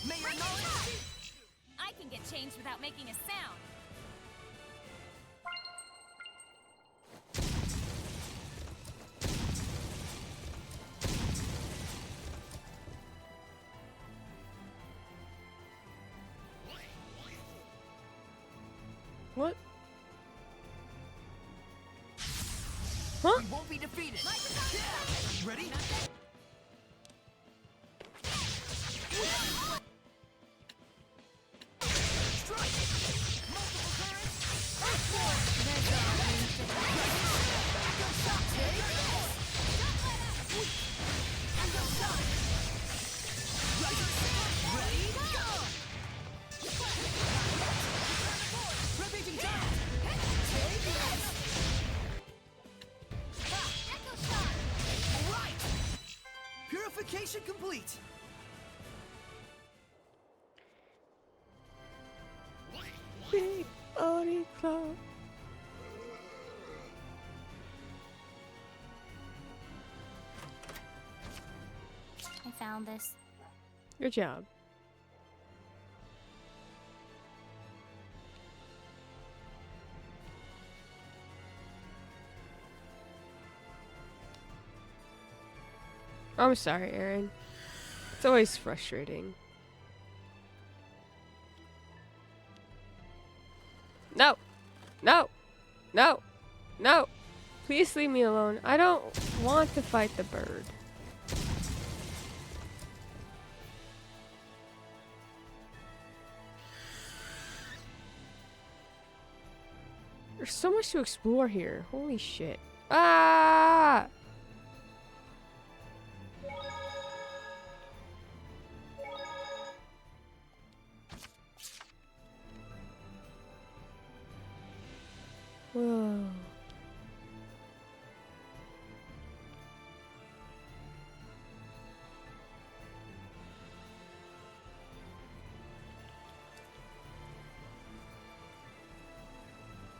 May your knowledge... I can get changed without making a sound. What? Huh? We won't be defeated. Ready? Purification complete. Big body club. I found this. Good job. I'm sorry, Aaron. It's always frustrating. No! No! No! No! Please leave me alone. I don't want to fight the bird. There's so much to explore here. Holy shit. Ah! Whoa.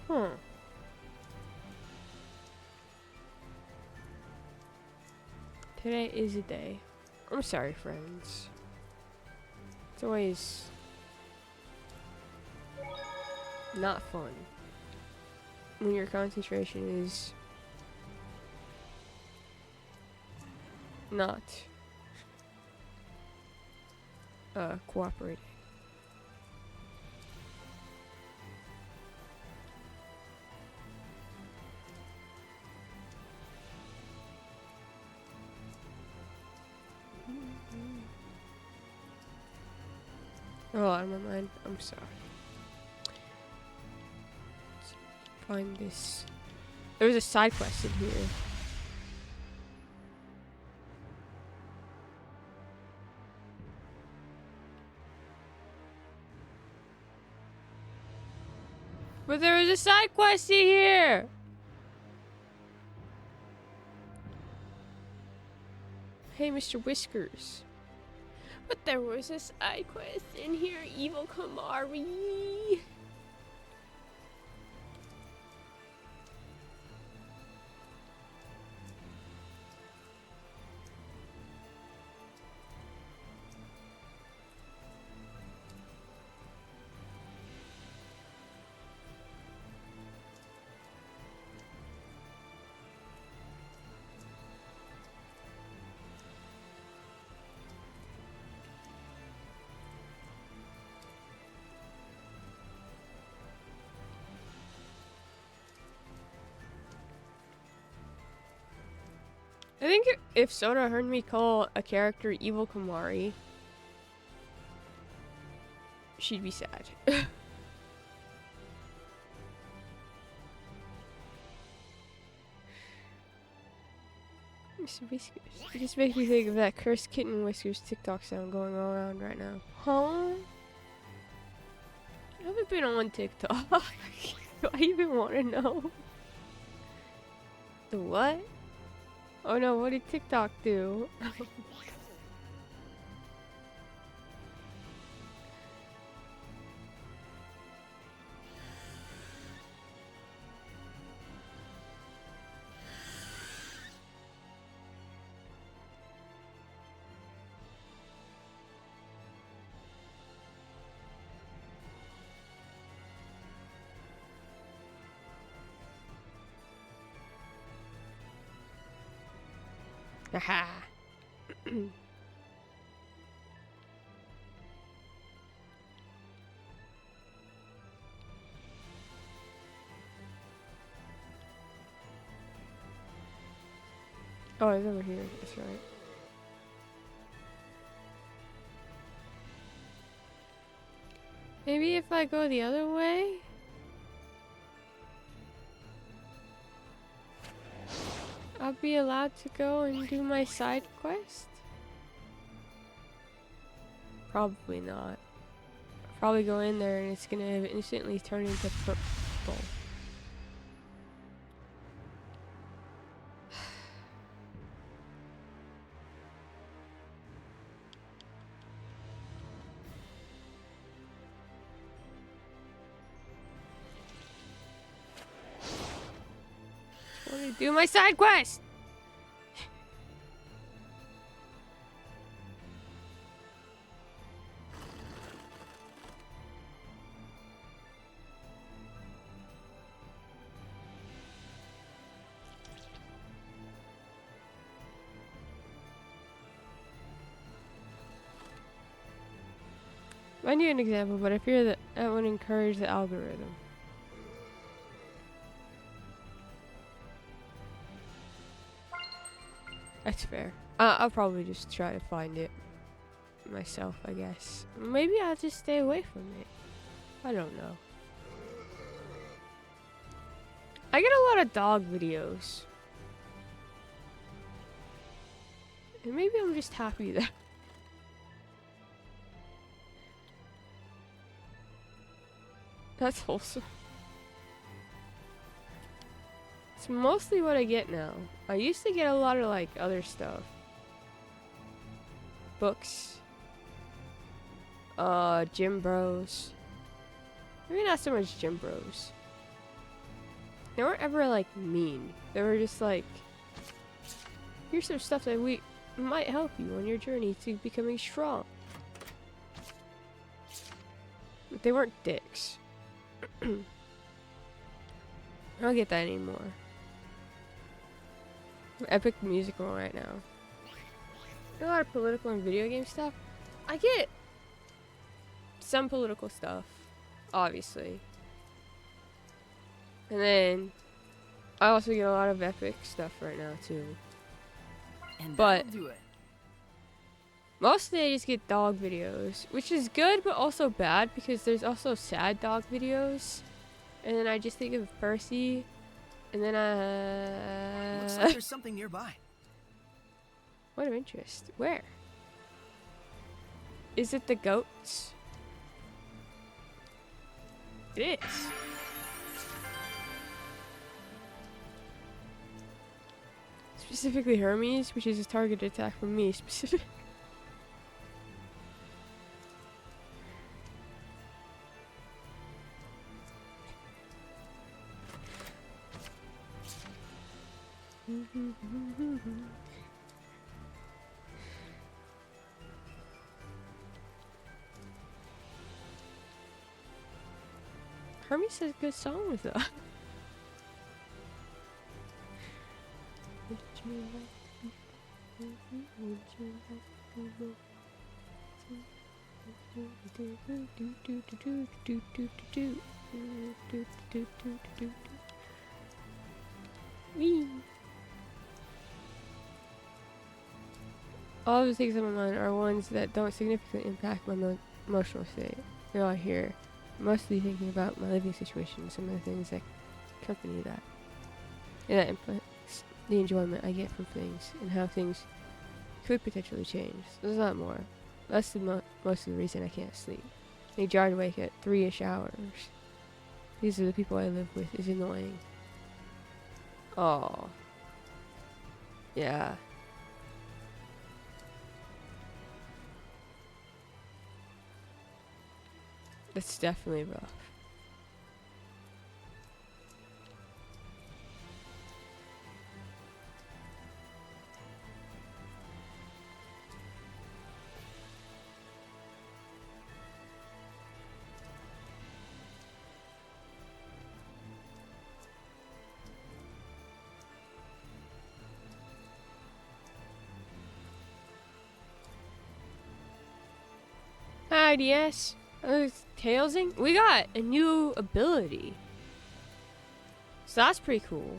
Huh. Today is a day. I'm sorry, friends. It's always not fun when your concentration is not cooperating. Oh, out of my mind. I'm sorry. Find this. There was a side quest in here. But there was a side quest in here. Hey, Mr. Whiskers. But there was a side quest in here, Evil Kamari. I think if Soda heard me call a character Evil Kamari, she'd be sad. It just makes me think of that cursed kitten whiskers TikTok sound going all around right now. Huh? I haven't been on TikTok. Do I even want to know? The what? Oh no, what did TikTok do? Aha. Oh, it's over here. That's right. Maybe if I go the other way? I'll be allowed to go and do my side quest? Probably not. Probably go in there and it's gonna instantly turn into purple. I want to do my side quest! I need an example, but I fear that would encourage the algorithm. That's fair. I'll probably just try to find it myself, I guess. Maybe I'll just stay away from it. I don't know. I get a lot of dog videos. And maybe I'm just happy that... That's wholesome. It's mostly what I get now. I used to get a lot of like other stuff. Books. Gym bros. Maybe not so much gym bros. They weren't ever like mean. They were just like, here's some stuff that we might help you on your journey to becoming strong. But they weren't dicks. I don't get that anymore. Epic musical right now. A lot of political and video game stuff. I get some political stuff, obviously. And then I also get a lot of epic stuff right now too. And but that'll do it. Mostly I just get dog videos, which is good but also bad because there's also sad dog videos. And then I just think of Percy, and then Looks like there's something nearby. What of interest? Where? Is it the goats? It is. Specifically Hermes, which is a targeted attack from me specifically. Hermes has good songs though. All of the things on my mind are ones that don't significantly impact my emotional state. They're all here. I'm mostly thinking about my living situation and some of the things that accompany that. And that influence the enjoyment I get from things and how things could potentially change. There's a lot more. That's the most of the reason I can't sleep. They jarred awake at 3-ish hours. These are the people I live with. It's annoying. Oh. Yeah. That's definitely rough. Hi, DS. Tailsing? We got a new ability. So that's pretty cool.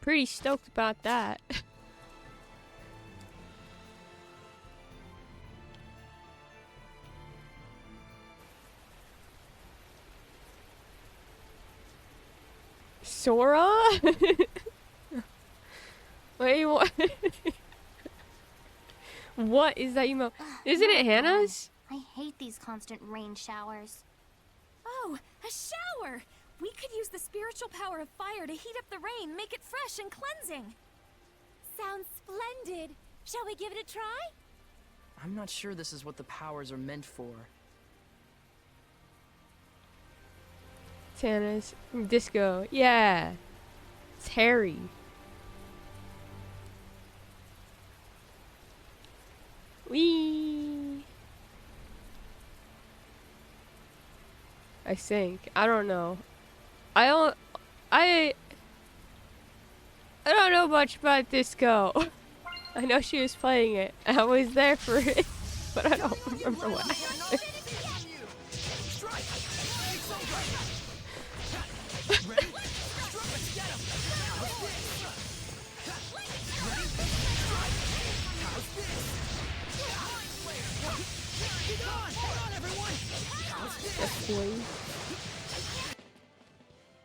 Pretty stoked about that. Sora? Wait, what? What is that emo? Isn't it Hannah's? I hate these constant rain showers. Oh, a shower! We could use the spiritual power of fire to heat up the rain, make it fresh and cleansing. Sounds splendid. Shall we give it a try? I'm not sure this is what the powers are meant for. Hannah's disco. Yeah. It's Harry. Wee. I think. I don't know. I don't know much about disco. I know she was playing it. I was there for it, but I don't remember what happened.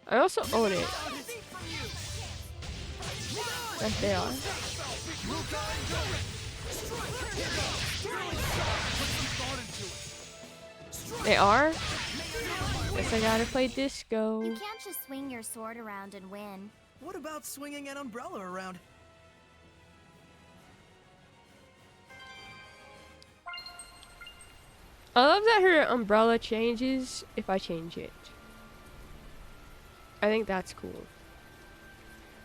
I also own it. Yes, they are. They are? Guess I gotta play disco. You can't just swing your sword around and win. What about swinging an umbrella around? I love that her umbrella changes if I change it. I think that's cool.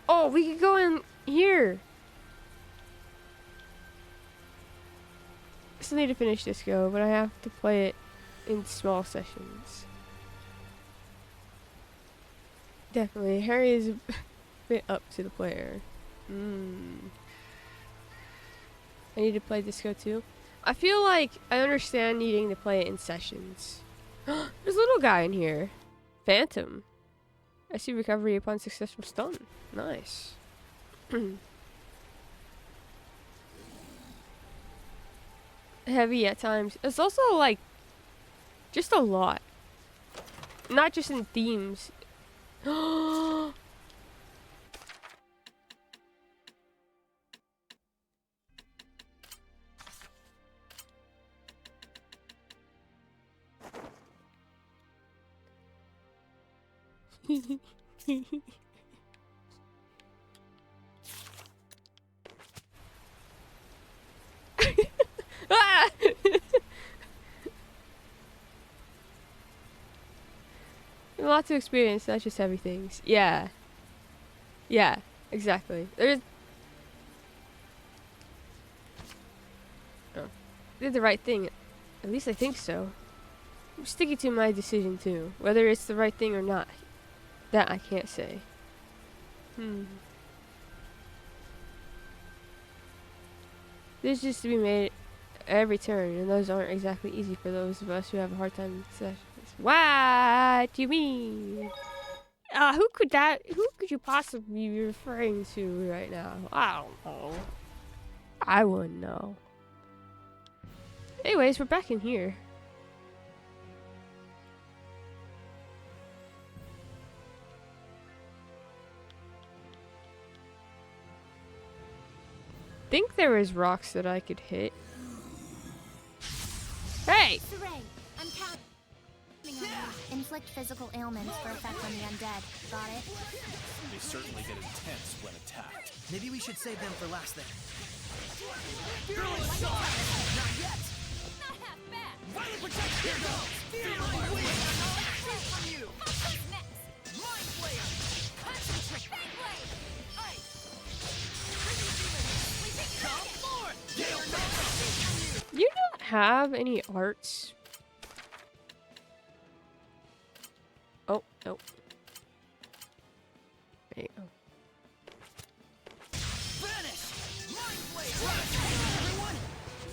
Oh, we could go in here. Still need to finish disco, but I have to play it in small sessions. Definitely, Harry is a bit up to the player. I need to play disco too. I feel like I understand needing to play it in sessions. There's a little guy in here. Phantom. I see recovery upon successful stun. Nice. Heavy at times. It's also like just a lot. Not just in themes. Ah! Lots of experience, not just heavy things. Yeah. Yeah, exactly. There's... Oh. Did the right thing. At least I think so. I'm sticking to my decision too. Whether it's the right thing or not, that I can't say. There's just to be made every turn, and those aren't exactly easy for those of us who have a hard time with sessions. What do you mean? Who could you possibly be referring to right now? I don't know. I wouldn't know. Anyways, we're back in here. Think there is rocks that I could hit. Hey! Saray, I'm counting on you. Inflict physical ailments for effect on the undead. Got it? They certainly get intense when attacked. Maybe we should save them for last then. Fearless shot! Not yet! Not half bad. Violent protection! Here goes! Fearless wing! Straight from you! Next. Mind Flayer! Concentrate. Bang blade. Ice! Bringing demons! Come forth! Gale Phantom! You don't have any arts? Oh, nope. There you go. Vanish! Mind Flayer! Everyone!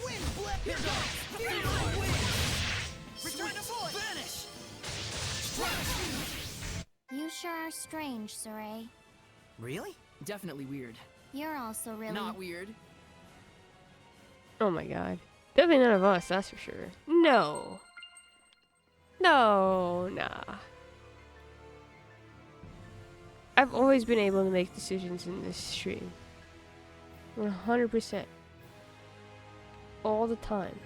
Wind blip! Here goes! Fearless wing! Return to void! Vanish! Stratosphere! You sure are strange, Saray. Really? Definitely weird. You're also really... Not weird. Oh my god. Definitely none of us, that's for sure. No. No, nah. I've always been able to make decisions in this stream. 100%. All the time.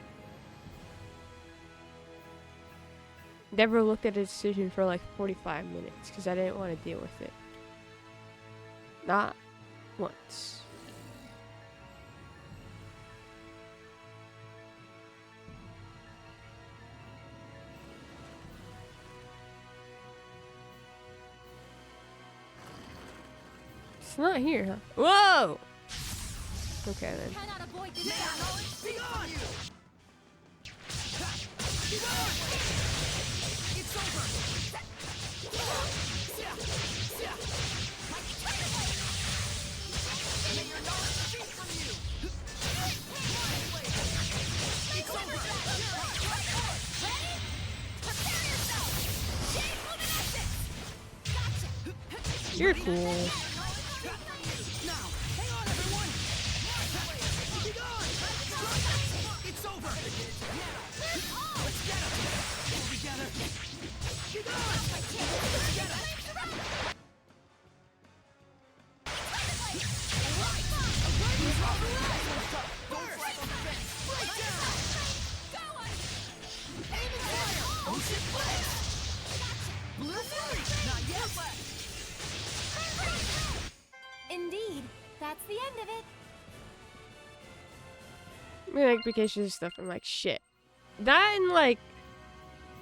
Never looked at a decision for like 45 minutes because I didn't want to deal with it. Not once. It's not here, huh? Whoa! Okay then. Cannot avoid this. Be gone! Be gone! It's over! May your knowledge speak from you! It's over! Ready? Prepare yourself. Shade luminescence. Gotcha. You're cool. Now, hang on, everyone! Be gone! It's over! Let's get him! Pull together! Be gone! Let's get him! Don't flag on the fence! Break down! Aiming fire! Ocean blast! Blue flurry! Not yet! Indeed. That's the end of it. I mean, like vacations and stuff. I'm like, shit. That and like,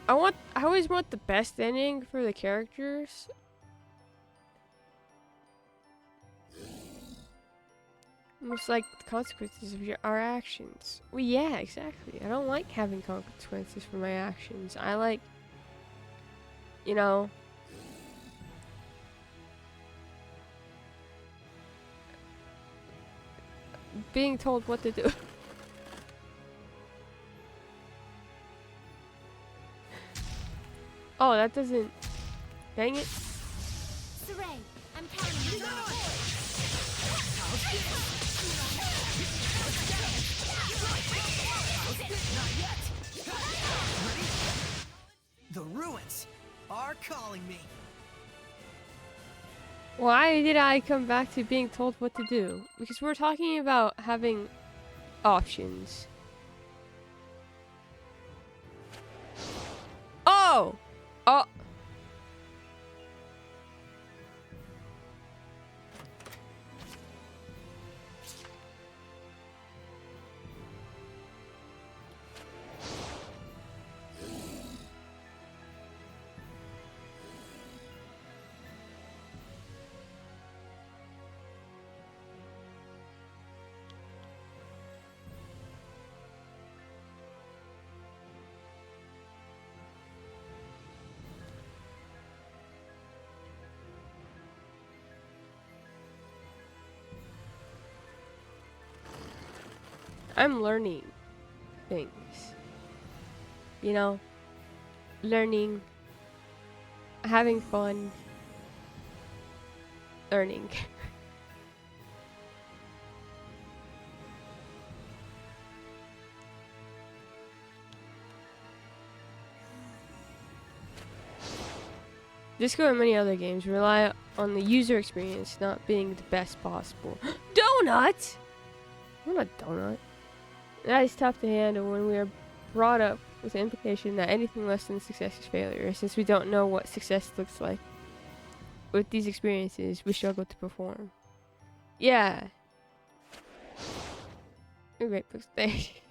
I always want the best ending for the characters. Almost like the consequences of our actions. Well, yeah, exactly. I don't like having consequences for my actions. I like, you know, being told what to do. Oh, that doesn't... Dang it. Saray, I'm counting on you. The ruins are calling me. Why did I come back to being told what to do? Because we're talking about having options. Oh! Oh! I'm learning things. You know? Learning. Having fun. Learning. Disco and many other games rely on the user experience not being the best possible. Donut! I want a donut. That is tough to handle when we are brought up with the implication that anything less than success is failure, since we don't know what success looks like. With these experiences, we struggle to perform. Yeah. Great mistake.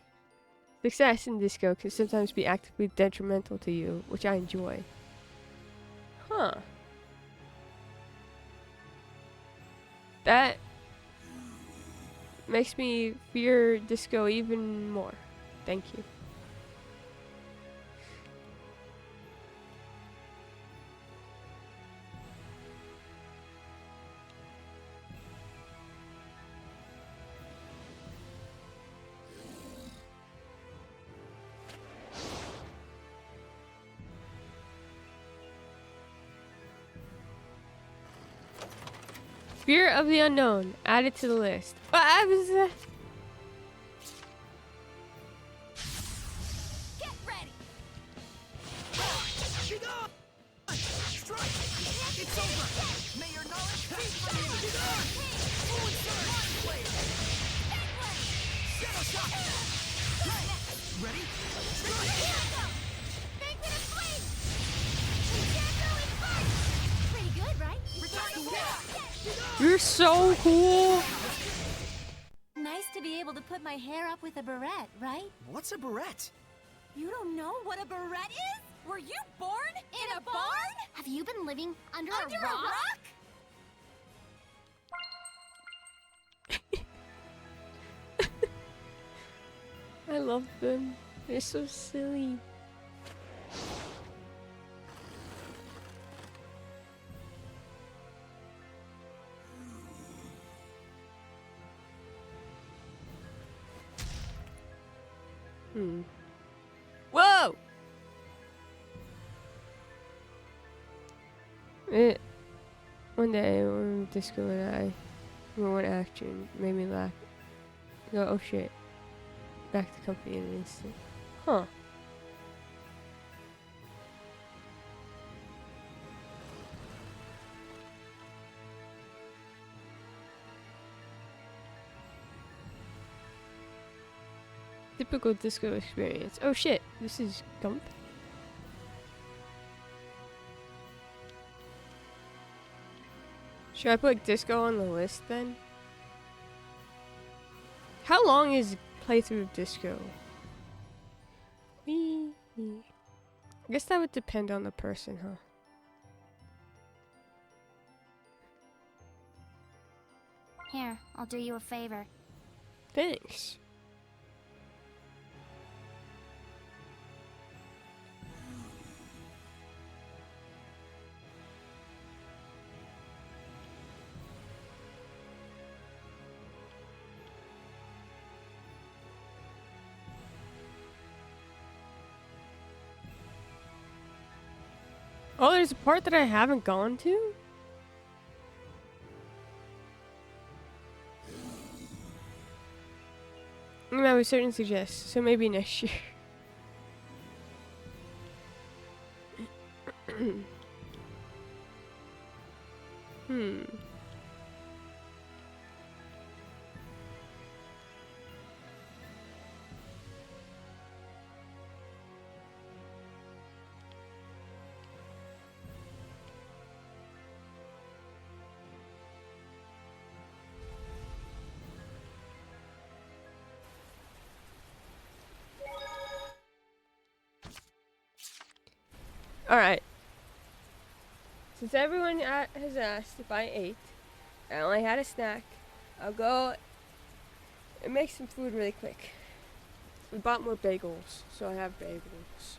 Success in disco can sometimes be actively detrimental to you, which I enjoy. Huh. That makes me fear disco even more. Thank you. Fear of the unknown. Added to the list. I was. Get ready! Strike! It's over! May your knowledge be free! Full surge! Blade! Shadow shot! Ready? Strike! Banquet of Flame! Shadow in fight! Pretty good, right? Return to war! You're so cool. Nice to be able to put my hair up with a barrette, right? What's a barrette? You don't know what a barrette is? Were you born in a barn? Have you been living under Under a rock? I love them. They're so silly. Whoa! One day, when Disco and I were one action, made me laugh. Go, oh shit. Back to company in an instant. Huh. Typical disco experience. Oh shit, this is Gump. Should I put disco on the list then? How long is playthrough of disco? I guess that would depend on the person, huh? Here, I'll do you a favor. Thanks. Oh, there's a part that I haven't gone to? I would certainly suggest, so maybe next year. Alright. Since everyone has asked if I ate, I only had a snack. I'll go and make some food really quick. We bought more bagels, so I have bagels.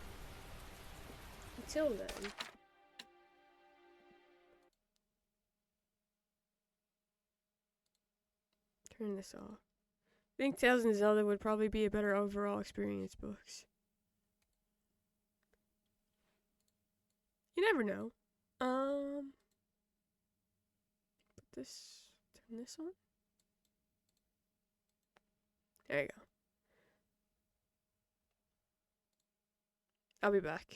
Until then. Turn this off. I think Tales and Zelda would probably be a better overall experience books. You never know. Put this, turn this on. There you go. I'll be back.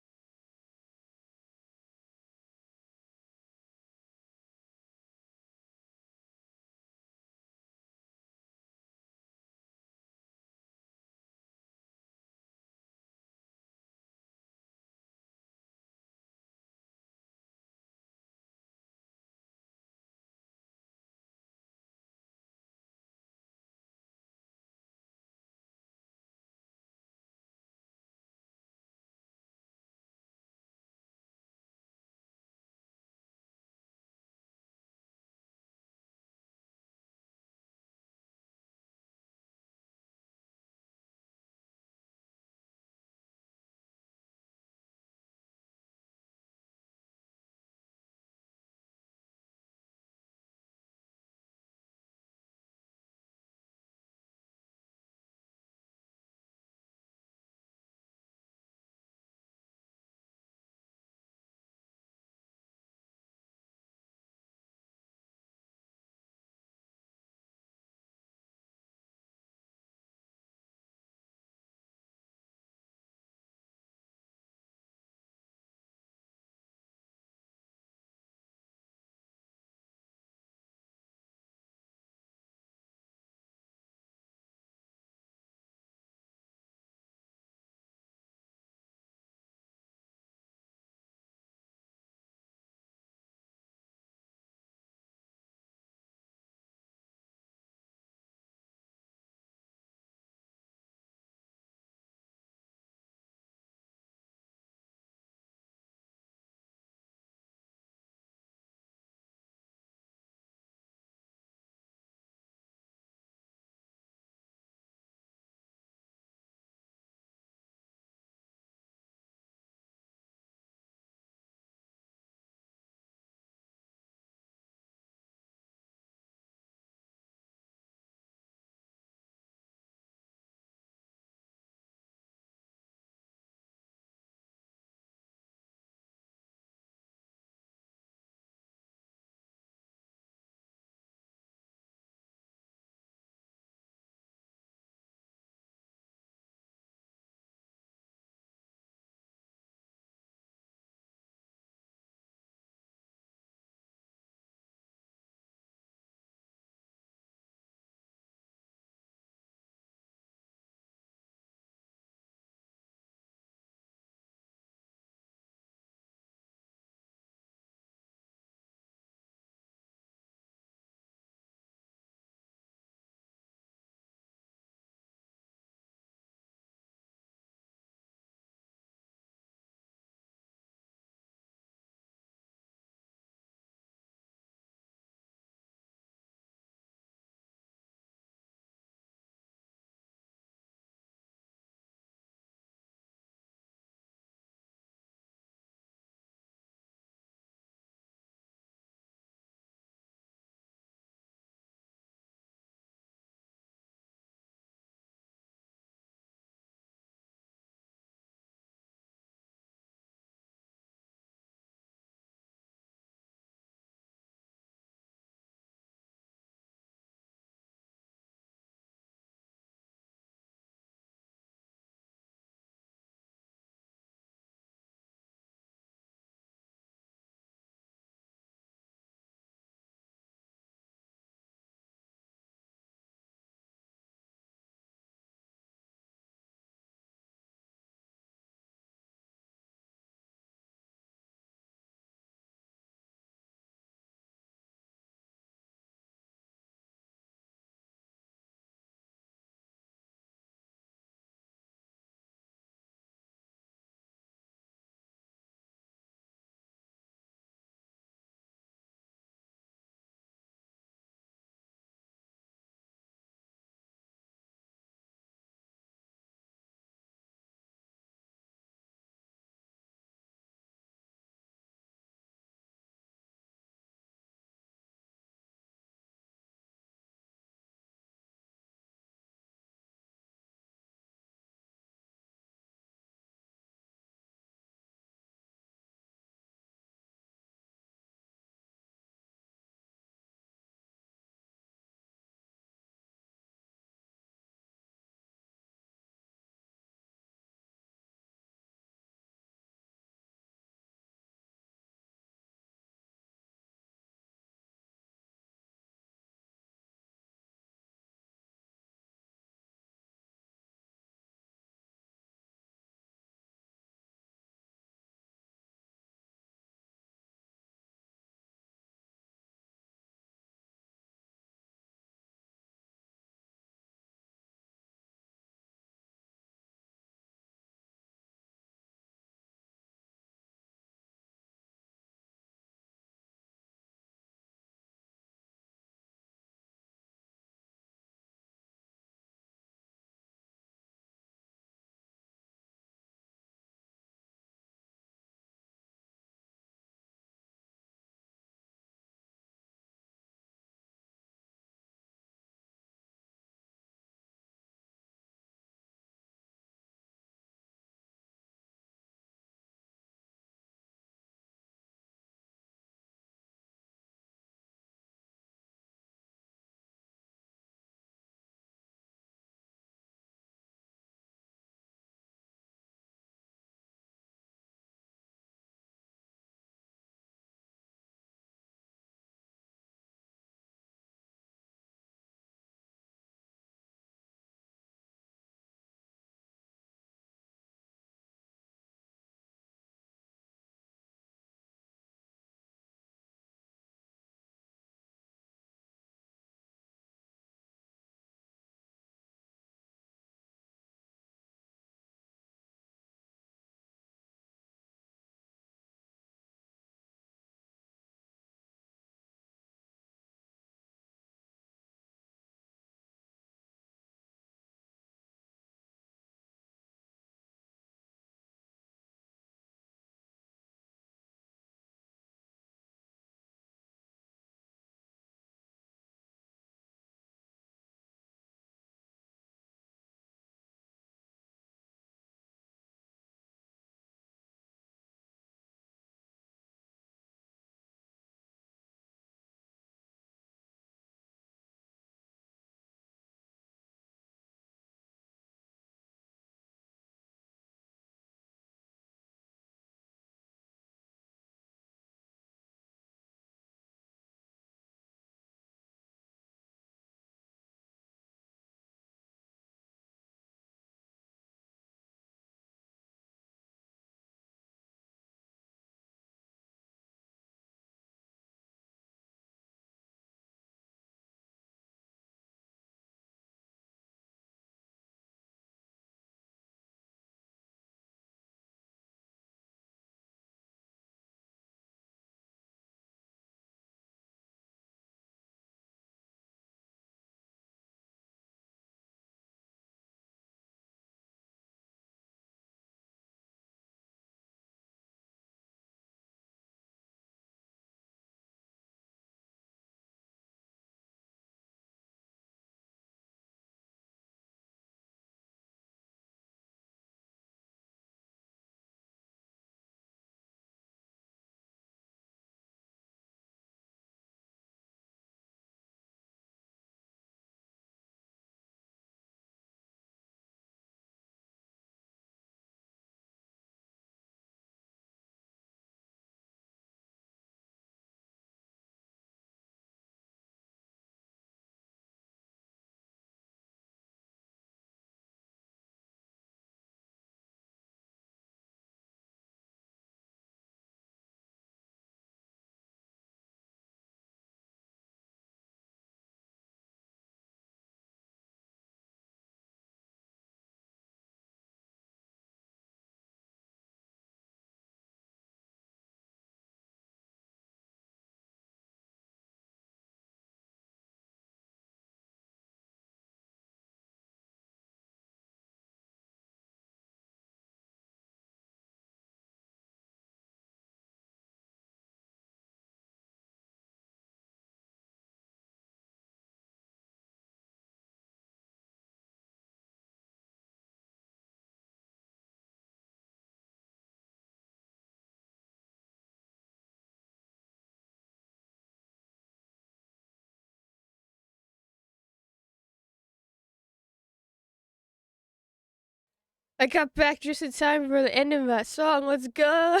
I got back just in time for the end of that song. Let's go.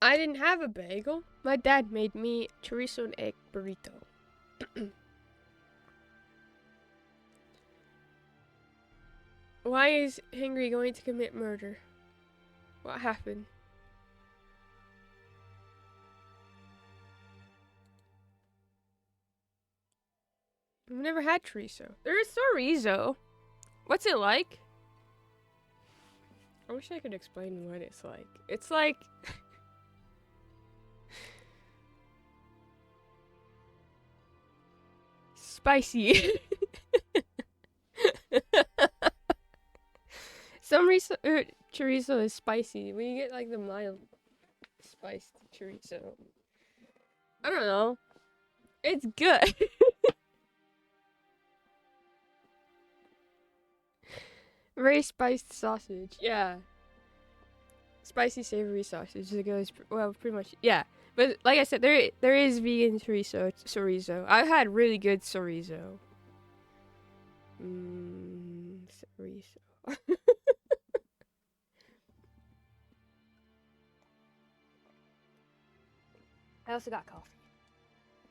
I didn't have a bagel. My dad made me chorizo and egg burrito. Why is Henry going to commit murder? What happened? I've never had chorizo. There is chorizo. What's it like? I wish I could explain what it's like. It's like... spicy. Some chorizo is spicy. When you get like the mild spiced chorizo. I don't know. It's good. Very spiced sausage. Yeah. Spicy savory sausage. It goes, well, pretty much. Yeah. But like I said, there is vegan chorizo. I've had really good chorizo. Chorizo. I also got coffee.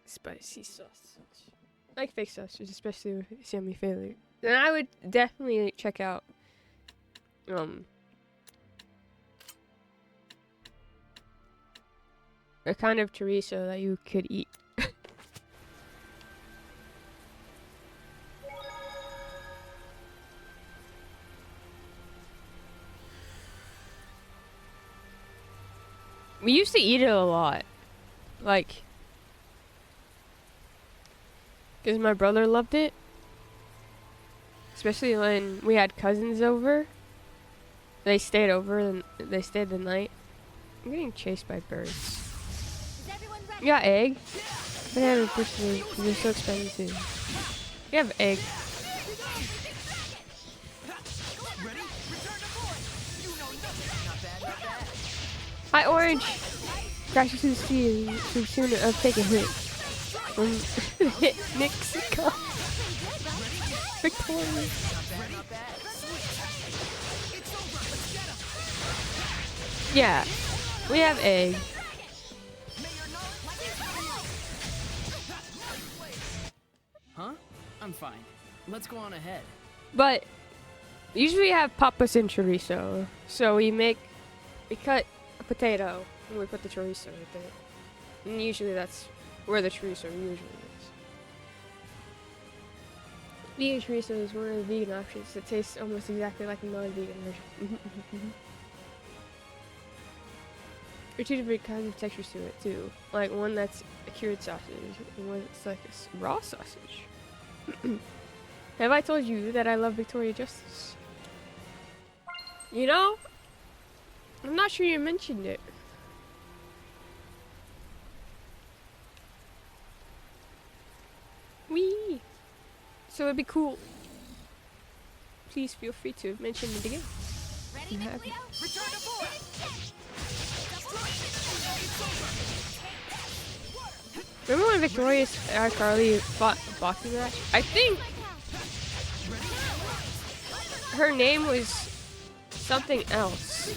Spicy sausage. I like fake sausage, especially with semi failure. Then I would definitely check out a kind of chorizo that you could eat. We used to eat it a lot. Like, because my brother loved it. Especially when we had cousins over. They stayed over and they stayed the night. I'm getting chased by birds. You got egg? I have a person because they're so expensive. You have egg. Hi, Orange! Crashing to the sea so soon I'll take a hit. Hit Mexico. Victoria. Yeah, we have egg. Huh? I'm fine. Let's go on ahead. But usually we have papas and chorizo. So we cut a potato and we put the chorizo with it. And usually that's where the chorizo usually is. Vegan chorizo is one of the vegan options that tastes almost exactly like a non-vegan version. There are two different kinds of textures to it too. Like one that's a cured sausage and one that's like a raw sausage. Have I told you that I love Victoria Justice? You know, I'm not sure you mentioned it. Wee! So it'd be cool. Please feel free to mention it again. Ready, Nicolito? Return to board! Remember when Victoria's Carly fought a boxing match? I think her name was something else.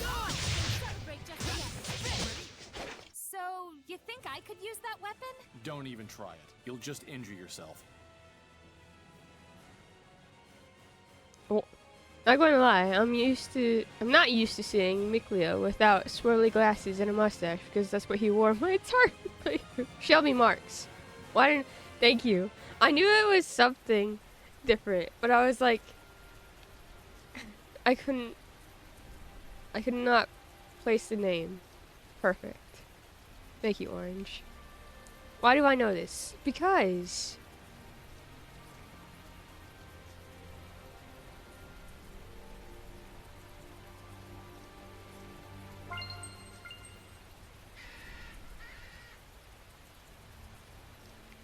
So, you think I could use that weapon? Don't even try it. You'll just injure yourself. Well, not gonna lie, I'm not used to seeing Mikleo without swirly glasses and a mustache because that's what he wore my entire playthrough. Shelby Marks. Why didn't? Thank you. I knew it was something different, but I was like, I could not place the name. Perfect. Thank you, Orange. Why do I know this? Because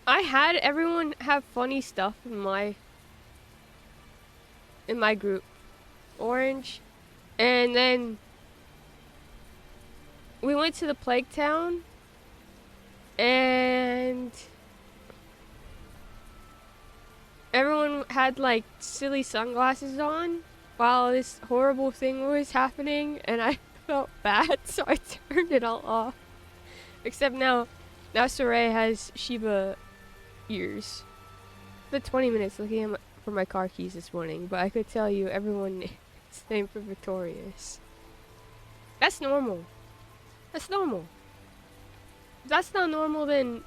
I had everyone have funny stuff in my group. Orange. And then we went to the Plague Town And everyone had like silly sunglasses on while this horrible thing was happening, and I felt bad, so I turned it all off. Except now Saray has Shiba ears. I spent 20 minutes looking for my car keys this morning, but I could tell you everyone is named for Victorious. That's normal. That's normal. If that's not normal, then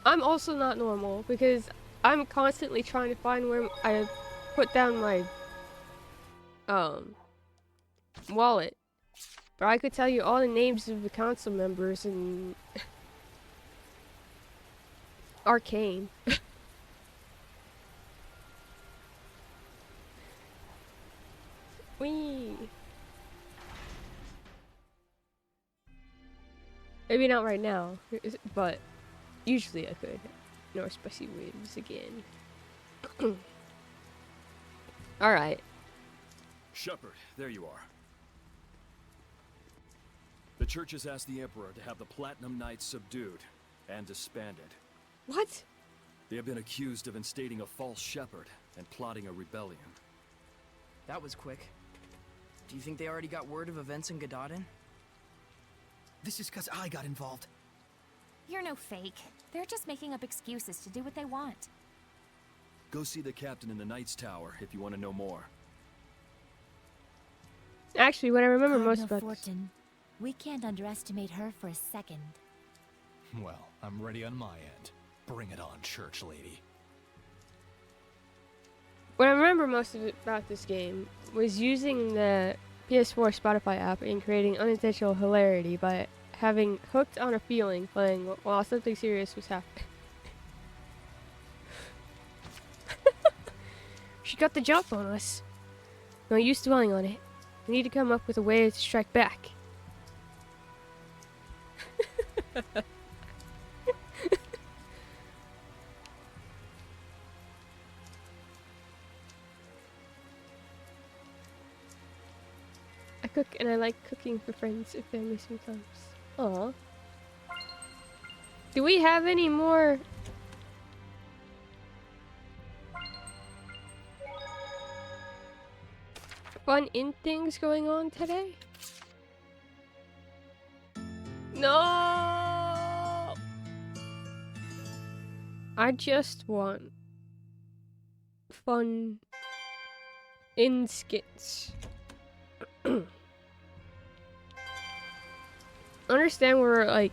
I'm also not normal, because I'm constantly trying to find where I put down my wallet. But I could tell you all the names of the council members in Arcane. Whee! Maybe not right now, but usually I could. No spicy waves again. Alright. Shepard, there you are. The Church has asked the Emperor to have the Platinum Knights subdued and disbanded. What? They have been accused of instating a false shepherd and plotting a rebellion. That was quick. Do you think they already got word of events in Gadadin? This is because I got involved. You're no fake. They're just making up excuses to do what they want. Go see the captain in the Knight's Tower if you want to know more. Actually, what I remember most Cardinal about this, Fortin. We can't underestimate her for a second. Well, I'm ready on my end. Bring it on, church lady. what I remember most of it about this game was using the PS4 Spotify app and creating unintentional hilarity by having Hooked on a Feeling playing while something serious was happening. She got the jump on us. No use dwelling on it. We need to come up with a way to strike back. I cook and I like cooking for friends and family sometimes. Aw. Do we have any more? Fun in things going on today? No! I just want fun in skits. Understand we're like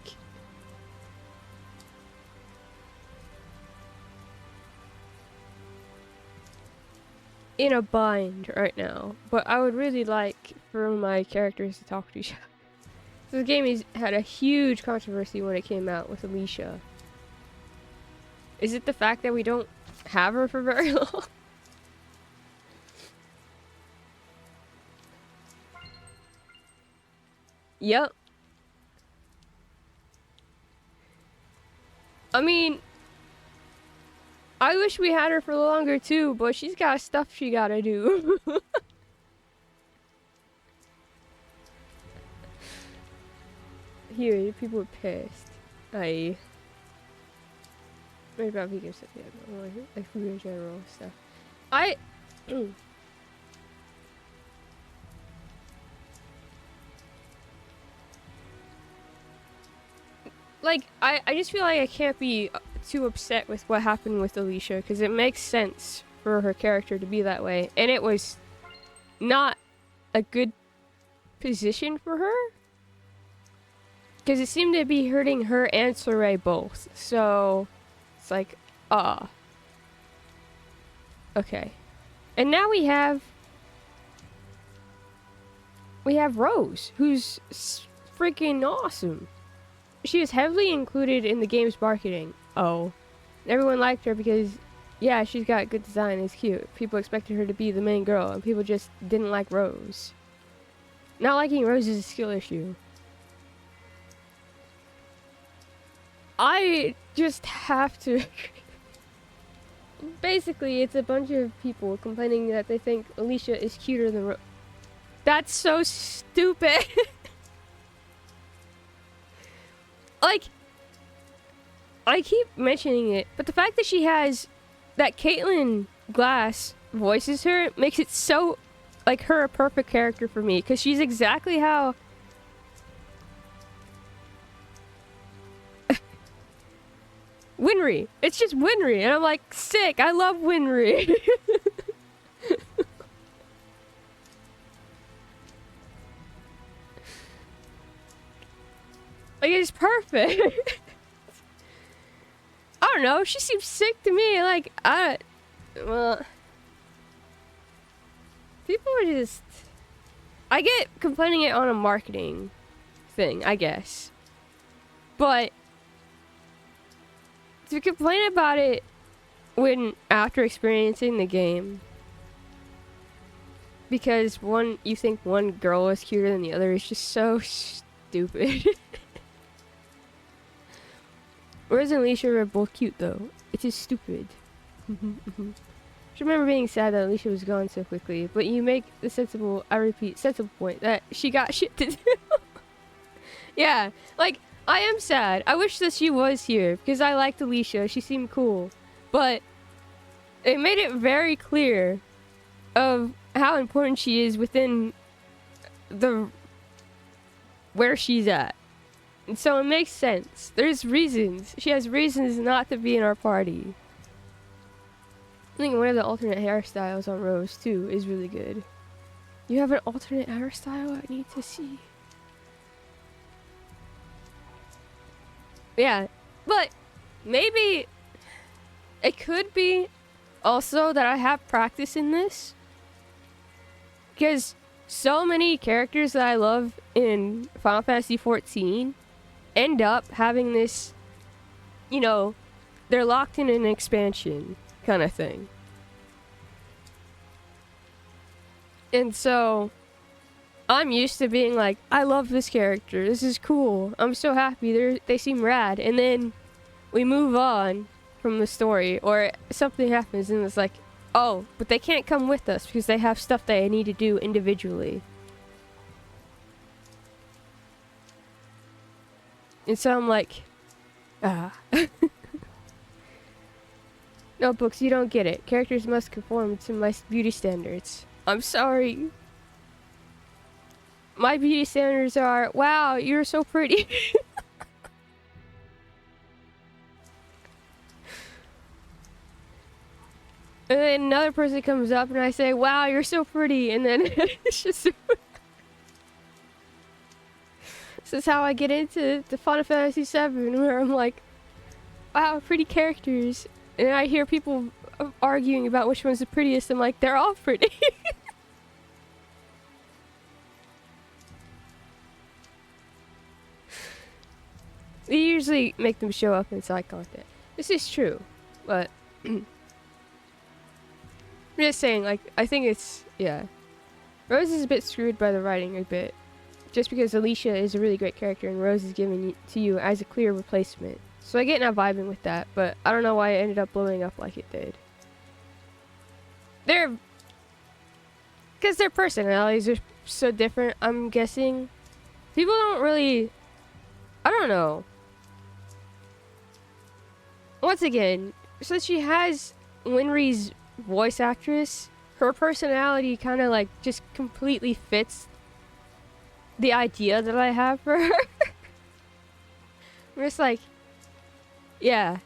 in a bind right now, but I would really like for my characters to talk to each other. This game had a huge controversy when it came out with Alicia. Is it the fact that we don't have her for very long? Yep. I mean, I wish we had her for longer too, but she's got stuff she gotta do. Here, people are pissed. What about vegan stuff? Yeah, like food in general stuff. Like, I just feel like I can't be too upset with what happened with Alicia, because it makes sense for her character to be that way, and it was not a good position for her, because it seemed to be hurting her and Saray both, so it's like, okay. And now we have Rose, who's freaking awesome. She was heavily included in the game's marketing. Oh. Everyone liked her because, yeah, she's got good design, it's cute. People expected her to be the main girl, and people just didn't like Rose. Not liking Rose is a skill issue. I just have to... Basically, it's a bunch of people complaining that they think Alicia is cuter than Rose. That's so stupid! Like, I keep mentioning it, but the fact that she has that Caitlin Glass voices her makes it so like her a perfect character for me, because she's exactly how Winry. It's just Winry, and I'm like, sick. I love Winry. Like, it's perfect. I don't know. She seems sick to me. Like, well, people are just. I get complaining it on a marketing thing, I guess. But to complain about it when after experiencing the game, because you think one girl is cuter than the other, is just so stupid. Rose and Alicia are both cute though. It is stupid. Just remember being sad that Alicia was gone so quickly, but you make the sensible point that she got shit to do. Yeah, like, I am sad. I wish that she was here, because I liked Alicia. She seemed cool. But it made it very clear of how important she is within where she's at. And so it makes sense. There's reasons. She has reasons not to be in our party. I think one of the alternate hairstyles on Rose, too, is really good. You have an alternate hairstyle I need to see. Yeah, but maybe it could be also that I have practice in this. Because so many characters that I love in Final Fantasy XIV end up having this, you know, they're locked in an expansion kind of thing. And so I'm used to being like, I love this character. This is cool. I'm so happy. They seem rad. And then we move on from the story, or something happens and it's like, oh, but they can't come with us because they have stuff they need to do individually. And so I'm like, Notebooks, you don't get it. Characters must conform to my beauty standards. I'm sorry. My beauty standards are, wow, you're so pretty. And then another person comes up and I say, wow, you're so pretty. And then it's just... This is how I get into the Final Fantasy VII, where I'm like, wow, pretty characters. And I hear people arguing about which one's the prettiest. I'm like, they're all pretty. They usually make them show up in side content. This is true, but... I'm just saying, like, I think it's, yeah. Rose is a bit screwed by the writing a bit. Just because Alicia is a really great character and Rose is given to you as a clear replacement. So I get not vibing with that, but I don't know why it ended up blowing up like it did. Because their personalities are so different, I'm guessing. People don't really... I don't know. Once again, since she has Winry's voice actress, her personality kind of like just completely fits the idea that I have for her. I'm just like, yeah,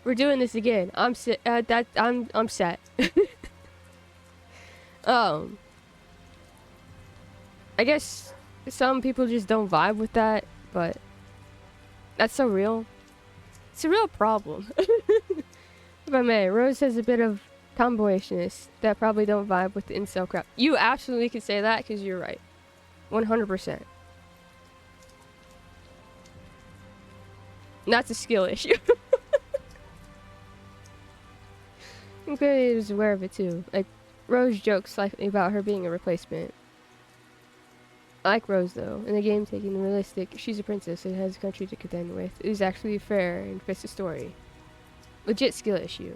we're doing this again. I'm set. I'm set. I guess some people just don't vibe with that, but that's so real. It's a real problem. If I may, Rose has a bit of tomboyishness that probably don't vibe with the incel crap. You absolutely can say that because you're right. 100%. That's a skill issue. I'm clearly was aware of it too. Like, Rose jokes slightly about her being a replacement. I like Rose though. In the game, taking the realistic, she's a princess and has a country to contend with. It is actually fair and fits the story. Legit skill issue.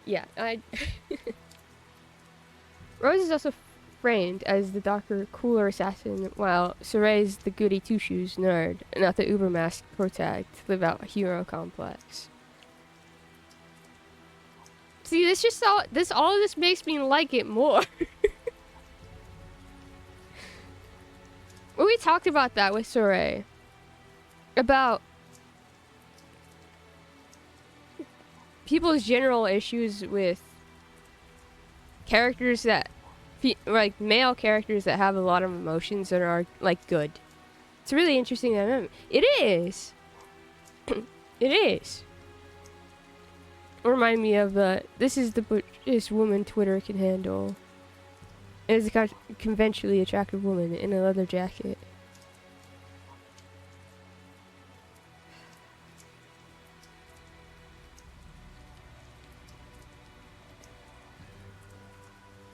Yeah, Rose is also framed as the darker, cooler assassin, while Soray's the goody two-shoes nerd, not the uber-masked protag to live out a hero complex. See, this just all of this makes me like it more. Well, we talked about that with Soray. About people's general issues with characters that, like, male characters that have a lot of emotions and are, like, good. It's really interesting. It is. It is. Remind me of this is the butchest woman Twitter can handle. It is a conventionally attractive woman in a leather jacket.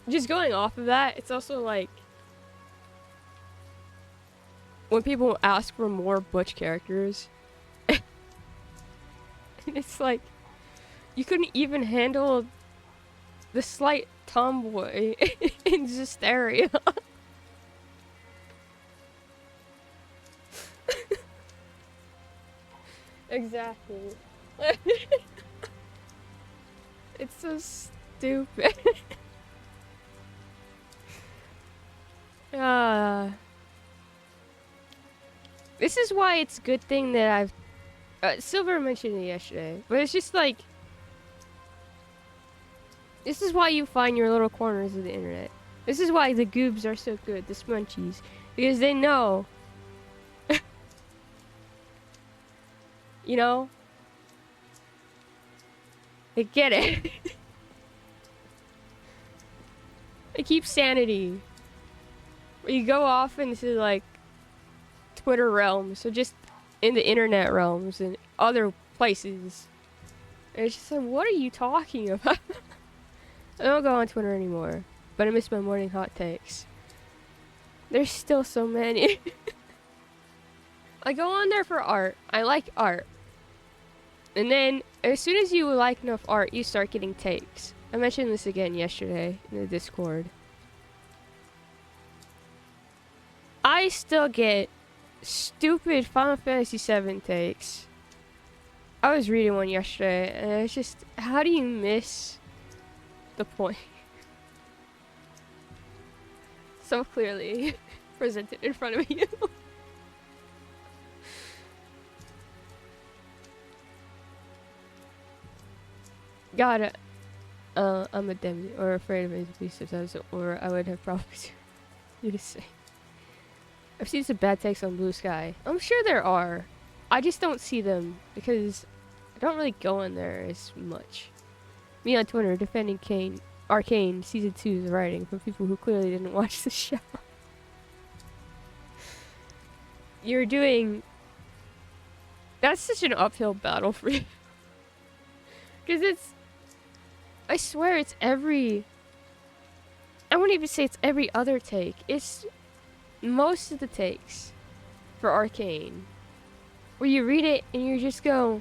Just going off of that, it's also like when people ask for more butch characters, it's like you couldn't even handle the slight tomboy in Zestiria. Exactly. It's so stupid. This is why it's a good thing that Silver mentioned it yesterday, but it's just like, this is why you find your little corners of the internet. This is why the goobs are so good, the smunchies, because they know, you know, they get it. They keep sanity. You go off into like Twitter realms, so just in the internet realms and other places. And it's just like, what are you talking about? I don't go on Twitter anymore, but I miss my morning hot takes. There's still so many. I go on there for art. I like art. And then, as soon as you like enough art, you start getting takes. I mentioned this again yesterday in the Discord. I still get stupid Final Fantasy VII takes. I was reading one yesterday, and it's just, how do you miss the point? So clearly presented in front of you. God, I'm a demi, or afraid of it sometimes, or I would have problems. You to say. I've seen some bad takes on Blue Sky. I'm sure there are. I just don't see them because I don't really go in there as much. Me on Twitter defending Arcane Season 2's writing from people who clearly didn't watch the show. You're doing... That's such an uphill battle for you. Because it's... I swear it's every... I wouldn't even say it's every other take. It's... most of the takes for Arcane, where you read it and you just go,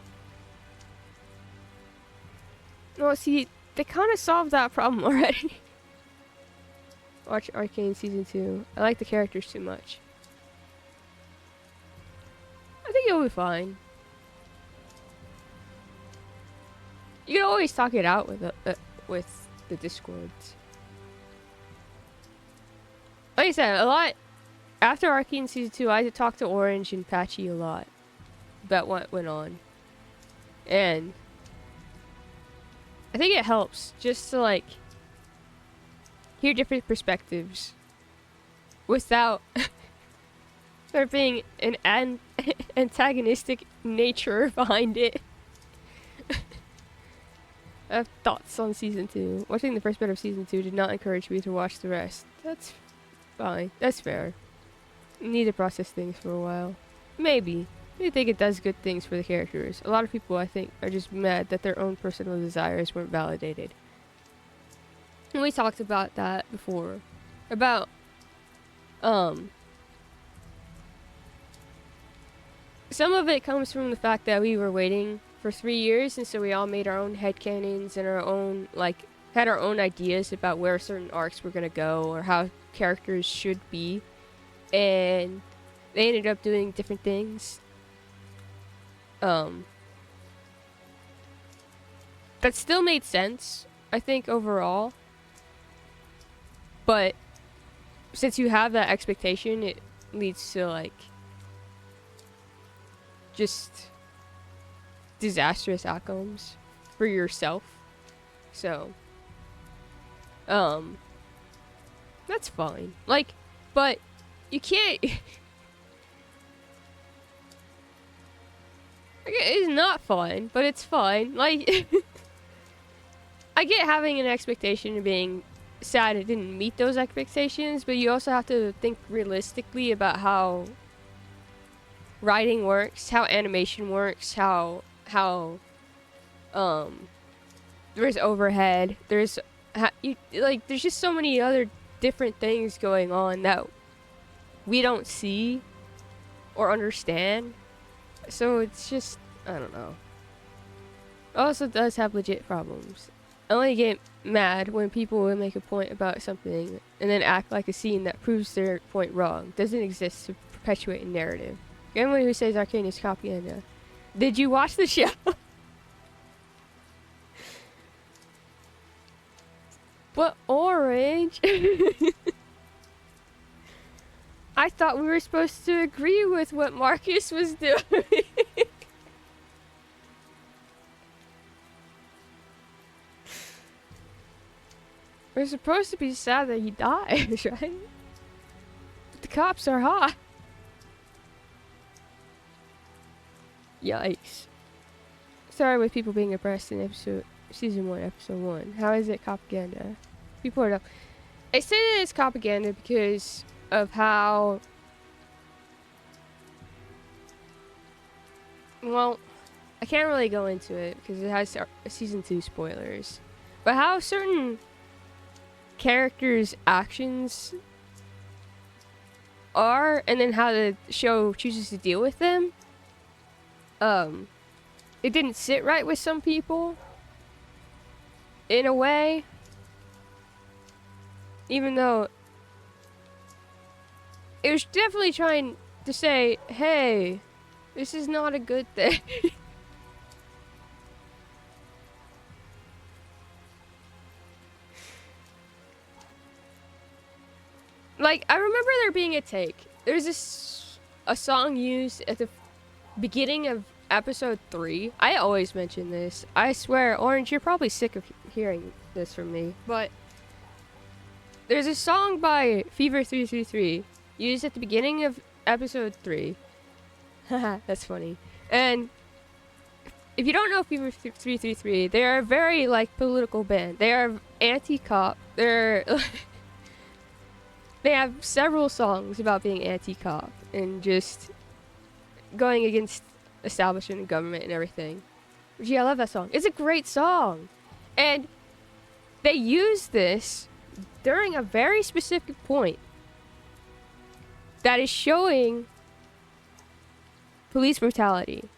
well, see, they kind of solved that problem already. Watch Arcane Season 2. I like the characters too much. I think it'll be fine. You can always talk it out with the Discords. Like I said, a lot... After Arcane Season 2, I talked to Orange and Patchy a lot about what went on. And I think it helps just to, like, hear different perspectives without there being an antagonistic nature behind it. I have thoughts on Season 2. Watching the first bit of Season 2 did not encourage me to watch the rest. That's fine. That's fair. You need to process things for a while. Maybe. I think it does good things for the characters. A lot of people, I think, are just mad that their own personal desires weren't validated. And we talked about that before. About, some of it comes from the fact that we were waiting for 3 years, and so we all made our own headcanons and our own, like, had our own ideas about where certain arcs were gonna go or how characters should be, and they ended up doing different things. That still made sense, I think, overall. But since you have that expectation, it leads to, like, just disastrous outcomes for yourself. So, that's fine. Like, but you can't... It's not fun, but it's fine. Like, I get having an expectation and being sad it didn't meet those expectations, but you also have to think realistically about how writing works, how animation works, how there's overhead, there's there's just so many other different things going on that we don't see or understand. So it's just, I don't know. It also does have legit problems. I only get mad when people will make a point about something and then act like a scene that proves their point wrong doesn't exist to perpetuate a narrative. Anyone who says Arcane is propaganda. Did you watch the show? What orange? I thought we were supposed to agree with what Marcus was doing. We're supposed to be sad that he dies, right? But the cops are hot. Yikes. Sorry with people being oppressed in season 1, episode 1. How is it propaganda? People are dumb. I say that it's propaganda because of how... Well, I can't really go into it because it has season 2 spoilers. But how certain characters' actions are, and then how the show chooses to deal with them. It didn't sit right with some people, in a way. Even though it was definitely trying to say, hey, this is not a good thing. Like, I remember there being a take. There's a song used at the beginning of episode 3. I always mention this. I swear, Orange, you're probably sick of hearing this from me. But there's a song by Fever 333 used at the beginning of episode 3. Haha, that's funny. And if you don't know Fever 333, they are a very, like, political band. They are anti-cop. They're... They have several songs about being anti-cop and just going against establishment and government and everything. Gee, I love that song. It's a great song. And they use this during a very specific point that is showing police brutality.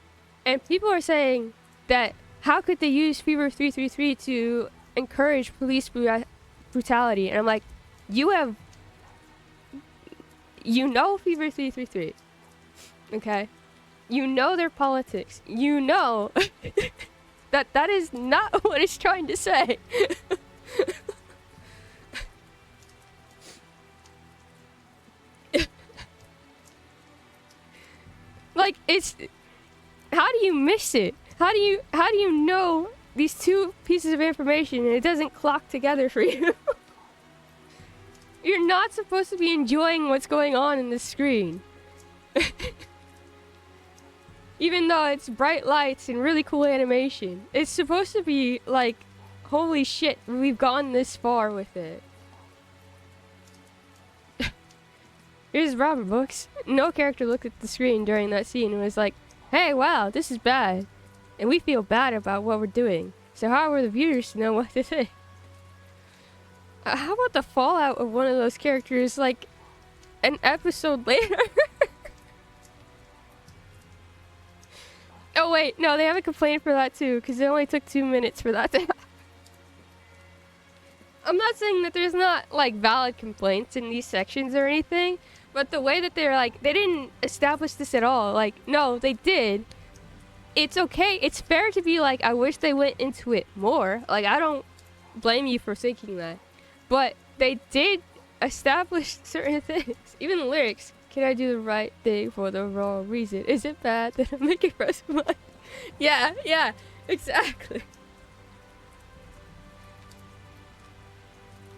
And people are saying that how could they use Fever 333 to encourage police brutality? And I'm like, you know Fever 333, okay? You know their politics. You know that is not what it's trying to say. Like, it's... How do you miss it? How do you know these two pieces of information and it doesn't clock together for you? You're not supposed to be enjoying what's going on in the screen. Even though it's bright lights and really cool animation. It's supposed to be like, holy shit, we've gone this far with it. Here's Robert Books. No character looked at the screen during that scene and was like, hey, wow, this is bad. And we feel bad about what we're doing. So how are the viewers to know what to think? How about the fallout of one of those characters, like, an episode later? Oh, wait, no, they have a complaint for that, too, because it only took 2 minutes for that to happen. I'm not saying that there's not like valid complaints in these sections or anything, but the way that they're like, they didn't establish this at all. Like, no, they did. It's okay. It's fair to be like, I wish they went into it more. Like, I don't blame you for thinking that. But they did establish certain things. Even the lyrics. Can I do the right thing for the wrong reason? Is it bad that I'm making fresh money? Yeah, exactly.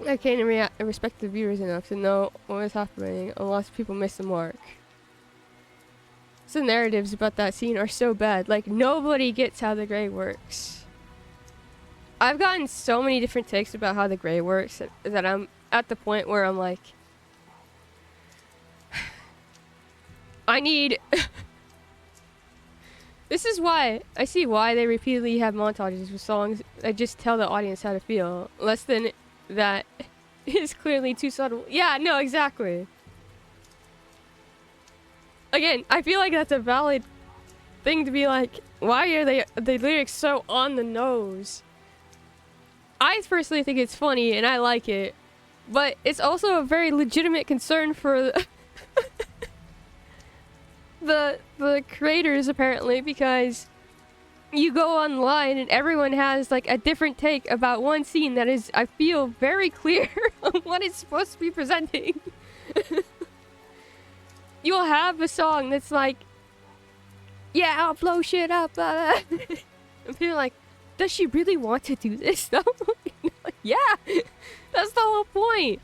I can't respect the viewers enough to know what is happening unless people miss the mark. The narratives about that scene are so bad. Like, nobody gets how the gray works. I've gotten so many different takes about how the gray works that I'm at the point where I'm like, I need... This is why I see why they repeatedly have montages with songs that just tell the audience how to feel. Less than that is clearly too subtle. Yeah, no, exactly. Again, I feel like that's a valid thing to be like, why are the lyrics so on the nose? I personally think it's funny and I like it, but it's also a very legitimate concern for the creators apparently, because you go online and everyone has like a different take about one scene that is, I feel, very clear on what it's supposed to be presenting. You'll have a song that's like, yeah, I'll blow shit up, blah, blah. And people are like, does she really want to do this though? Like, yeah, that's the whole point.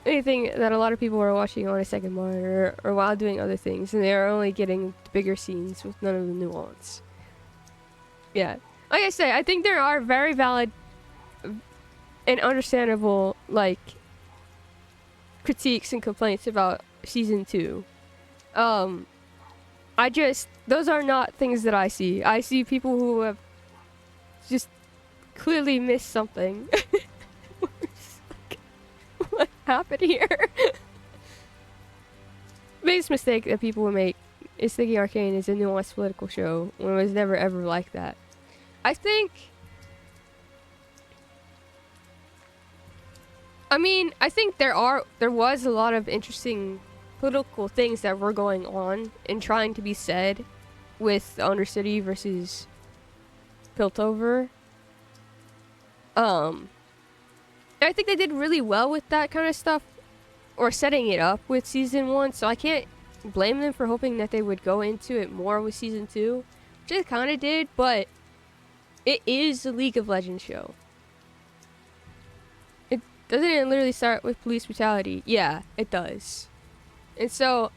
Anything that a lot of people are watching on a second monitor or while doing other things, and they are only getting the bigger scenes with none of the nuance. Yeah, like I say, I think there are very valid and understandable like critiques and complaints about season 2. Those are not things that I see. I see people who have just clearly missed something. What happened here? Biggest mistake that people would make is thinking Arcane is a nuanced political show when it was never ever like that. I think there was a lot of interesting political things that were going on and trying to be said with the Undercity versus Piltover. I think they did really well with that kind of stuff, or setting it up with season 1, so I can't blame them for hoping that they would go into it more with season 2, which they kind of did, but it is a League of Legends show. Doesn't it literally start with police brutality? Yeah, it does. And so,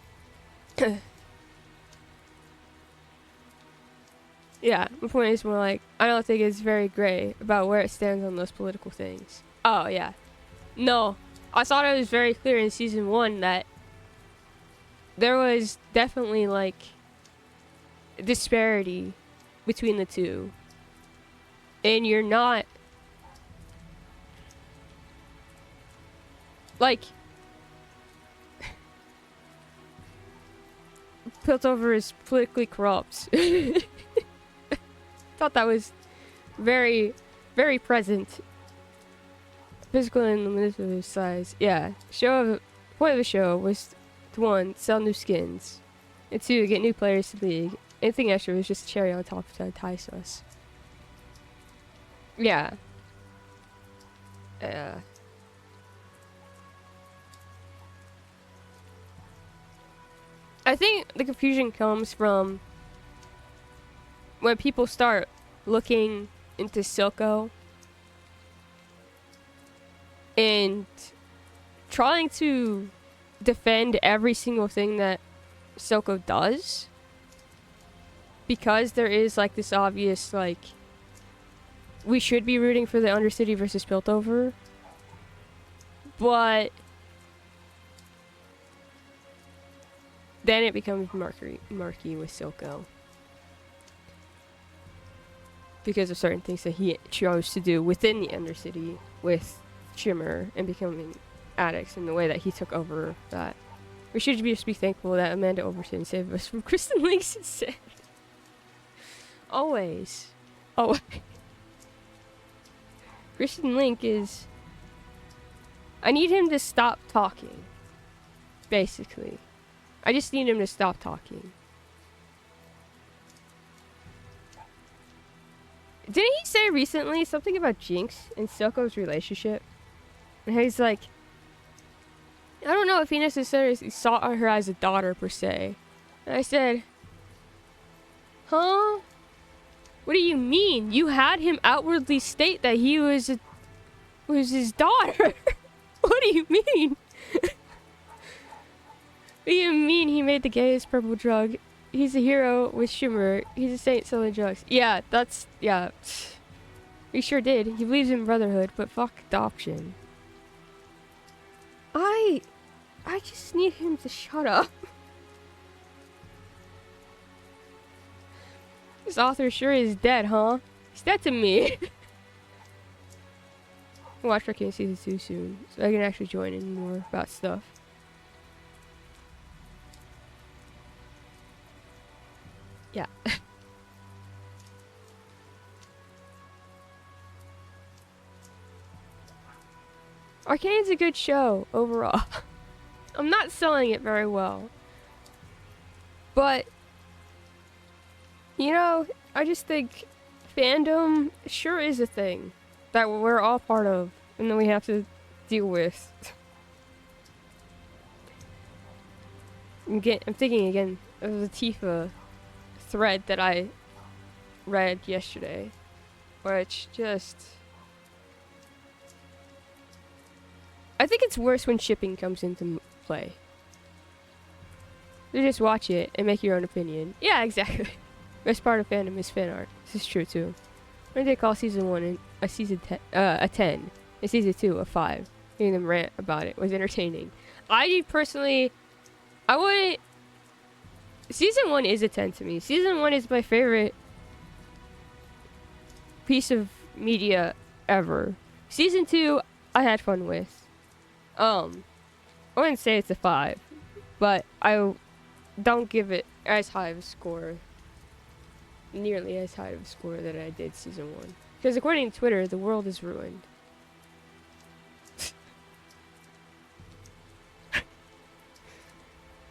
yeah, my point is more like, I don't think it's very gray about where it stands on those political things. Oh, yeah. No, I thought it was very clear in season 1 that there was definitely, like, disparity between the two. And you're not... Like... Piltover is politically corrupt. Thought that was very, very present. Physical and manipulative size. Yeah. Point of the show was to 1, sell new skins. And 2, get new players to the league. Anything extra was just a cherry on top to entice us. Yeah. I think the confusion comes from when people start looking into Silco and trying to defend every single thing that Silco does, because there is like this obvious like we should be rooting for the Undercity versus Piltover, but then it becomes murky with Silco because of certain things that he chose to do within the Undercity with Shimmer and becoming addicts in the way that he took over that. We should just be thankful that Amanda Overton saved us from Kristen Link's insanity. Always. Christian Link is... I need him to stop talking. Basically. I just need him to stop talking. Didn't he say recently something about Jinx and Silco's relationship? And he's like... I don't know if he necessarily saw her as a daughter per se. And I said... Huh? What do you mean? You had him outwardly state that he was his daughter. What do you mean? What do you mean he made the gayest purple drug? He's a hero with Shimmer. He's a saint selling drugs. Yeah, that's... Yeah. He sure did. He believes in brotherhood, but fuck adoption. I just need him to shut up. This author sure is dead, huh? He's dead to me. I'll watch Arcane Season 2 soon, so I can actually join in more about stuff. Yeah. Arcane's a good show, overall. I'm not selling it very well. But... You know, I just think fandom sure is a thing that we're all part of and that we have to deal with. I'm thinking again of the Tifa thread that I read yesterday, which just... I think it's worse when shipping comes into play. You just watch it and make your own opinion. Yeah, exactly. Best part of fandom is fan art. This is true too. When they call season 1 a season a 10, and season 2 a 5, hearing them rant about it was entertaining. I personally, I wouldn't. Season 1 is a 10 to me. Season 1 is my favorite piece of media ever. Season 2, I had fun with. I wouldn't say it's a 5, but I don't give it as high of a score. Nearly as high of a score that I did season 1. Because according to Twitter, the world is ruined.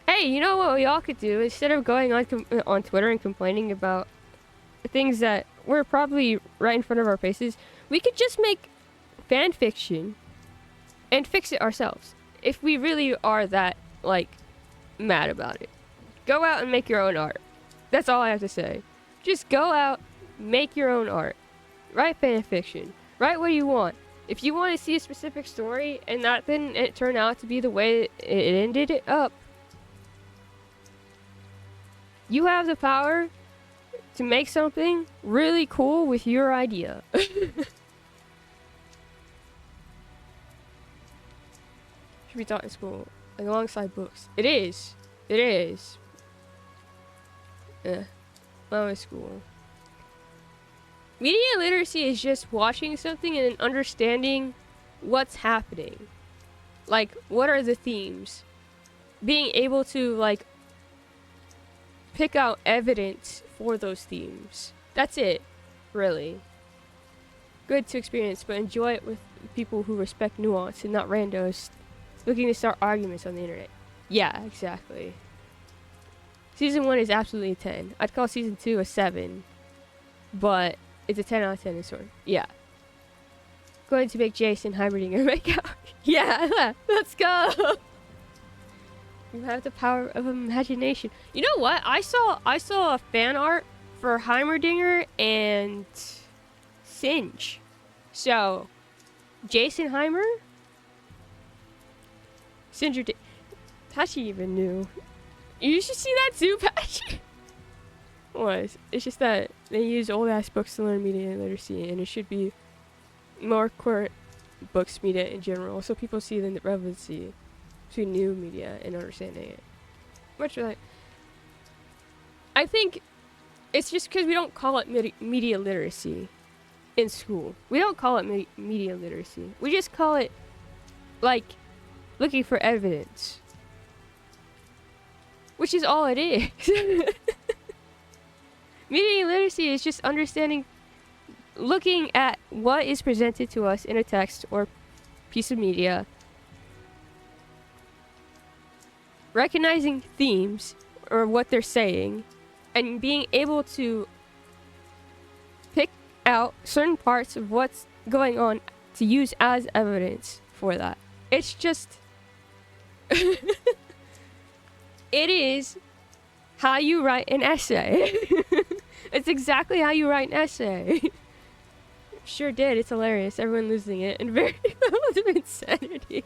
Hey, you know what we all could do? Instead of going on Twitter and complaining about things that were probably right in front of our faces, we could just make fan fiction and fix it ourselves. If we really are that, like, mad about it. Go out and make your own art. That's all I have to say. Just go out, make your own art. Write fan fiction. Write what you want. If you want to see a specific story and that didn't turn out to be the way it ended it up, you have the power to make something really cool with your idea. Should be taught in school, like alongside books. It is. It is. My school. Media literacy is just watching something and understanding what's happening. Like, what are the themes? Being able to, like, pick out evidence for those themes. That's it, really. Good to experience, but enjoy it with people who respect nuance and not randos looking to start arguments on the internet. Yeah, exactly. Season 1 is absolutely a 10. I'd call season 2 a 7. But it's a 10 out of 10 in sort. Yeah. Going to make Jason Heimerdinger make out. Yeah, let's go. You have the power of imagination. You know what? I saw a fan art for Heimerdinger and Singe. So, Jason Heimer? Singe Patchy even knew. You should see that too, Patchy. It's just that they use old ass books to learn media literacy, and it should be more current books media in general, so people see the relevancy between new media and understanding it. Much like, I think it's just because we don't call it media literacy in school. We don't call it media literacy. We just call it, like, looking for evidence. Which is all it is. Media literacy is just understanding looking at what is presented to us in a text or piece of media, recognizing themes or what they're saying, and being able to pick out certain parts of what's going on to use as evidence for that. It's just it is how you write an essay. It's exactly how you write an essay. Sure did. It's hilarious. Everyone losing it and very close to insanity.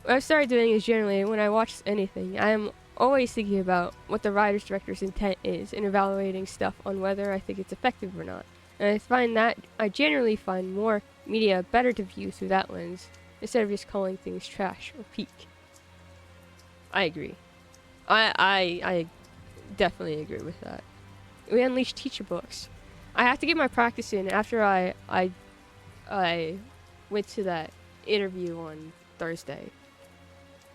What I've started doing is generally when I watch anything, I am always thinking about what the writer's director's intent is and evaluating stuff on whether I think it's effective or not. And I find that I generally find more media better to view through that lens instead of just calling things trash or peak. I agree. I definitely agree with that. We unleash teacher books. I have to get my practice in after I went to that interview on Thursday.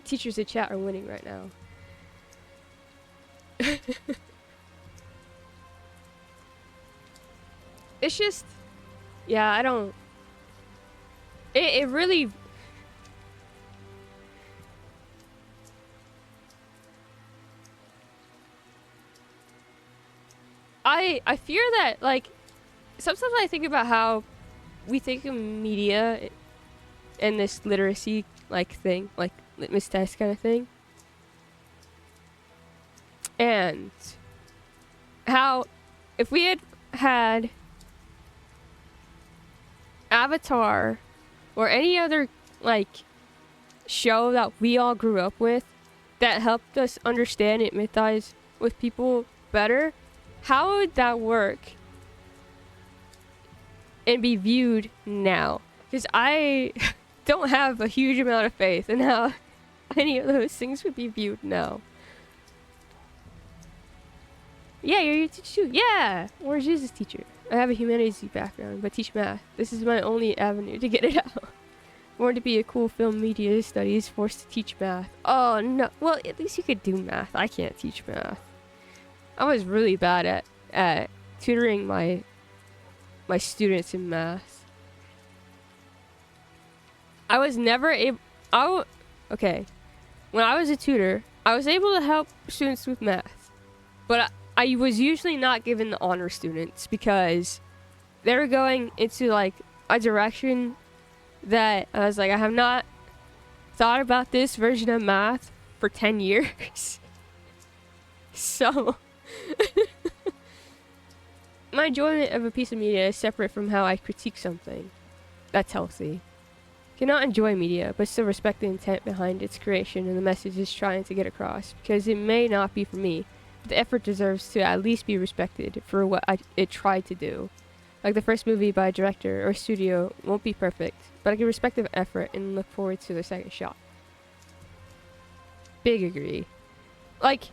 Teachers in chat are winning right now. It's just, yeah, I don't. It really. I fear that, like, sometimes I think about how we think of media and this literacy, like, thing, like, litmus test kind of thing. And how if we had Avatar or any other, like, show that we all grew up with that helped us understand and empathize with people better, how would that work and be viewed now? Because I don't have a huge amount of faith in how any of those things would be viewed now. Yeah, you're your teacher too. Yeah! Orange is this teacher. I have a humanities background, but teach math. This is my only avenue to get it out. Born to be a cool film media studies, forced to teach math. Oh no. Well, at least you could do math. I can't teach math. I was really bad at tutoring my students in math. I was never able. Okay. When I was a tutor, I was able to help students with math, but I was usually not given the honor students because they were going into, like, a direction that I was like, I have not thought about this version of math for 10 years. So my enjoyment of a piece of media is separate from how I critique something. That's healthy. Cannot enjoy media, but still respect the intent behind its creation and the message it's trying to get across, because it may not be for me. The effort deserves to at least be respected for what it tried to do. Like the first movie by a director or studio won't be perfect, but I can respect the effort and look forward to the second shot. Big agree. Like,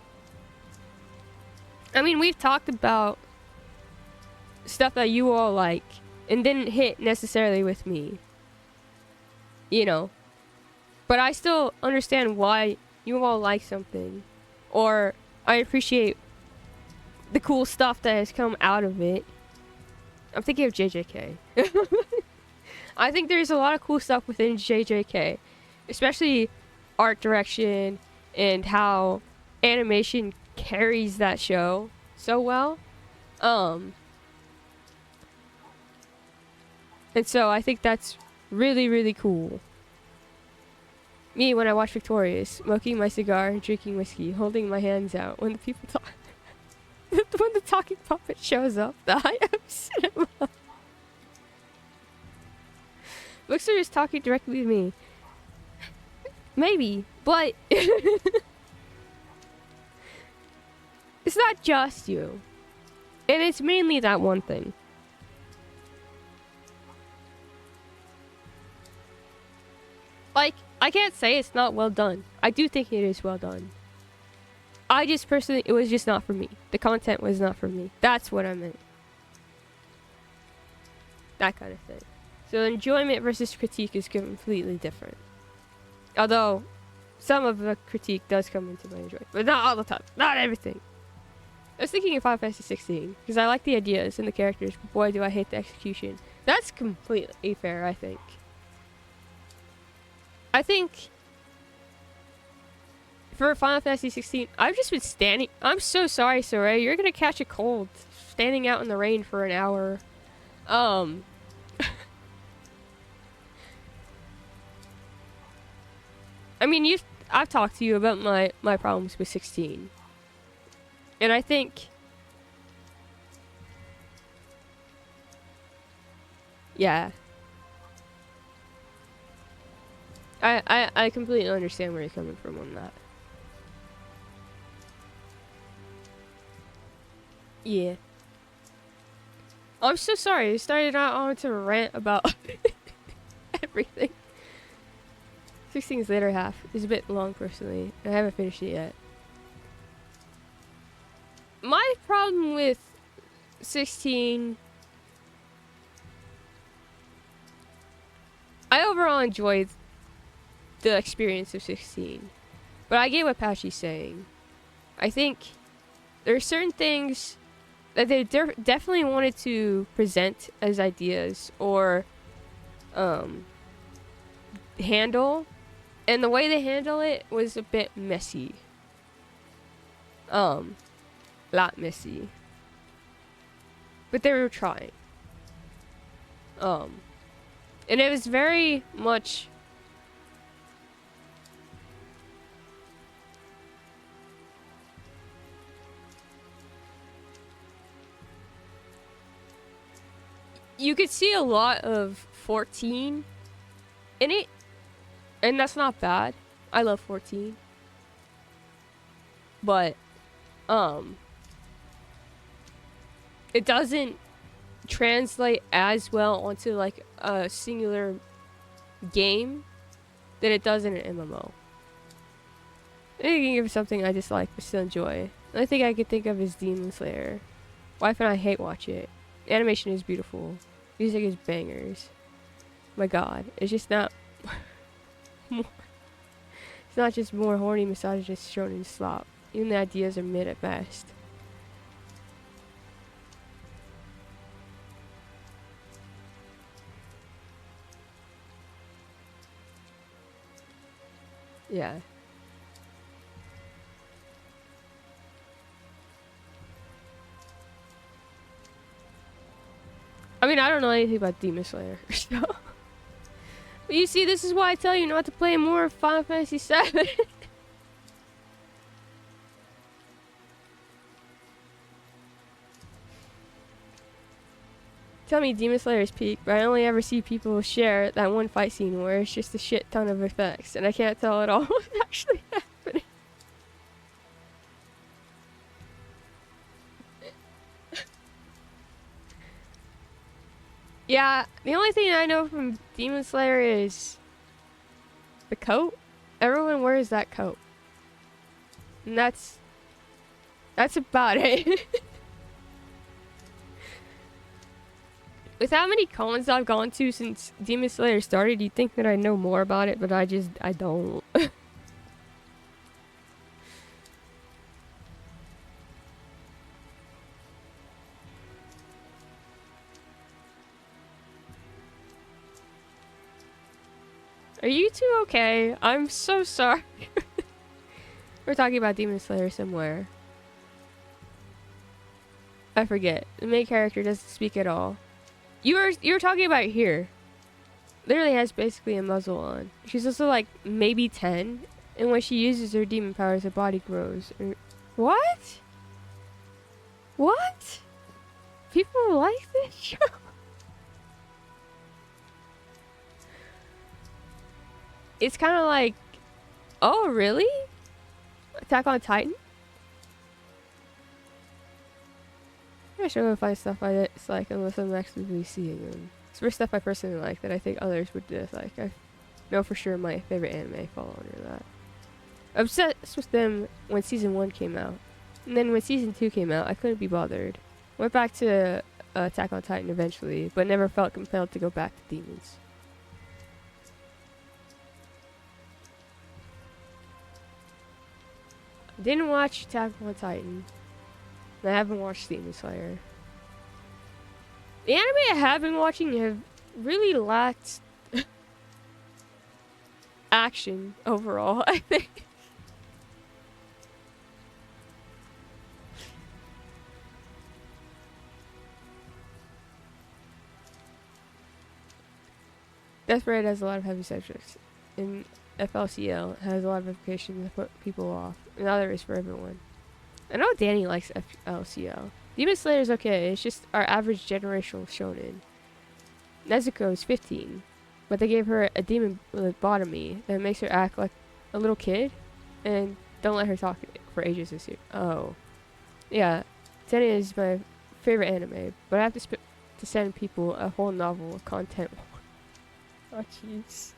I mean, we've talked about stuff that you all like and didn't hit necessarily with me. You know. But I still understand why you all like something. Or I appreciate the cool stuff that has come out of it. I'm thinking of JJK. I think there's a lot of cool stuff within JJK. Especially art direction and how animation carries that show so well. And so I think that's really, really cool. Me, when I watch Victorious, smoking my cigar, drinking whiskey, holding my hands out when the people talk. When the talking puppet shows up, the high of cinema. Books are just talking directly to me. Maybe, but it's not just you. And it's mainly that one thing. Like, I can't say it's not well done. I do think it is well done. I just personally, it was just not for me. The content was not for me. That's what I meant. That kind of thing. So enjoyment versus critique is completely different. Although, some of the critique does come into my enjoyment. But not all the time. Not everything. I was thinking of Final Fantasy 16 because I like the ideas and the characters, but boy, do I hate the execution. That's completely fair, I think. I think for Final Fantasy 16, I've just been standing. I'm so sorry, Soraya. You're gonna catch a cold standing out in the rain for an hour. I mean, I've talked to you about my problems with 16. And I think, yeah, I completely understand where you're coming from on that. Yeah. I'm so sorry. I started out on to rant about everything. 16's later half is a bit long, personally. I haven't finished it yet. My problem with 16... I overall enjoyed the experience of 16. But I get what Patchy's saying. I think there are certain things that they definitely wanted to present as ideas or handle, and the way they handle it was a bit messy. Lot messy. But they were trying. And it was very much you could see a lot of 14 in it, and that's not bad. I love 14. But it doesn't translate as well onto like a singular game than it does in an MMO. I think of something I dislike but still enjoy. The only thing I could think of is Demon Slayer. Wife and I hate watch it. Animation is beautiful. Music is bangers. My god, it's just not more. It's not just more horny misogynist shonen slop. Even the ideas are mid at best. Yeah. I mean, I don't know anything about Demon Slayer, so. But you see, this is why I tell you not to play more Final Fantasy VII. Tell me Demon Slayer is peak, but I only ever see people share that one fight scene where it's just a shit ton of effects, and I can't tell at all what's actually happening. Yeah, the only thing I know from Demon Slayer is the coat. Everyone wears that coat. And that's about it. With how many cons I've gone to since Demon Slayer started, you'd think that I know more about it, but I don't. Are you two okay? I'm so sorry. We're talking about Demon Slayer somewhere. I forget. The main character doesn't speak at all. You were talking about here. Literally has basically a muzzle on. She's also like maybe 10, and when she uses her demon powers, her body grows. What? What? People like this show? It's kind of like, oh really? Attack on Titan? I'm not sure if I stuff I dislike unless I'm actively seeing them. It's for stuff I personally like that I think others would dislike. I know for sure my favorite anime fall under that. Obsessed with them when season 1 came out. And then when season 2 came out, I couldn't be bothered. Went back to Attack on Titan eventually, but never felt compelled to go back to Demons. Didn't watch Attack on Titan. I haven't watched Demon Slayer. The anime I have been watching have really lacked action overall, I think. Death Parade has a lot of heavy subjects. In FLCL, it has a lot of implications that put people off. Another is for everyone. I know Danny likes FLCL. Demon Slayer is okay, it's just our average generational shonen. Nezuko is 15, but they gave her a demon lobotomy that makes her act like a little kid, and don't let her talk for ages this year. Oh. Yeah, Danny is my favorite anime, but I have to send people a whole novel of content. Oh, jeez.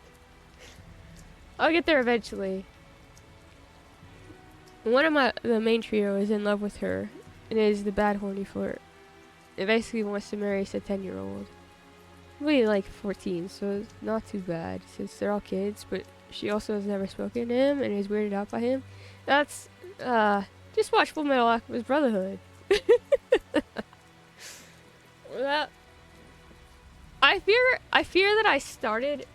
I'll get there eventually. One of the main trio is in love with her. It is the bad horny flirt. It basically wants to marry a 10-year-old. Really like 14, so it's not too bad since they're all kids, but she also has never spoken to him and is weirded out by him. That's, just watch Full Metal Alchemist Brotherhood. I fear that I started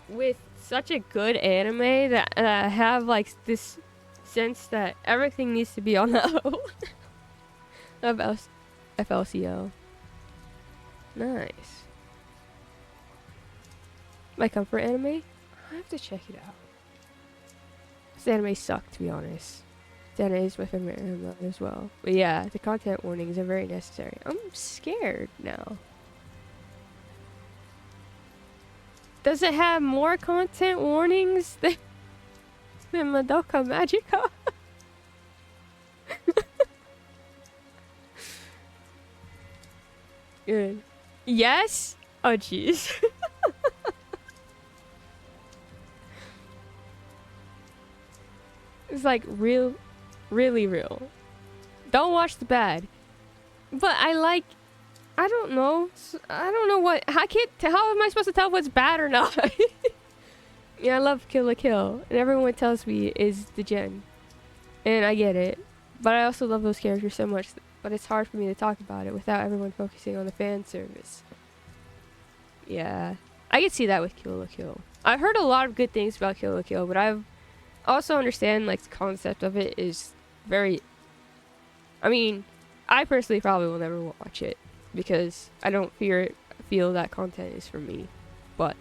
with such a good anime that I have like this sense that everything needs to be on the O of FLCL. Nice. My comfort anime? I have to check it out. This anime sucked, to be honest. That is my favorite anime as well. But yeah, the content warnings are very necessary. I'm scared now. Does it have more content warnings than Madoka Magica? Good. Yes? Oh, jeez. It's like really real. Don't watch the bad. But I don't know. I don't know what. How am I supposed to tell what's bad or not? Yeah, I love Kill la Kill, and everyone tells me is the gen, and I get it. But I also love those characters so much. But it's hard for me to talk about it without everyone focusing on the fan service. Yeah, I can see that with Kill la Kill. I've heard a lot of good things about Kill la Kill, but I've also understand like the concept of it is very. I mean, I personally probably will never watch it because I don't feel that content is for me, but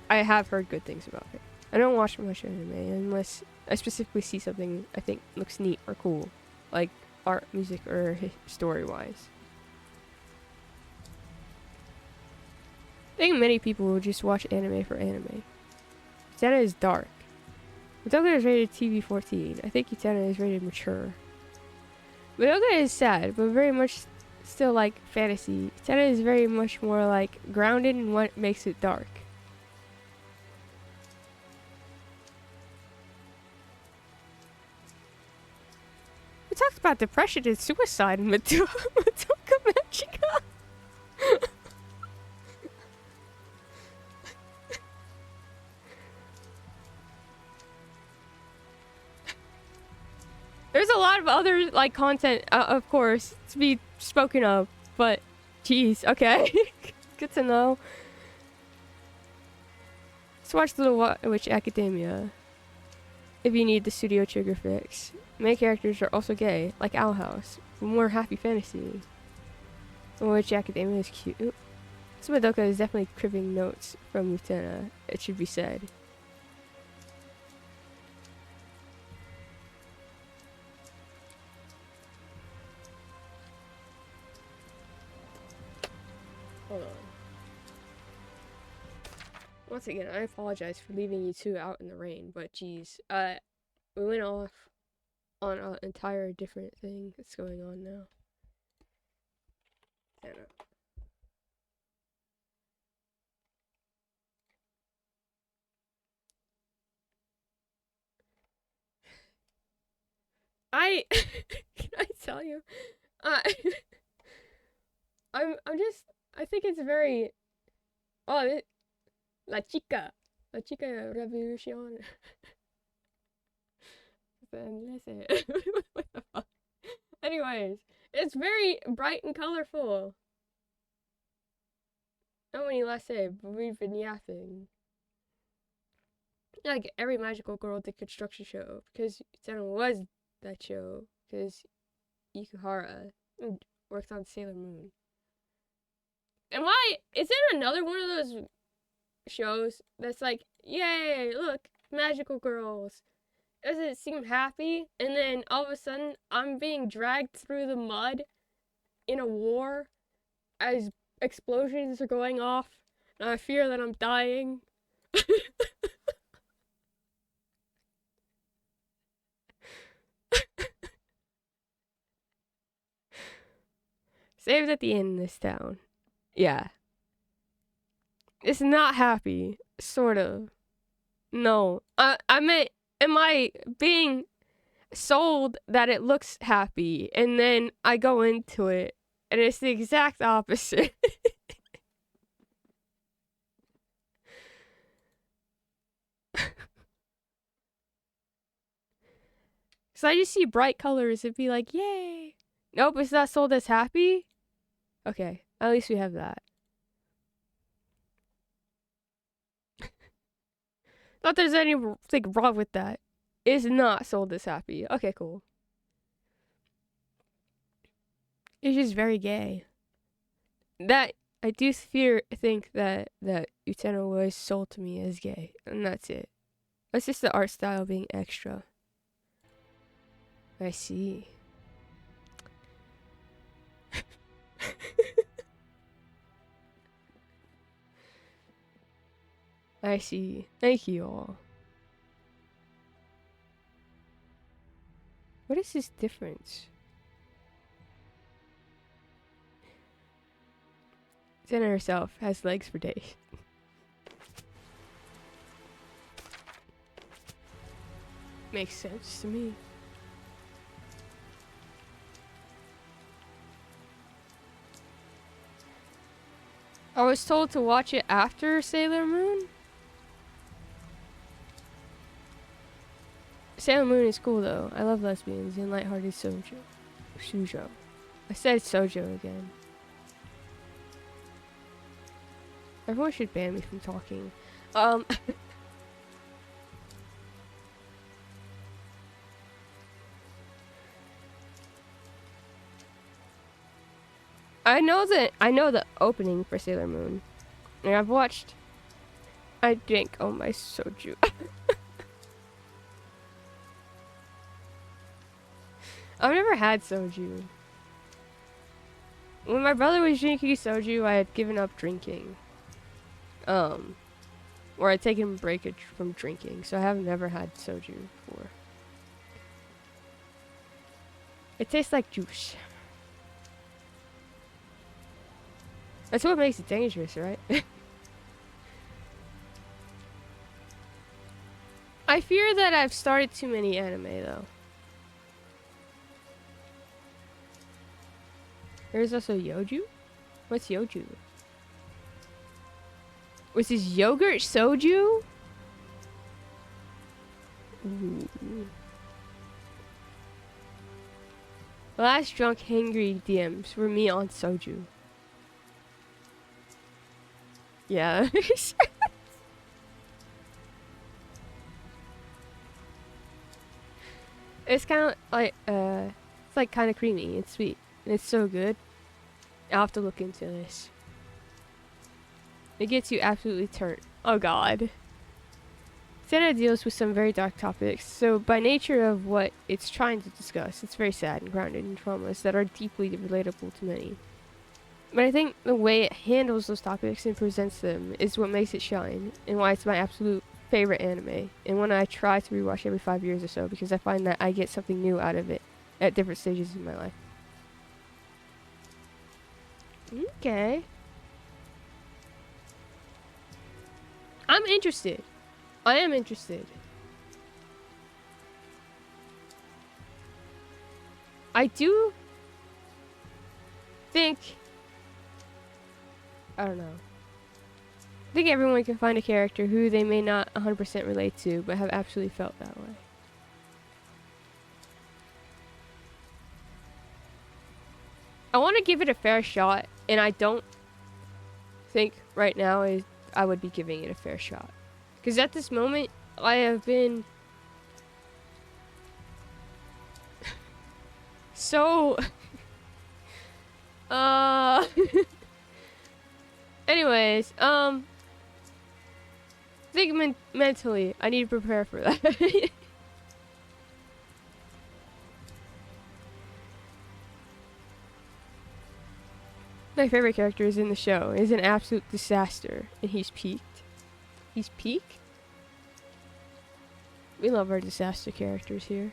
I have heard good things about it. I don't watch much anime unless I specifically see something I think looks neat or cool, like art, music, or story-wise. I think many people will just watch anime for anime. Utena is dark. Madoka is rated TV-14. I think Utena is rated mature. Madoka is sad, but very much still like fantasy. Utena is very much more like grounded in what makes it dark. We talked about depression and suicide in Madoka Magica. There's a lot of other like content, of course, to be spoken of, but jeez, okay. Good to know. Let's watch Little Witch Academia if you need the studio trigger fix. Main characters are also gay, like Owl House, but more happy fantasy. Little Witch Academia is cute. This Madoka is definitely cribbing notes from Utena, it should be said. Hold on. Once again, I apologize for leaving you two out in the rain, but geez, we went off on an entire different thing that's going on now. Can I tell you? I think it's very. Oh, La Chica Revolution. What the fuck? Anyways, It's very bright and colorful. Oh, when you last say, but we've been yapping. Like every magical girl did construction show because Senna was that show because Ikuhara worked on Sailor Moon. And why is there another one of those shows that's like, yay, look, magical girls? Does it seem happy? And then all of a sudden, I'm being dragged through the mud in a war as explosions are going off, and I fear that I'm dying. Saved at the end in this town. Yeah. It's not happy. Sort of. No. I meant, am I being sold that it looks happy, and then I go into it, and it's the exact opposite. So I just see bright colors and be like, yay. Nope, it's not sold as happy? Okay, at least we have that. Not there's anything wrong with that. It's not sold as happy. Okay, cool. It's just very gay. That, I do think that Utena was sold to me as gay, and that's it. That's just the art style being extra. I see. I see. Thank you all. What is this difference? Zena herself has legs for days. Makes sense to me. I was told to watch it after Sailor Moon. Sailor Moon is cool though. I love lesbians and lighthearted shoujo. I said sojo again. Everyone should ban me from talking. I know the opening for Sailor Moon. And I've watched. I drank all my soju. I've never had soju. When my brother was drinking soju, I had given up drinking. Or I'd taken a break from drinking, so I have never had soju before. It tastes like juice. That's what makes it dangerous, right? I fear that I've started too many anime, though. There's also Yoju? What's Yoju? Was this yogurt soju? Ooh. The last drunk hangry DMs were me on soju. Yeah. It's kind of like, it's like kind of creamy and sweet. And it's so good. I'll have to look into this. It gets you absolutely turned. Oh god. Senna deals with some very dark topics, so by nature of what it's trying to discuss, it's very sad and grounded in traumas that are deeply relatable to many. But I think the way it handles those topics and presents them is what makes it shine, and why it's my absolute favorite anime, and one I try to rewatch every 5 years or so, because I find that I get something new out of it at different stages in my life. Okay. I'm interested. I am interested. I do think, I don't know. I think everyone can find a character who they may not 100% relate to, but have absolutely felt that way. I want to give it a fair shot, and I don't think right now I would be giving it a fair shot. Because at this moment, I have been so... Anyways, I think mentally, I need to prepare for that. My favorite character is in the show. He's an absolute disaster, and he's peaked. He's peak? We love our disaster characters here.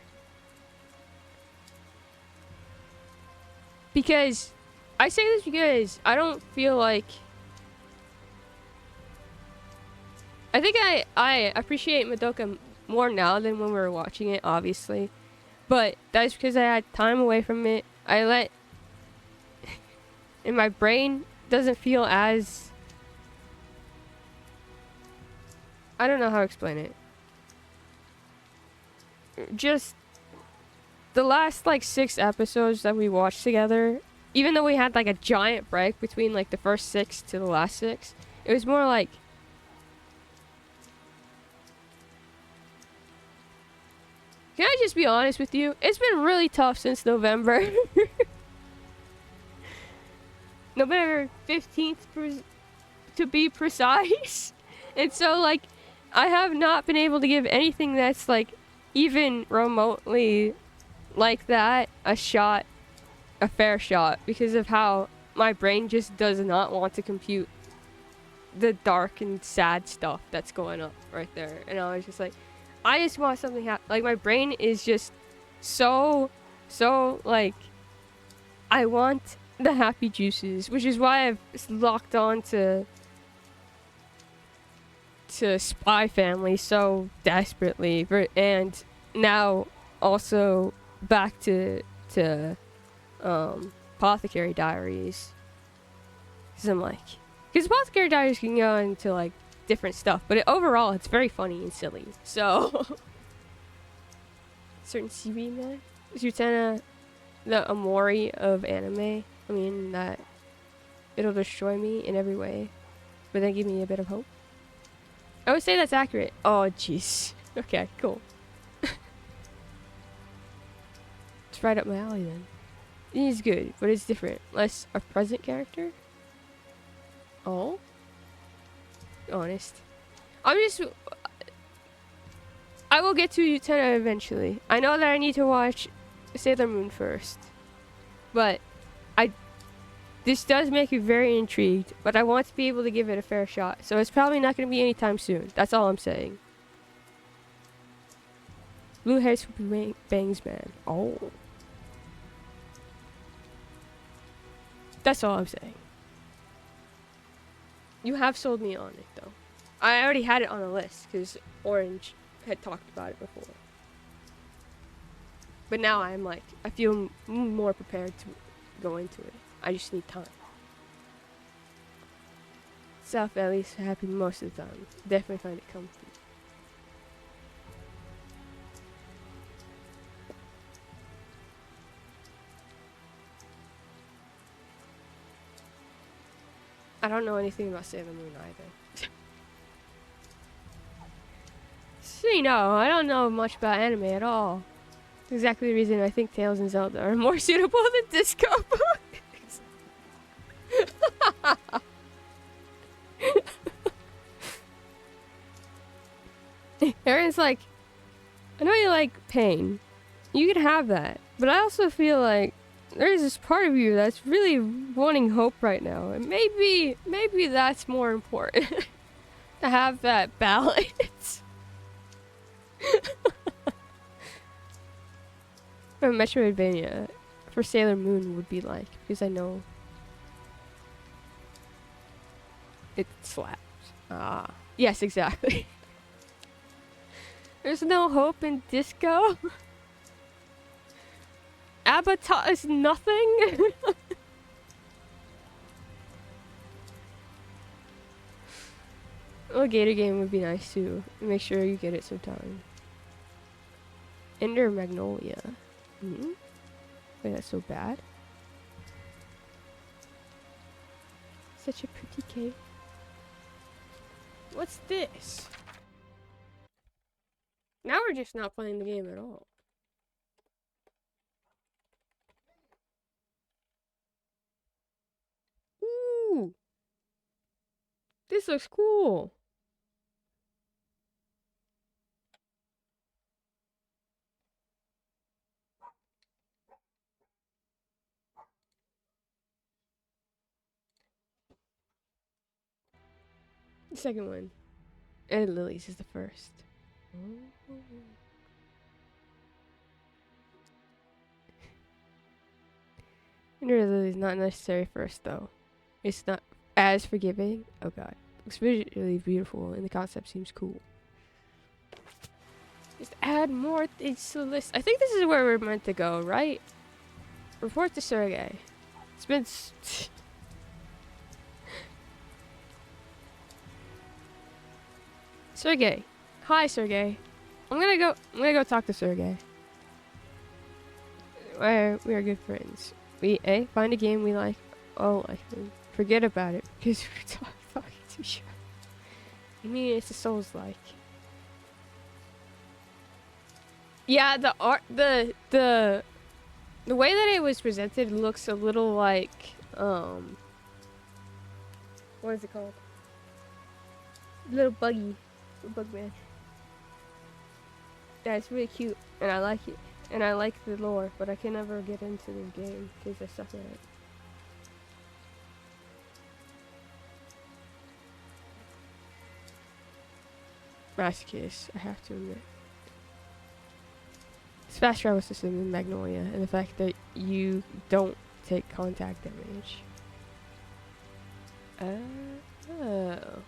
Because, I say this because I don't feel like... I think I appreciate Madoka more now than when we were watching it, obviously. But that's because I had time away from it. I let... and my brain doesn't feel as... I don't know how to explain it. Just... the last, like, 6 episodes that we watched together, even though we had, like, a giant break between, like, the first 6 to the last 6, it was more like... Can I just be honest with you? It's been really tough since November. November 15th, to be precise. And so, like, I have not been able to give anything that's, like, even remotely like that a shot, a fair shot, because of how my brain just does not want to compute the dark and sad stuff that's going up right there. And I was just like, I just want something like, my brain is just so, like, I want the happy juices, which is why I've locked on to Spy Family so desperately, and now also back to Apothecary Diaries. Cause I'm like, because Apothecary Diaries can go into like different stuff, but overall it's very funny and silly. So certain CB man, Zutana, the Amori of anime. I mean that it'll destroy me in every way, but then give me a bit of hope. I would say that's accurate. Oh jeez. Okay, cool. It's right up my alley then. He's good, but it's different. Less a present character. Oh? Honest. I will get to Utena eventually. I know that I need to watch Sailor Moon first. But this does make me very intrigued, but I want to be able to give it a fair shot. So it's probably not going to be anytime soon. That's all I'm saying. Blue hair super bangs man. Oh. That's all I'm saying. You have sold me on it, though. I already had it on the list, because Orange had talked about it before. But now I'm like, I feel more prepared to go into it. I just need time. South Valley's happy most of the time. Definitely find it comfy. I don't know anything about Sailor Moon either. So you know, I don't know much about anime at all. Exactly the reason I think Tales and Zelda are more suitable than disco books. Aaron's like, I know you like pain. You can have that. But I also feel like there's this part of you that's really wanting hope right now. And maybe that's more important. To have that balance. For Metroidvania, for Sailor Moon would be like, because I know it slaps. Ah, yes, exactly. There's no hope in disco. Avatar is nothing. A Gator game would be nice too. Make sure you get it sometime. Ender Magnolia. Wait, that's so bad? such a pretty cave. What's this? Now we're just not playing the game at all. Ooh! This looks cool. The second one. And Lily's is the first. Lily's not necessary first though. It's not as forgiving. Oh god. Looks visually beautiful and the concept seems cool. Just add more things to the list. I think this is where we're meant to go, right? Report to Sergey. It's been Sergey. Hi, Sergey. I'm gonna go talk to Sergey. We are good friends. We find a game we like. Oh, forget about it because we're talking too short. I mean, it's a Souls-like. Yeah, the art, the way that it was presented looks a little like what is it called? Little Buggy. Bugman. Yeah, it's really cute, and I like it, and I like the lore, but I can never get into the game because I suck at it. Masochist, I have to admit. It's fast travel system in Magnolia, and the fact that you don't take contact damage. Oh.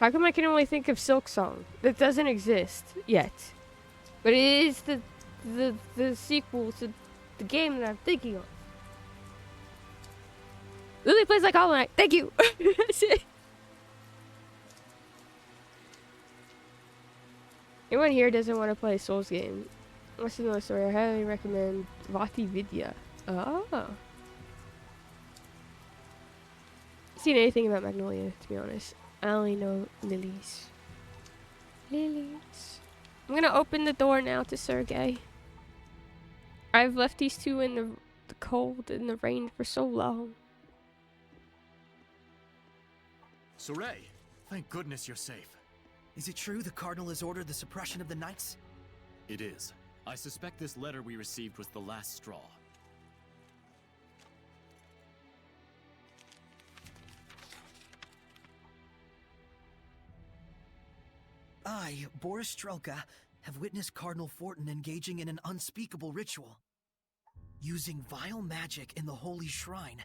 How come I can only think of Silk Song? That doesn't exist yet. But it is the sequel to the game that I'm thinking of. Lily plays like Hollow Knight. Thank you! That's it. Anyone here doesn't want to play a Souls game? What's another story? I highly recommend Vati Vidya. Oh. Seen anything about Magnolia, to be honest. I only know Lily's. Lily's. I'm gonna open the door now to Sergey. I've left these two in the cold and the rain for so long. Saray, thank goodness you're safe. Is it true the Cardinal has ordered the suppression of the Knights? It is. I suspect this letter we received was the last straw. I, Boris Strelka, have witnessed Cardinal Fortin engaging in an unspeakable ritual. Using vile magic in the holy shrine,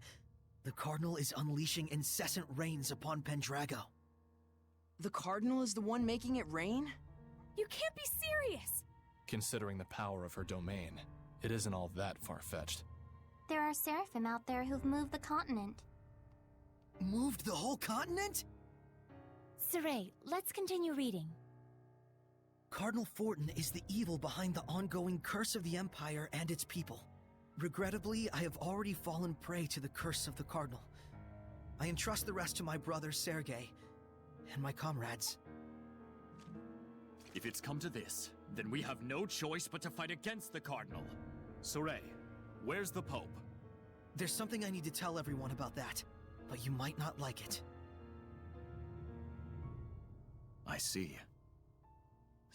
the Cardinal is unleashing incessant rains upon Pendrago. The Cardinal is the one making it rain? You can't be serious! Considering the power of her domain, it isn't all that far-fetched. There are seraphim out there who've moved the continent. Moved the whole continent? Saray, let's continue reading. Cardinal Fortin is the evil behind the ongoing curse of the Empire and its people. Regrettably, I have already fallen prey to the curse of the Cardinal. I entrust the rest to my brother Sergei and my comrades. If it's come to this, then we have no choice but to fight against the Cardinal. Saray, where's the Pope? There's something I need to tell everyone about that, but you might not like it. I see.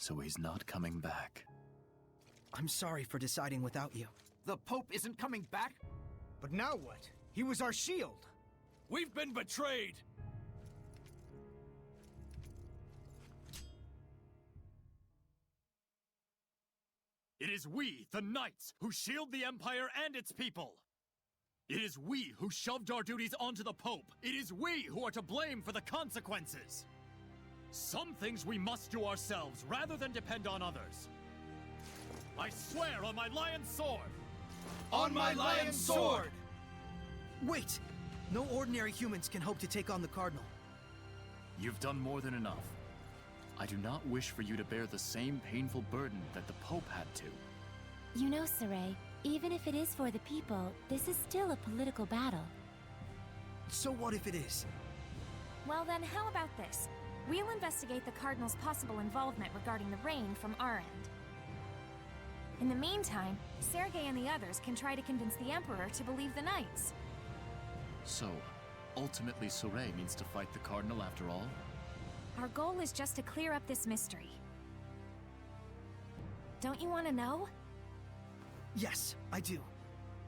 So he's not coming back. I'm sorry for deciding without you. The Pope isn't coming back? But now what? He was our shield. We've been betrayed! It is we, the Knights, who shield the Empire and its people! It is we who shoved our duties onto the Pope! It is we who are to blame for the consequences! Some things we must do ourselves, rather than depend on others. I swear on my lion's sword! On my lion's sword! Wait! No ordinary humans can hope to take on the Cardinal. You've done more than enough. I do not wish for you to bear the same painful burden that the Pope had to. You know, Saray, even if it is for the people, this is still a political battle. So what if it is? Well then, how about this? We'll investigate the Cardinal's possible involvement regarding the rain from our end. In the meantime, Sergei and the others can try to convince the Emperor to believe the Knights. So, ultimately Soray means to fight the Cardinal after all? Our goal is just to clear up this mystery. Don't you want to know? Yes, I do.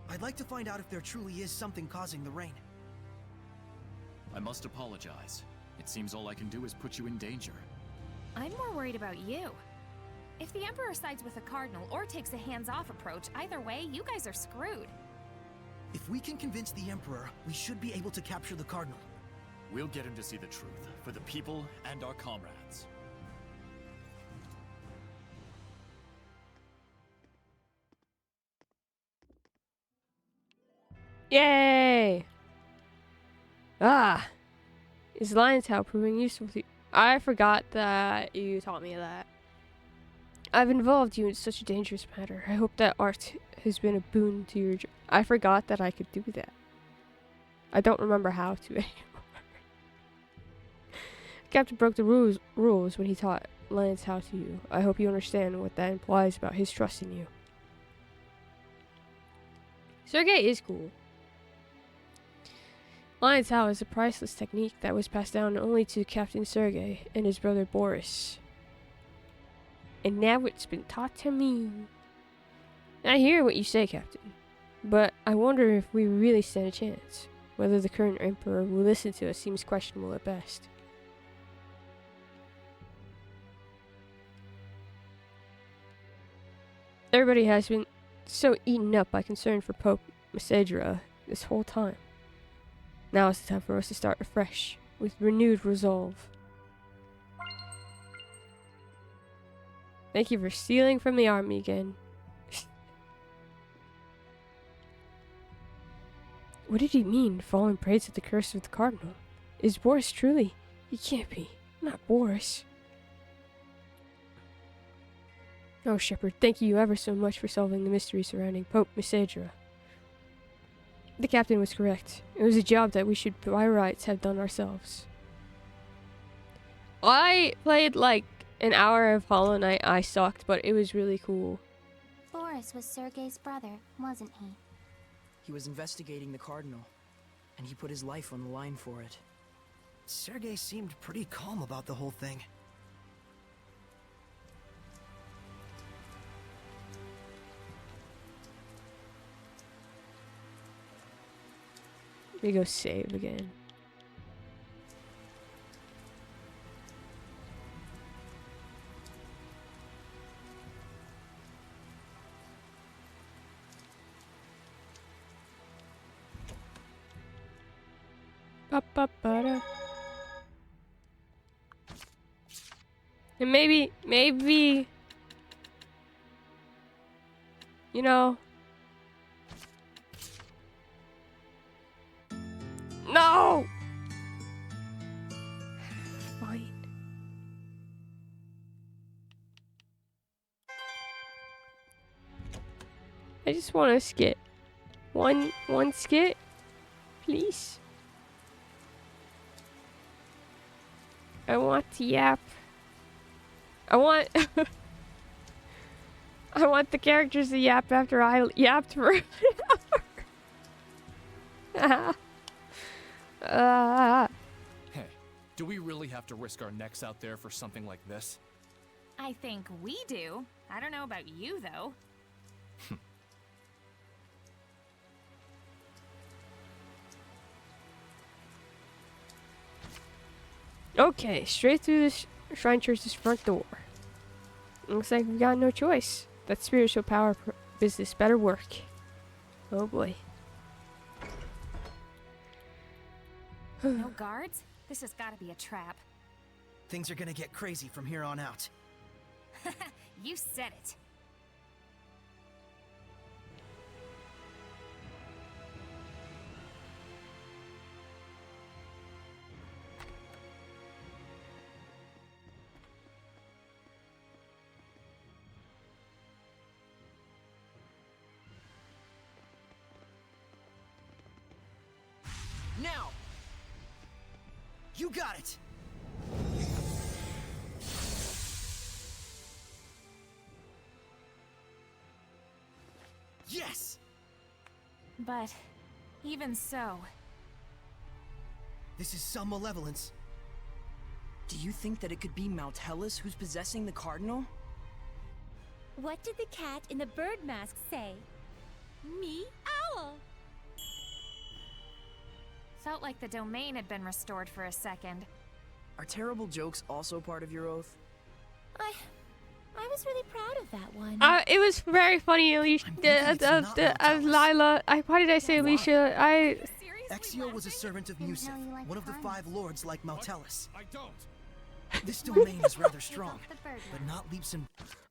I'd like to find out if there truly is something causing the rain. I must apologize. It seems all I can do is put you in danger. I'm more worried about you. If the Emperor sides with the Cardinal or takes a hands-off approach, either way, you guys are screwed. If we can convince the Emperor, we should be able to capture the Cardinal. We'll get him to see the truth, for the people and our comrades. Yay! Ah! Is Lion's Howl proving useful to you? I forgot that you taught me that. I've involved you in such a dangerous matter. I hope that art has been a boon to your I forgot that I could do that. I don't remember how to anymore. Captain broke the rules when he taught Lion's Howl to you. I hope you understand what that implies about his trust in you. Sergei is cool. Lion's Howl is a priceless technique that was passed down only to Captain Sergei and his brother Boris. And now it's been taught to me. I hear what you say, Captain, but I wonder if we really stand a chance. Whether the current Emperor will listen to us seems questionable at best. Everybody has been so eaten up by concern for Pope Zestiria this whole time. Now is the time for us to start afresh, with renewed resolve. Thank you for stealing from the army again. What did he mean, falling prey to the curse of the Cardinal? Is Boris truly? He can't be. Not Boris. Oh, Shepard, thank you ever so much for solving the mystery surrounding Pope Zestiria. The captain was correct. It was a job that we should by rights have done ourselves. I played like an hour of Hollow Knight. I sucked, but it was really cool. Boris was Sergei's brother, wasn't he? He was investigating the Cardinal, and he put his life on the line for it. Sergei seemed pretty calm about the whole thing. Let me go save again. Ba-ba-ba-da. And maybe, you know. No! Fine. I just want a skit. One skit, please. I want to yap. I want I want the characters to yap after I yapped for an hour. Hey, do we really have to risk our necks out there for something like this? I think we do. I don't know about you, though. Okay, straight through this Shrine Church's front door. Looks like we've got no choice. That spiritual power business better work. Oh boy. No guards? This has got to be a trap. Things are gonna get crazy from here on out. You said it. Now! You got it! Yes! But even so, This is some malevolence. Do you think that it could be Maltellus who's possessing the Cardinal? What did the cat in the bird mask say? Me, owl. felt like the domain had been restored for a second. Are terrible jokes also part of your oath? I was really proud of that one. It was very funny, Alicia. Lila. Why did I say Alicia? Exio was a servant of Musif, like one of the cards. 5 lords like Maltellus. I don't. This domain is rather strong, but not leaps and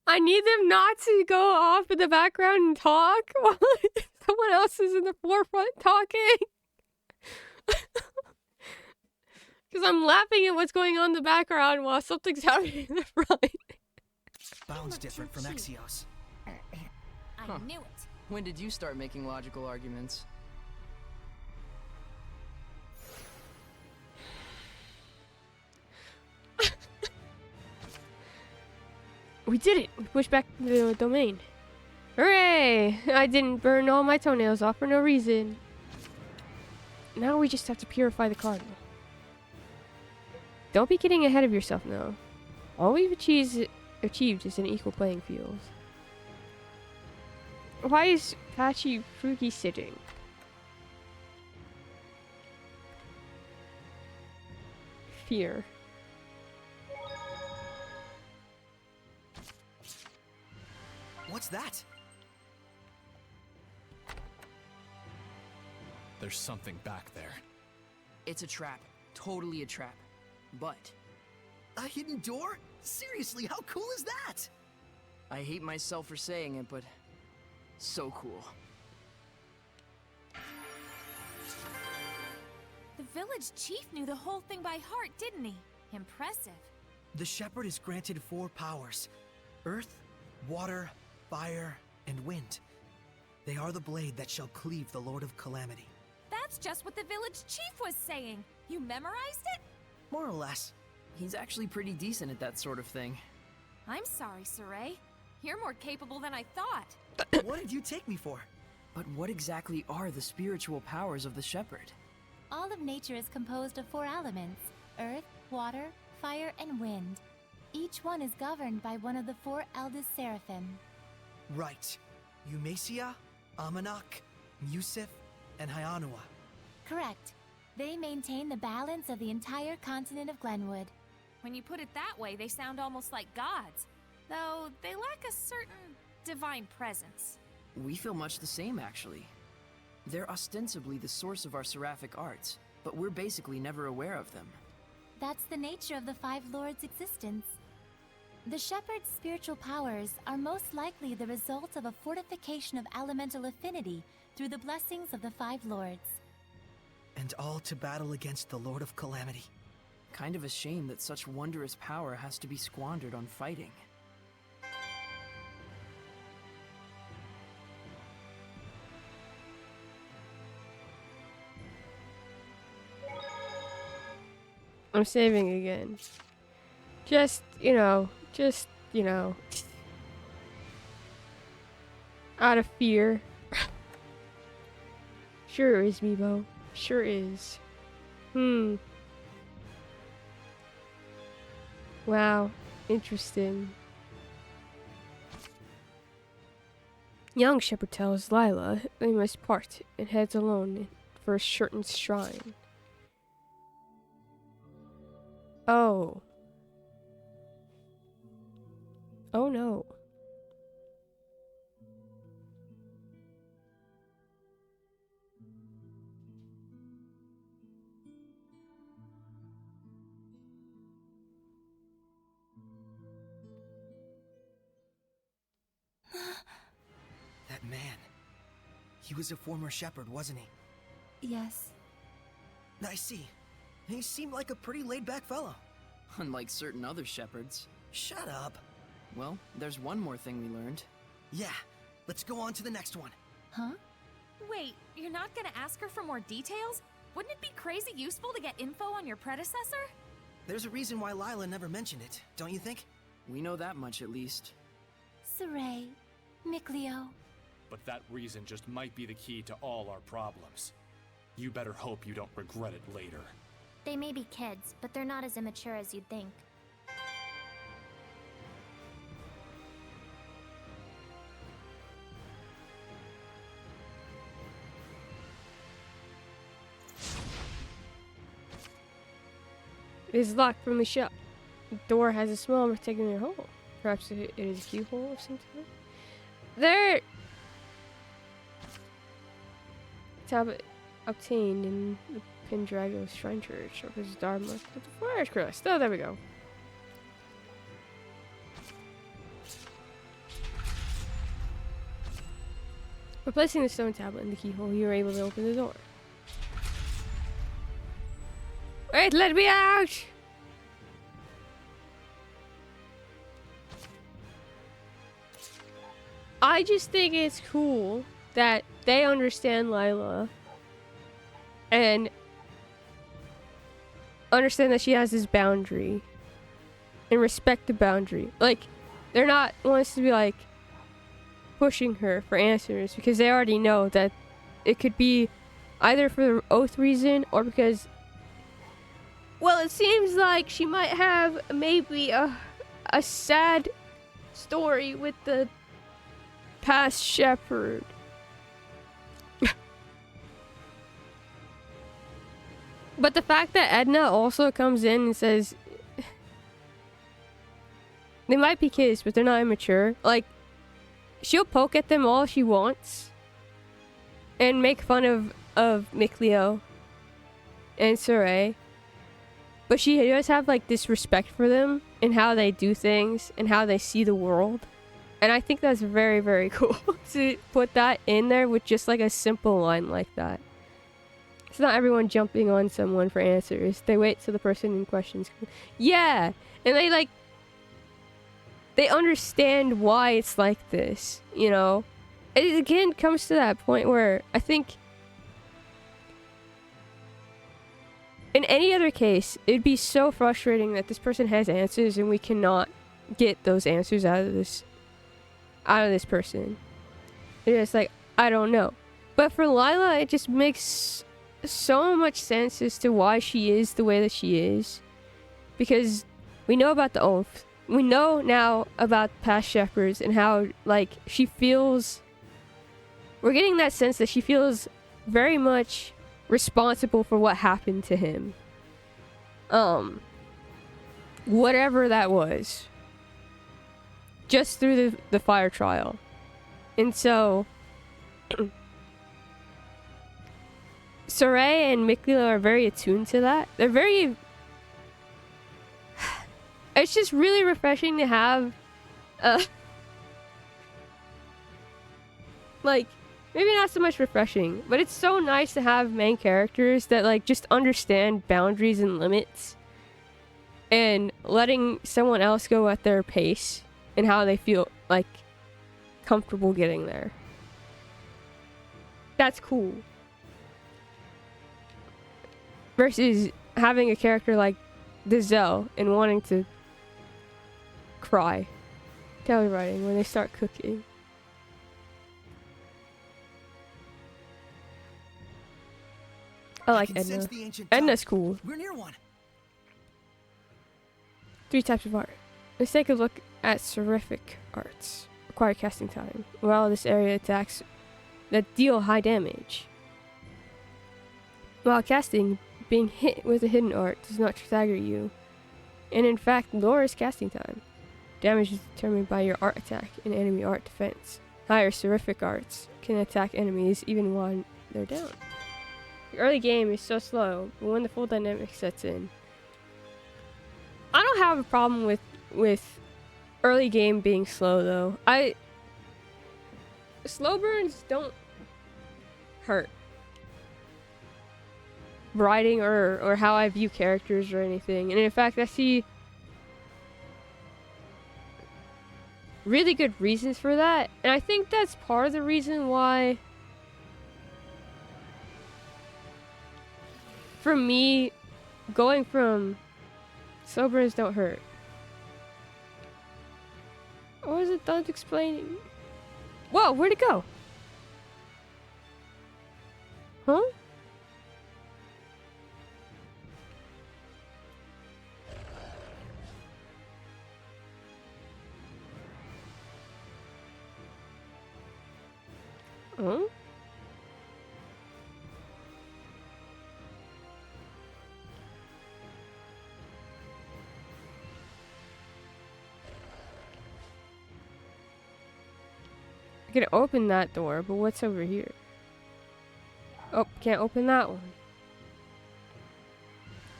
I need them not to go off in the background and talk while someone else is in the forefront talking. Because I'm laughing at what's going on in the background while something's happening in the front. bounds different from Exio's. I knew it. When did you start making logical arguments? We did it! We pushed back the domain. Hooray! I didn't burn all my toenails off for no reason. Now we just have to purify the Cardinal. Don't be getting ahead of yourself now. All we've achieved is an equal playing field. Why is Patchy Frugi sitting? Fear. What's that? There's something back there. It's a trap. Totally a trap. But A hidden door? Seriously, how cool is that? I hate myself for saying it, but so cool. The village chief knew the whole thing by heart, didn't he? Impressive. The shepherd is granted 4 powers: earth, water, fire, and wind. They are the blade that shall cleave the Lord of Calamity. That's just what the village chief was saying. You memorized it? More or less. He's actually pretty decent at that sort of thing. I'm sorry, Saray. You're more capable than I thought. What did you take me for? But what exactly are the spiritual powers of the shepherd? All of nature is composed of 4 elements: earth, water, fire, and wind. Each one is governed by one of the 4 eldest seraphim. Right. Eumacia, Amanak, Musif, and Hyanua. Correct. They maintain the balance of the entire continent of Glenwood. When you put it that way, they sound almost like gods. Though they lack a certain divine presence. We feel much the same, actually. They're ostensibly the source of our seraphic arts, but we're basically never aware of them. That's the nature of the 5 lords' existence. The shepherd's spiritual powers are most likely the result of a fortification of elemental affinity through the blessings of the 5 lords. And all to battle against the Lord of Calamity. Kind of a shame that such wondrous power has to be squandered on fighting. I'm saving again. Just, you know. Out of fear. Sure is, Meebo. Sure is. Wow. Interesting. Young shepherd tells Lila they must part and heads alone for a certain shrine. Oh. Oh no. That man. He was a former shepherd, wasn't he? Yes. I see. He seemed like a pretty laid-back fellow. Unlike certain other shepherds. Shut up. Well, there's one more thing we learned. Yeah, let's go on to the next one. Huh? Wait, you're not gonna ask her for more details? Wouldn't it be crazy useful to get info on your predecessor? There's a reason why Lila never mentioned it, don't you think? We know that much at least. Saray, Mikleo. But that reason just might be the key to all our problems. You better hope you don't regret it later. They may be kids, but they're not as immature as you'd think. It is locked from the shop. The door has a small rectangular hole. Perhaps it is a keyhole of some kind. There. Tablet obtained in the Pendrago Shrine Church of his Dharma with the Fire's Crest. Oh, there we go. Replacing the stone tablet in the keyhole, you were able to open the door. Wait, let me out! I just think it's cool that they understand Lila and understand that she has this boundary and respect the boundary. Like, they're not wants to be like pushing her for answers because they already know that it could be either for the oath reason or because, well, it seems like she might have maybe a sad story with the past shepherd. But the fact that Edna also comes in and says they might be kids, but they're not immature. Like, she'll poke at them all she wants and make fun of Mikleo and Saray. But she does have like this respect for them and how they do things and how they see the world. And I think that's very, very cool to put that in there with just like a simple line like that. It's not everyone jumping on someone for answers. They wait till the person in question's yeah, and they understand why it's like this, you know? It again comes to that point where I think in any other case, it'd be so frustrating that this person has answers and we cannot get those answers out of this person. It's like, I don't know. But for Lila, it just makes so much sense as to why she is the way that she is. Because we know about the oath. We know now about past shepherds and how, like, she feels... We're getting that sense that she feels very much responsible for what happened to him. Whatever that was. Just through the fire trial. And so... Saray and Mikleo are very attuned to that. They're very... It's just really refreshing to have... like, maybe not so much refreshing, but it's so nice to have main characters that, like, just understand boundaries and limits. And letting someone else go at their pace. And how they feel, like, comfortable getting there. That's cool. Versus having a character like Dazelle and wanting to cry. Tally writing when they start cooking. I like Edna. Edna's cool. We're near one. 3 types of art. Let's take a look at seraphic arts. Require casting time. While this area attacks that deal high damage. While casting, being hit with a hidden art does not stagger you, and in fact lowers casting time. Damage is determined by your art attack and enemy art defense. Higher seraphic arts can attack enemies even while they're down. The early game is so slow, but when the full dynamic sets in, I don't have a problem with early game being slow though. Slow burns don't hurt writing or how I view characters or anything. And in fact, I see really good reasons for that. And I think that's part of the reason why for me, going from slow burns don't hurt. Or was it done explaining? Whoa, where'd it go? Huh? Huh? I can open that door, but what's over here? Oh, can't open that one.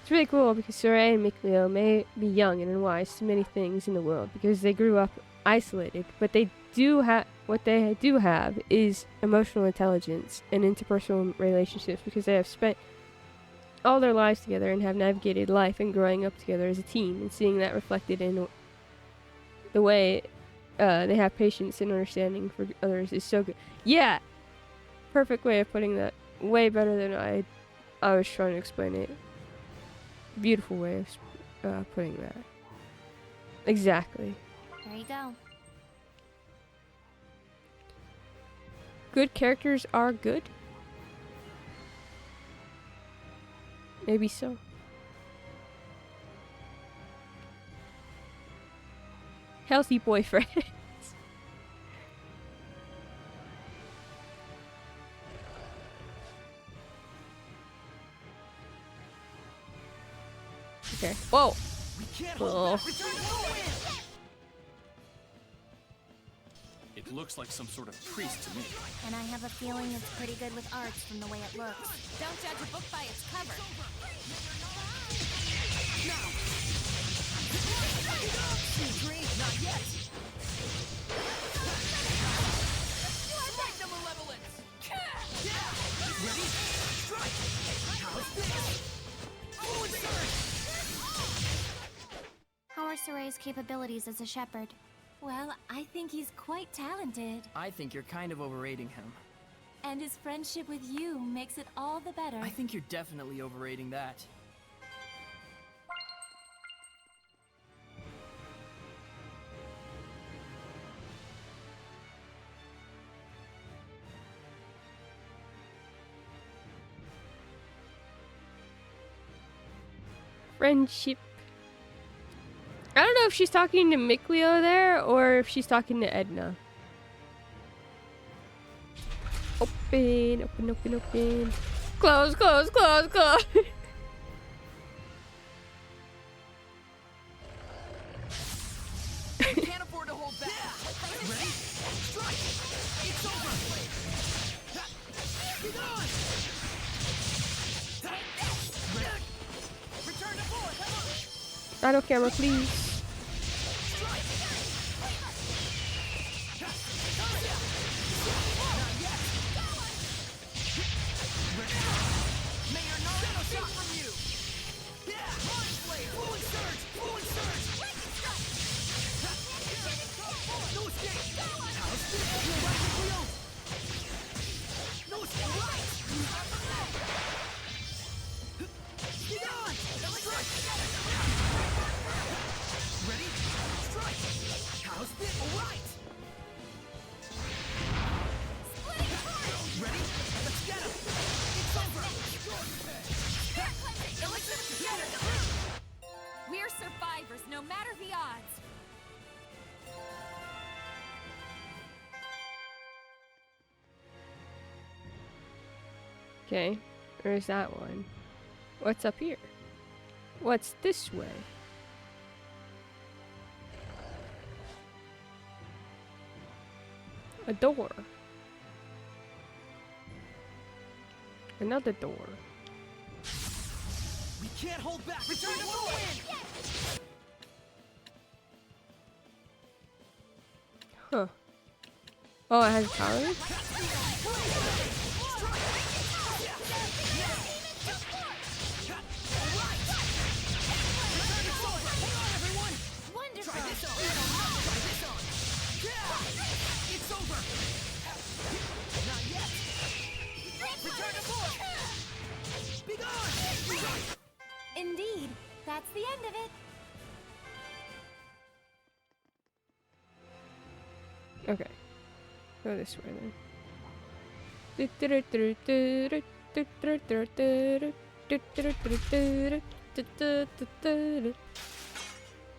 It's really cool because Soraya and Mikleo may be young and unwise to many things in the world because they grew up isolated, but they do have what they do have is emotional intelligence and interpersonal relationships because they have spent all their lives together and have navigated life and growing up together as a team, and seeing that reflected in the way they have patience and understanding for others is so good. Yeah, perfect way of putting that. Way better than I was trying to explain it. Beautiful way of putting that. Exactly. There you go. Good characters are good. Maybe so. Healthy boyfriend. Okay. Whoa. Oh. It looks like some sort of priest to me. And I have a feeling it's pretty good with arts from the way it looks. Don't judge a book by its cover. Not yet. Strike the malevolence. Ready? Strike. How's this? Forward surge. How are Soray's capabilities as a shepherd? Well, I think he's quite talented. I think you're kind of overrating him. And his friendship with you makes it all the better. I think you're definitely overrating that. Friendship. I don't know if she's talking to Mikleo there or if she's talking to Edna. Open, open, open, open. Close, close, close, close. Can't afford to hold back. Ready? Strike. It's over. Be gone. Ready? Return to board. Come on. Shadow camera, please. We're survivors, no matter the odds. Okay, there's that one. What's up here? What's this way? A door. Another door. We can't hold back. Return to win. Huh. Oh, it has power? It's over. Not yet. Return to board. Be gone. That's the end of it. Okay. Go this way then.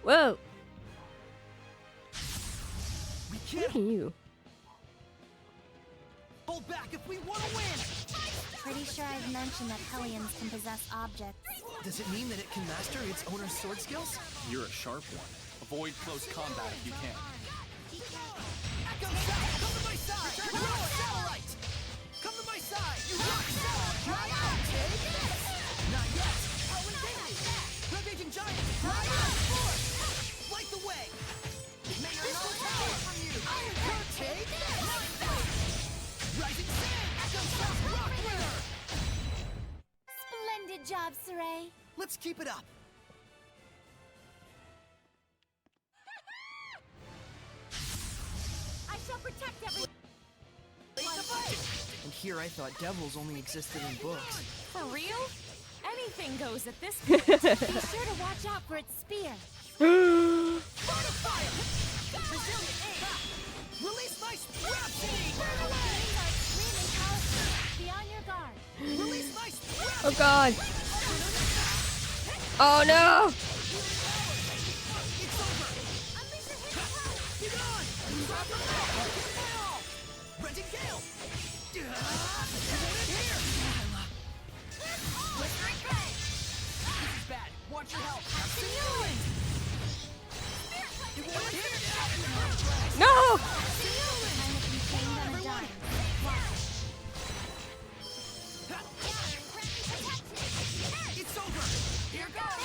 Whoa! Look at you. Hold back if we want to win! Pretty sure I've mentioned that Hellions can possess objects. Does it mean that it can master its owner's sword skills? You're a sharp one. Avoid close combat if you can. Echo Shot, come to my side! Roll Satellite! Come to my side! You rock Satellite! Try out! Take this! Not yet! Howling Daily! Ravaging Giant! Try out! Force! Light the way! May your no power from you! Iron Curve! Take this! Rising Sand! Echo Shot! Rock Winner! Splendid job, Saray. Let's keep it up. I shall protect everyone. And here I thought devils only existed in books. For real? Anything goes at this point. Be sure to watch out for its spear. Fire! Resilient aim! Release my Rhapsody! Burn away! Extremely powerful. Be on your guard. Release my Rhapsody! Oh god. Oh no! It's over! Unleash your hidden power. Be gone! Drop the ball! Give my all! Renting Gale! You want it here! Blistering Ray. This is bad. Watch your health. You want it here? No! It's over! Here goes!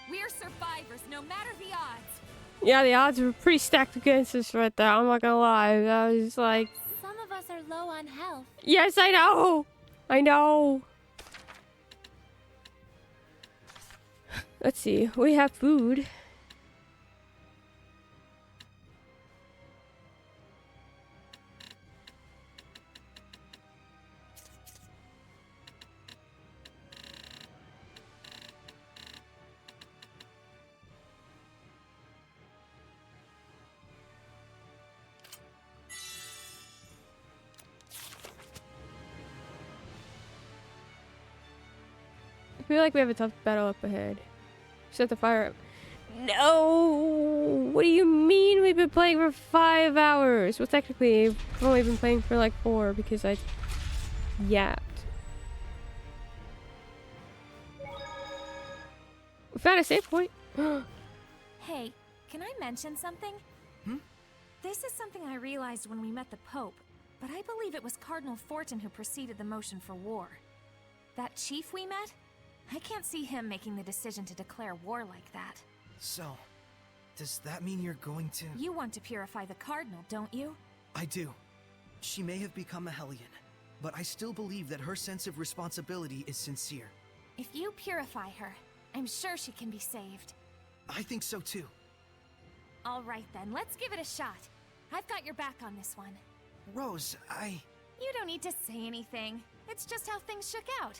We're survivors, no matter the odds. Yeah, the odds were pretty stacked against us right there. I'm not gonna lie. I was like, Some of us are low on health. yes, I know! I know! Let's see. We have food. I feel like we have a tough battle up ahead. Set the fire up. No! What do you mean we've been playing for 5 hours? Well, technically, I've only been playing for like 4 because I yapped. We found a save point. Hey, can I mention something? This is something I realized when we met the Pope, but I believe it was Cardinal Fortin who preceded the motion for war. That chief we met? I can't see him making the decision to declare war like that. So, does that mean you're going to... You want to purify the Cardinal, don't you? I do. She may have become a Hellion, but I still believe that her sense of responsibility is sincere. If you purify her, I'm sure she can be saved. I think so too. All right then, let's give it a shot. I've got your back on this one. Rose, You don't need to say anything. It's just how things shook out.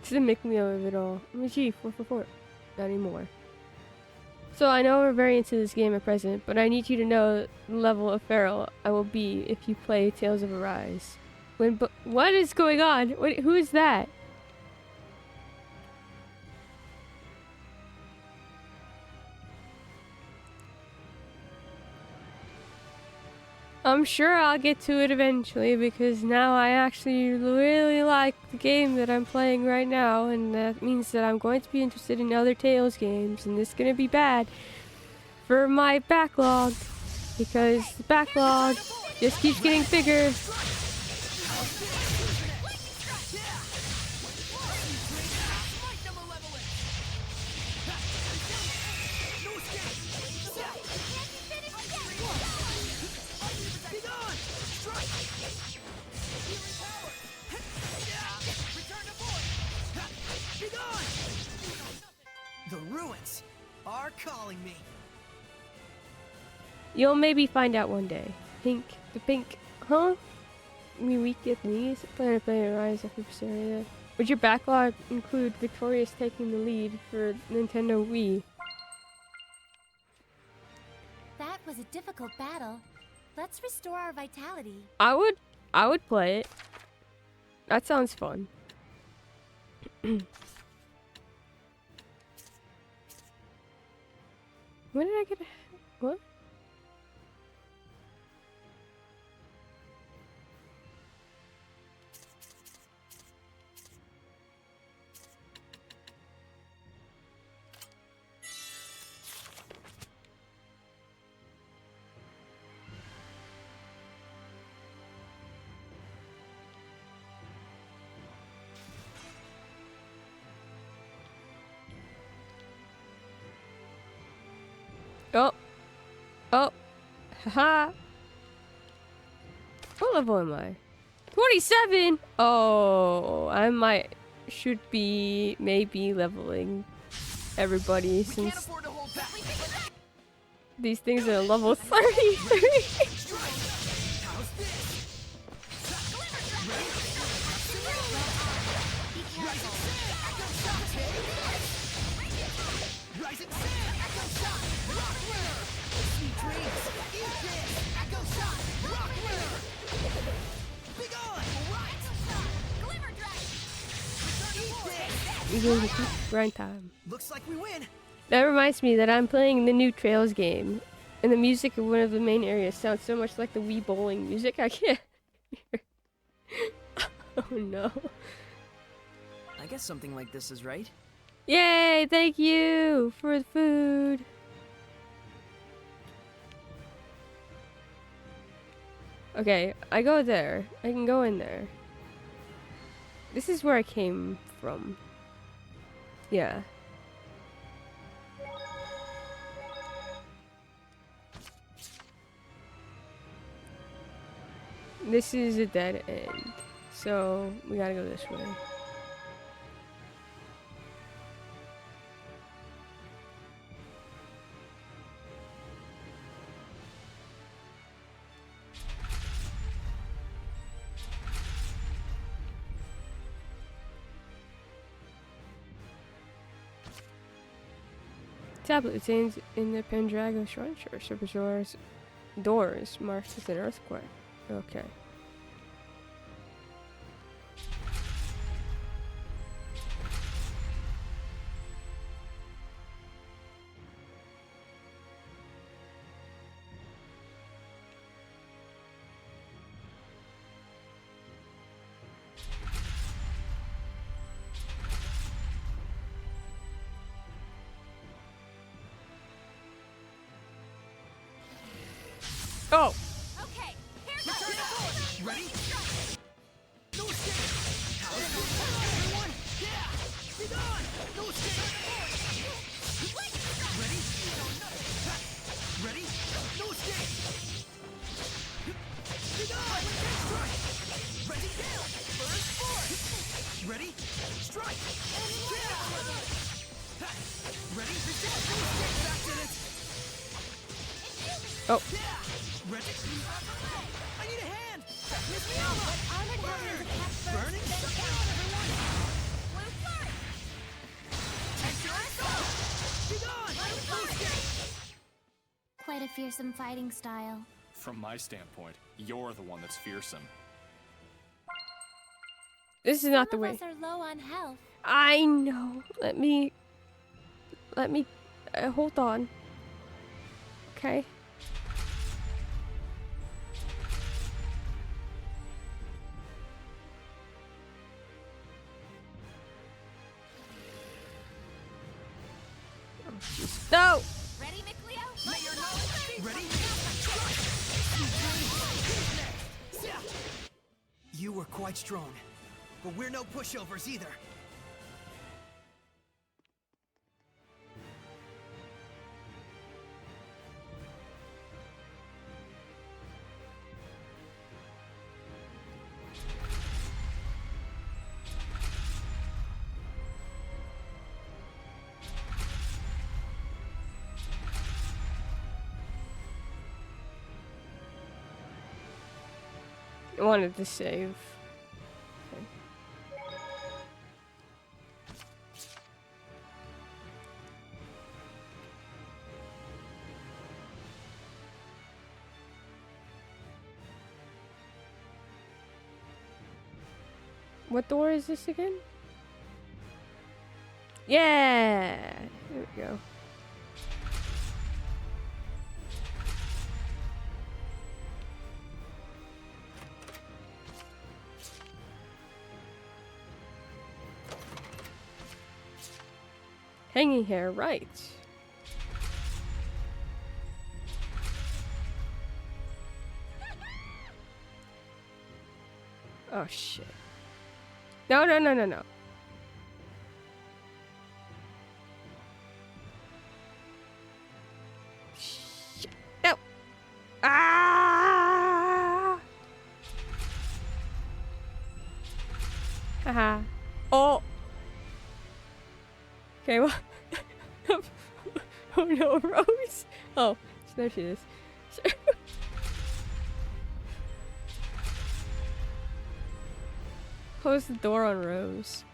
This is a make me of it all. I'm a chief, 444. Not anymore. So I know we're very into this game at present, but I need you to know the level of feral I will be if you play Tales of Arise. What is going on? Who is that? I'm sure I'll get to it eventually because now I actually really like the game that I'm playing right now, and that means that I'm going to be interested in other Tales games, and this is going to be bad for my backlog because the backlog just keeps getting bigger. The ruins are calling me. You'll maybe find out one day. The pink Huh? We weak at these? Plan to play a rise of Zestiria. Would your backlog include Victorious taking the lead for Nintendo Wii? That was a difficult battle. Let's restore our vitality. I would play it. That sounds fun. When did I get a... What? Oh. Oh. Haha. What level am I? 27! Oh, I should be maybe leveling everybody since these things are level 33. Grind time. Looks like we win. That reminds me that I'm playing the new Trails game, and the music of one of the main areas sounds so much like the Wii bowling music I can't hear. Oh no. I guess something like this is right. Yay! Thank you for the food. Okay, I go there. I can go in there. This is where I came from. Yeah. This is a dead end. So, we gotta go this way. Tablet contains in the Pendragon Shrine Church Superstore's doors marked with an earthquake. Okay. Oh! Okay, here goes! Ready? No escape! Everyone! Yeah! Be gone! No escape! Ready? Ready? No escape! Be gone! Strike! Ready? Down! Burst force! Ready? Strike! Ready? Resist! No escape! Back to it! Oh. Ready? I need a hand! Miss me over! Burning? Come on, everyone! Blue flurry! Take your assault! Be gone! Quite a fearsome fighting style. From my standpoint, you're the one that's fearsome. This is not the Some of way. us are low on health. I know. Let me hold on. Okay. No! Ready, McLeo? May your knowledge... Ready? You were quite strong, but we're no pushovers either. I wanted to save. Okay. What door is this again? Yeah! There we go. Hanging hair, right. Oh shit. No, no, no, no, no. Shit. No. Ah! Haha. Oh. Okay, well. Oh no, Rose. Oh, there she is. Close the door on Rose.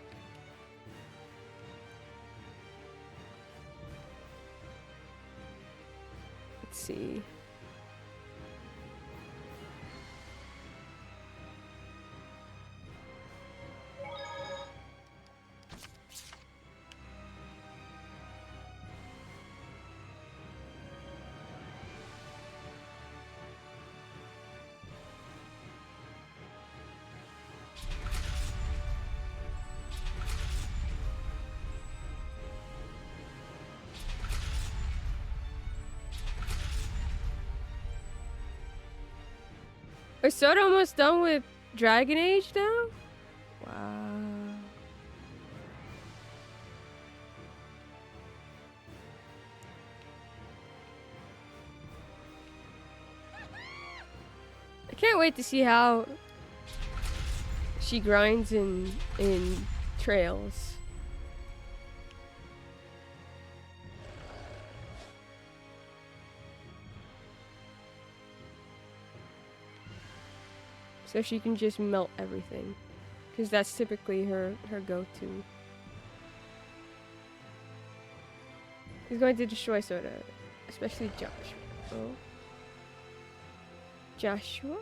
Let's see. Is Soda almost done with Dragon Age now? Wow. I can't wait to see how she grinds in Trails. So she can just melt everything. Because that's typically her go-to. He's going to destroy Soda. Especially Joshua. Oh. Joshua?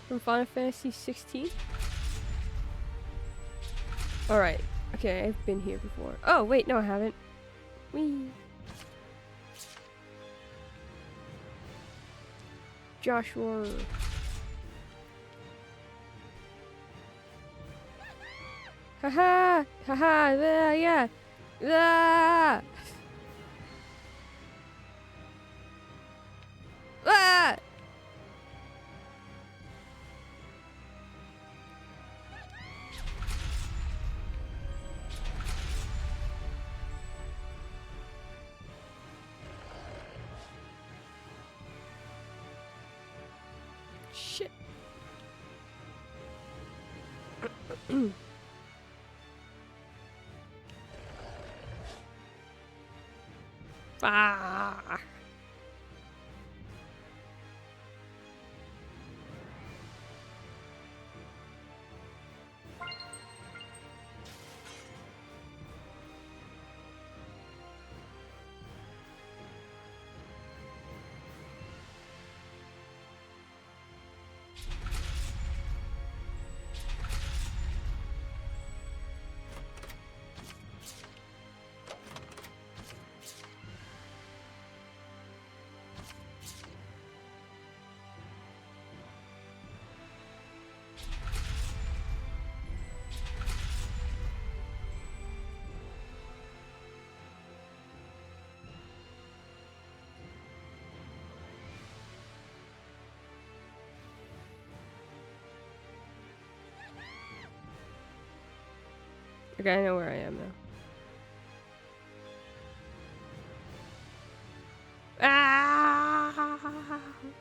From Final Fantasy 16? Alright. Okay, I've been here before. Oh, wait, no I haven't. Whee! Joshua. Haha! Haha! Yeah! Ah! Ah! Shit. Ah. Okay, I know where I am now. Ah!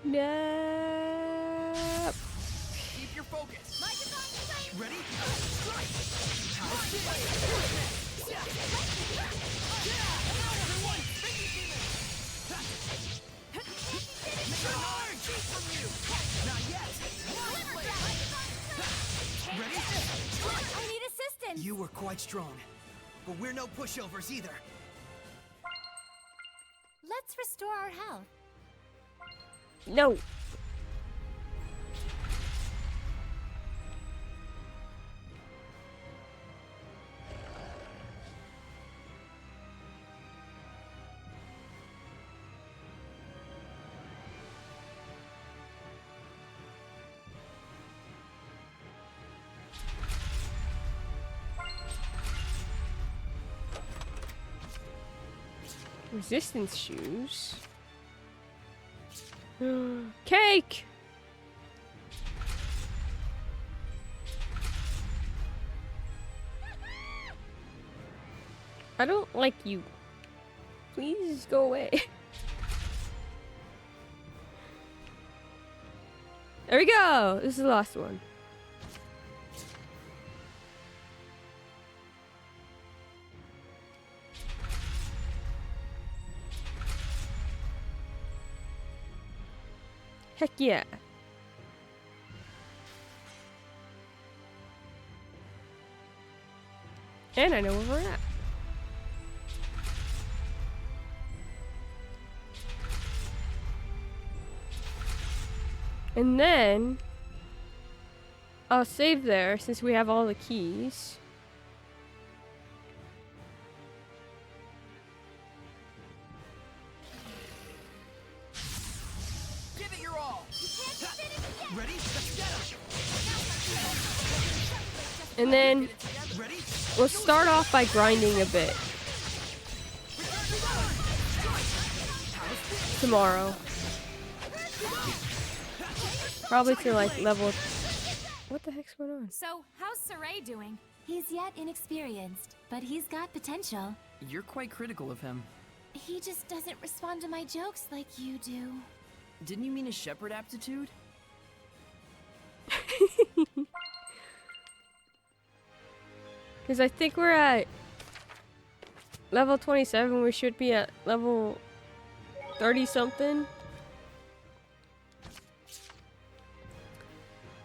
No! Keep your focus. Ready? Strike! quite strong, but we're no pushovers either. Let's restore our health. No. Resistance shoes. Cake! I don't like you. Please go away. There we go! This is the last one. Heck yeah. And I know where we're at. And then I'll save there since we have all the keys. Give it your all. Ready? Let's get him. And then we'll start off by grinding a bit. Tomorrow. Probably to like level... What the heck's going on? So, how's Saray doing? He's yet inexperienced, but he's got potential. You're quite critical of him. He just doesn't respond to my jokes like you do. Didn't you mean his shepherd aptitude? Because I think we're at level 27. We should be at level 30 something.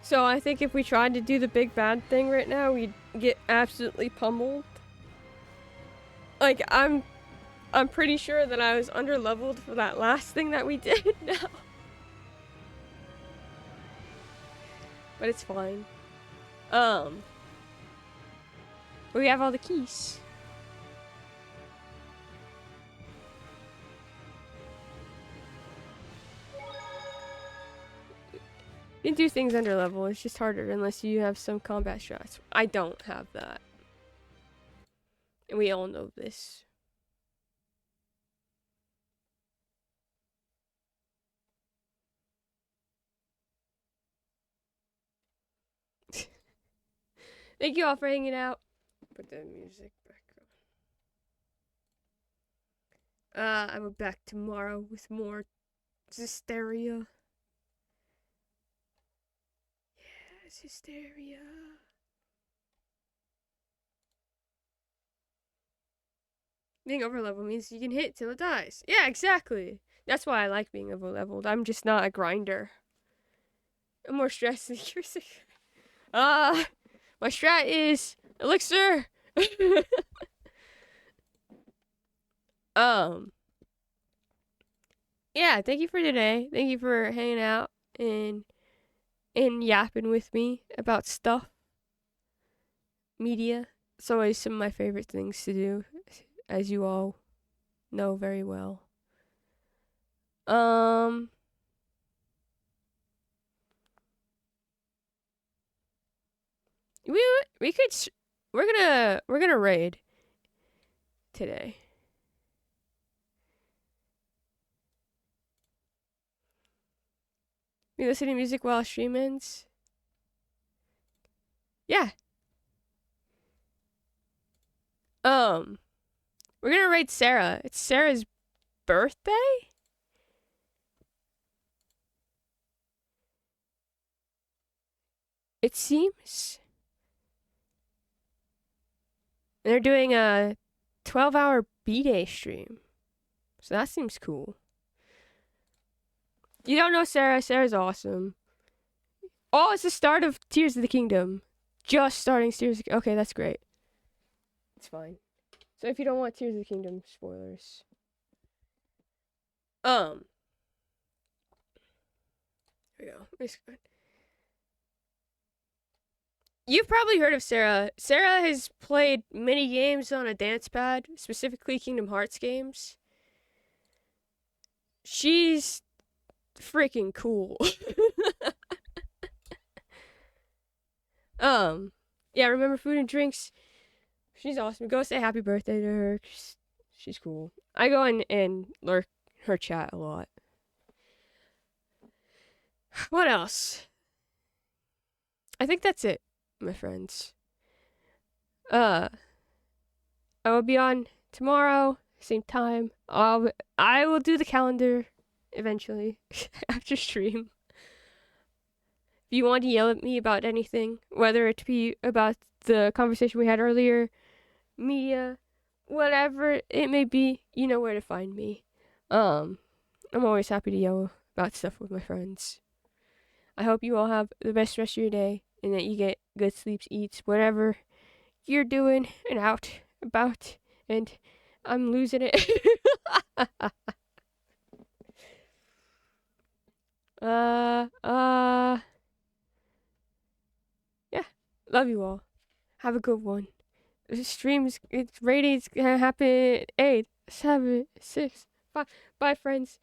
So I think if we tried to do the big bad thing right now, we'd get absolutely pummeled. Like, I'm pretty sure that I was under leveled for that last thing that we did now. But it's fine. We have all the keys. You can do things under level, it's just harder unless you have some combat shots. I don't have that. And we all know this. Thank you all for hanging out. Put the music back on. I will be back tomorrow with more Zestiria. Yes, Hysteria. Being overleveled means you can hit till it dies. Yeah, exactly. That's why I like being overleveled. I'm just not a grinder. I'm more stressed than you're. My strat is elixir. Yeah, thank you for today. Thank you for hanging out and yapping with me about stuff. Media. It's always some of my favorite things to do, as you all know very well. We could we're gonna raid today. We listen to music while stream ends. Yeah. We're gonna raid Sarah. It's Sarah's birthday? It seems. They're doing a 12-hour B-Day stream. So that seems cool. You don't know Sarah. Sarah's awesome. Oh, it's the start of Tears of the Kingdom. Just starting Tears of the Kingdom. Okay, that's great. It's fine. So if you don't want Tears of the Kingdom spoilers. Here we go. It's good. You've probably heard of Sarah. Sarah has played many games on a dance pad, specifically Kingdom Hearts games. She's freaking cool. Yeah, remember food and drinks? She's awesome. Go say happy birthday to her. She's cool. I go in and lurk her chat a lot. What else? I think that's it, my friends. I will be on tomorrow, same time. I will do the calendar eventually after stream. If you want to yell at me about anything, whether it be about the conversation we had earlier, media, whatever it may be, you know where to find me. I'm always happy to yell about stuff with my friends. I hope you all have the best rest of your day and that you get good sleeps, eats, whatever you're doing and out about. And I'm losing it. Yeah. Love you all. Have a good one. The streams, it's ratings gonna happen. 8, 7, 6, 5. Bye, friends.